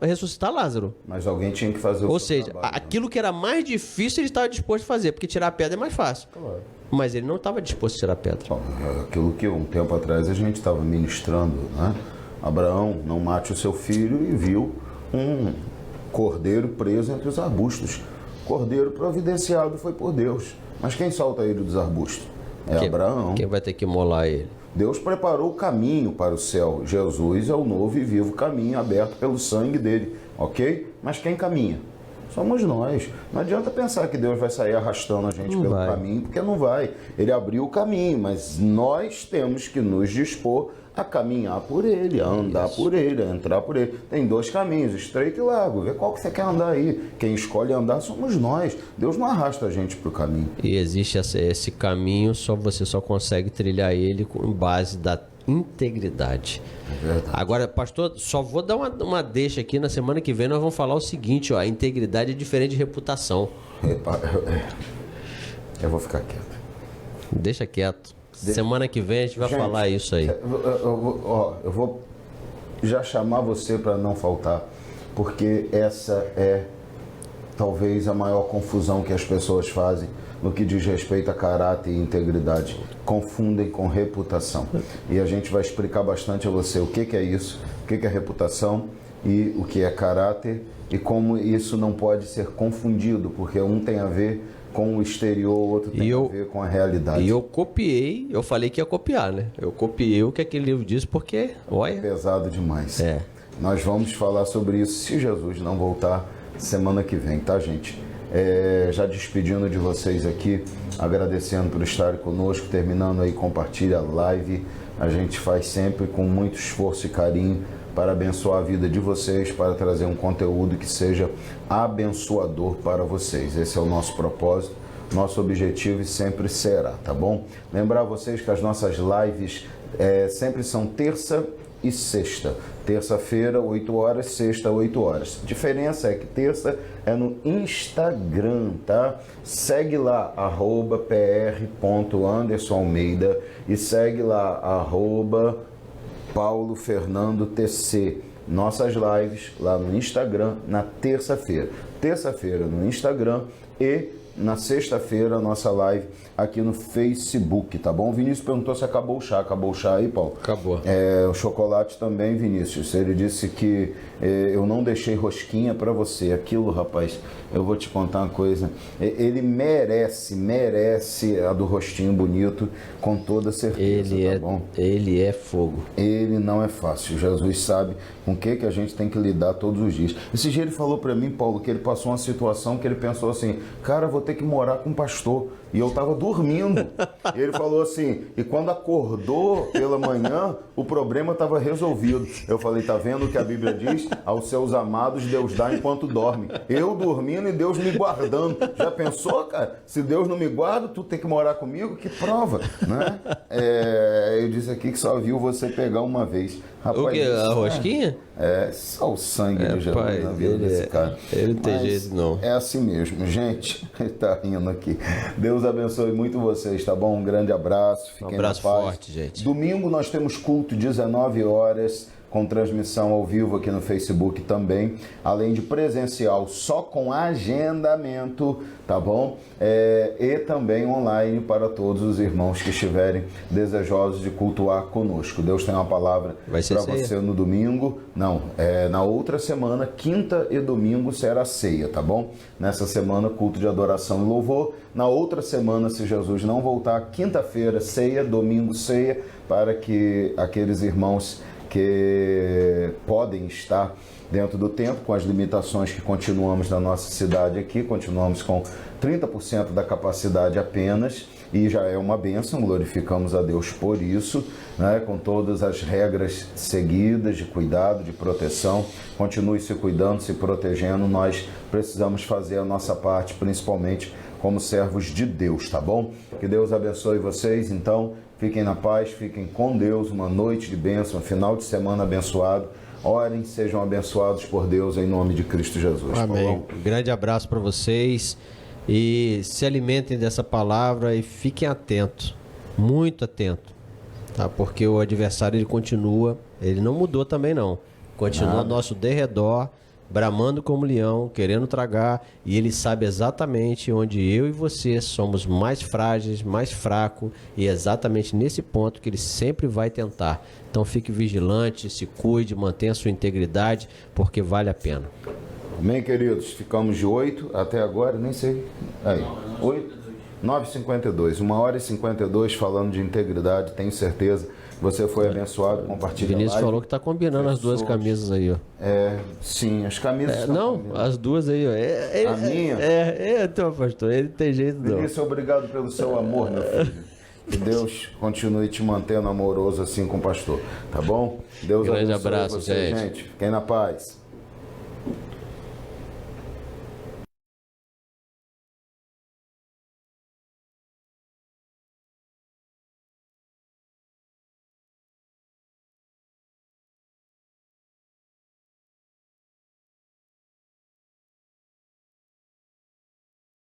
S2: ressuscitar Lázaro.
S1: Mas alguém tinha que fazer o
S2: Ou
S1: seu
S2: seja,
S1: trabalho,
S2: aquilo que era mais difícil ele estava disposto a fazer, porque tirar a pedra é mais fácil.
S1: Claro.
S2: Mas ele não estava disposto a tirar a pedra.
S1: Bom, aquilo que um tempo atrás a gente estava ministrando, né? Abraão, não mate o seu filho, e viu um cordeiro preso entre os arbustos. Cordeiro providenciado foi por Deus. Mas quem solta ele dos arbustos? Abraão.
S2: Quem vai ter que molar ele?
S1: Deus preparou o caminho para o céu. Jesus é o novo e vivo caminho aberto pelo sangue dele, ok? Mas quem caminha? Somos nós. Não adianta pensar que Deus vai sair arrastando a gente pelo caminho, porque não vai. Ele abriu o caminho, mas nós temos que nos dispor a caminhar por ele, a andar por ele, a entrar por ele. Tem 2 caminhos, estreito e largo. Vê qual que você quer andar aí. Quem escolhe andar somos nós. Deus não arrasta a gente para o caminho.
S2: E existe esse caminho, você só consegue trilhar ele com base da integridade.
S1: É verdade.
S2: Agora, pastor, só vou dar uma deixa aqui. Na semana que vem nós vamos falar o seguinte, a integridade é diferente de reputação.
S1: Eu vou ficar quieto.
S2: Deixa quieto. Semana que vem a gente vai falar isso aí.
S1: Eu vou já chamar você para não faltar, porque essa é talvez a maior confusão que as pessoas fazem no que diz respeito a caráter e integridade. Confundem com reputação. E a gente vai explicar bastante a você o que é isso, o que é reputação e o que é caráter, e como isso não pode ser confundido, porque um tem a ver com o exterior, o outro tem a ver com a realidade.
S2: E eu falei que ia copiar, né? Eu copiei o que aquele livro diz, porque, olha...
S1: Pesado demais.
S2: É.
S1: Nós vamos falar sobre isso se Jesus não voltar semana que vem, tá, gente? Já despedindo de vocês aqui, agradecendo por estarem conosco, terminando aí, compartilha a live. A gente faz sempre com muito esforço e carinho para abençoar a vida de vocês, para trazer um conteúdo que seja abençoador para vocês. Esse é o nosso propósito, nosso objetivo, e sempre será, tá bom? Lembrar vocês que as nossas lives sempre são terça e sexta. Terça-feira, 8 horas, sexta, 8 horas. A diferença é que terça é no Instagram, tá? Segue lá, @pr.andersonalmeida, e segue lá, Paulo Fernando TC. Nossas lives lá no Instagram na terça-feira. Terça-feira no Instagram e na sexta-feira a nossa live aqui no Facebook, tá bom? O Vinícius perguntou se acabou o chá. Acabou o chá aí, Paulo?
S2: Acabou.
S1: O chocolate também, Vinícius. Ele disse que eu não deixei rosquinha para você. Aquilo, rapaz, eu vou te contar uma coisa. Ele merece a do rostinho bonito, com toda certeza, tá bom?
S2: Ele é fogo.
S1: Ele não é fácil. Jesus sabe com o que a gente tem que lidar todos os dias. Esse dia ele falou para mim, Paulo, que ele passou uma situação que ele pensou assim, cara, vou ter que morar com um pastor. E eu tava dormindo. E ele falou assim, e quando acordou pela manhã, o problema estava resolvido. Eu falei, tá vendo o que a Bíblia diz? Aos seus amados Deus dá enquanto dorme. Eu dormindo e Deus me guardando. Já pensou, cara? Se Deus não me guarda, tu tem que morar comigo? Que prova, né? Eu disse aqui que só viu você pegar uma vez. Rapaz,
S2: o que? A rosquinha?
S1: Só o sangue de Jesus
S2: pai,
S1: na vida desse cara.
S2: Ele não tem jeito, não.
S1: É assim mesmo, gente. Ele tá rindo aqui. Deus abençoe muito vocês, tá bom? Um grande abraço. Fiquem
S2: um abraço
S1: na paz.
S2: forte, gente.
S1: Domingo nós temos culto 19 horas, com transmissão ao vivo aqui no Facebook também, além de presencial só com agendamento, tá bom? E também online para todos os irmãos que estiverem desejosos de cultuar conosco. Deus tem uma palavra para você no domingo. Não, na outra semana, quinta e domingo será ceia, tá bom? Nessa semana, culto de adoração e louvor. Na outra semana, se Jesus não voltar, quinta-feira, ceia, domingo, ceia, para que aqueles irmãos que podem estar dentro do tempo, com as limitações que continuamos na nossa cidade aqui, continuamos com 30% da capacidade apenas, e já é uma bênção, glorificamos a Deus por isso, né? Com todas as regras seguidas de cuidado, de proteção. Continue se cuidando, se protegendo. Nós precisamos fazer a nossa parte, principalmente como servos de Deus, tá bom? Que Deus abençoe vocês. Então, fiquem na paz, fiquem com Deus. Uma noite de bênção, um final de semana abençoado. Orem, sejam abençoados por Deus em nome de Cristo Jesus.
S2: Amém.
S1: Paulão.
S2: Um grande abraço para vocês e se alimentem dessa palavra e fiquem atentos, muito atentos, tá? Porque o adversário ele continua, ele não mudou também não, continua ao nosso derredor, bramando como leão, querendo tragar, e ele sabe exatamente onde eu e você somos mais frágeis, mais fracos, e é exatamente nesse ponto que ele sempre vai tentar. Então fique vigilante, se cuide, mantenha a sua integridade, porque vale a pena.
S1: Amém, queridos? Ficamos de 8 até agora, nem sei. Aí, 8? 9h52, 1h52 falando de integridade, tenho certeza que você foi abençoado, compartilha
S2: Vinícius
S1: live.
S2: falou que tá combinando as duas camisas aí, ó.
S1: Sim, as camisas estão
S2: Não,
S1: combinando.
S2: as duas aí, ó.
S1: A minha?
S2: Então, pastor, ele tem jeito não.
S1: Vinícius, obrigado pelo seu amor, meu filho. Que Deus continue te mantendo amoroso assim com o pastor, tá bom? Deus
S2: Grande
S1: abençoe
S2: abraço,
S1: você,
S2: gente.
S1: Fiquem na paz.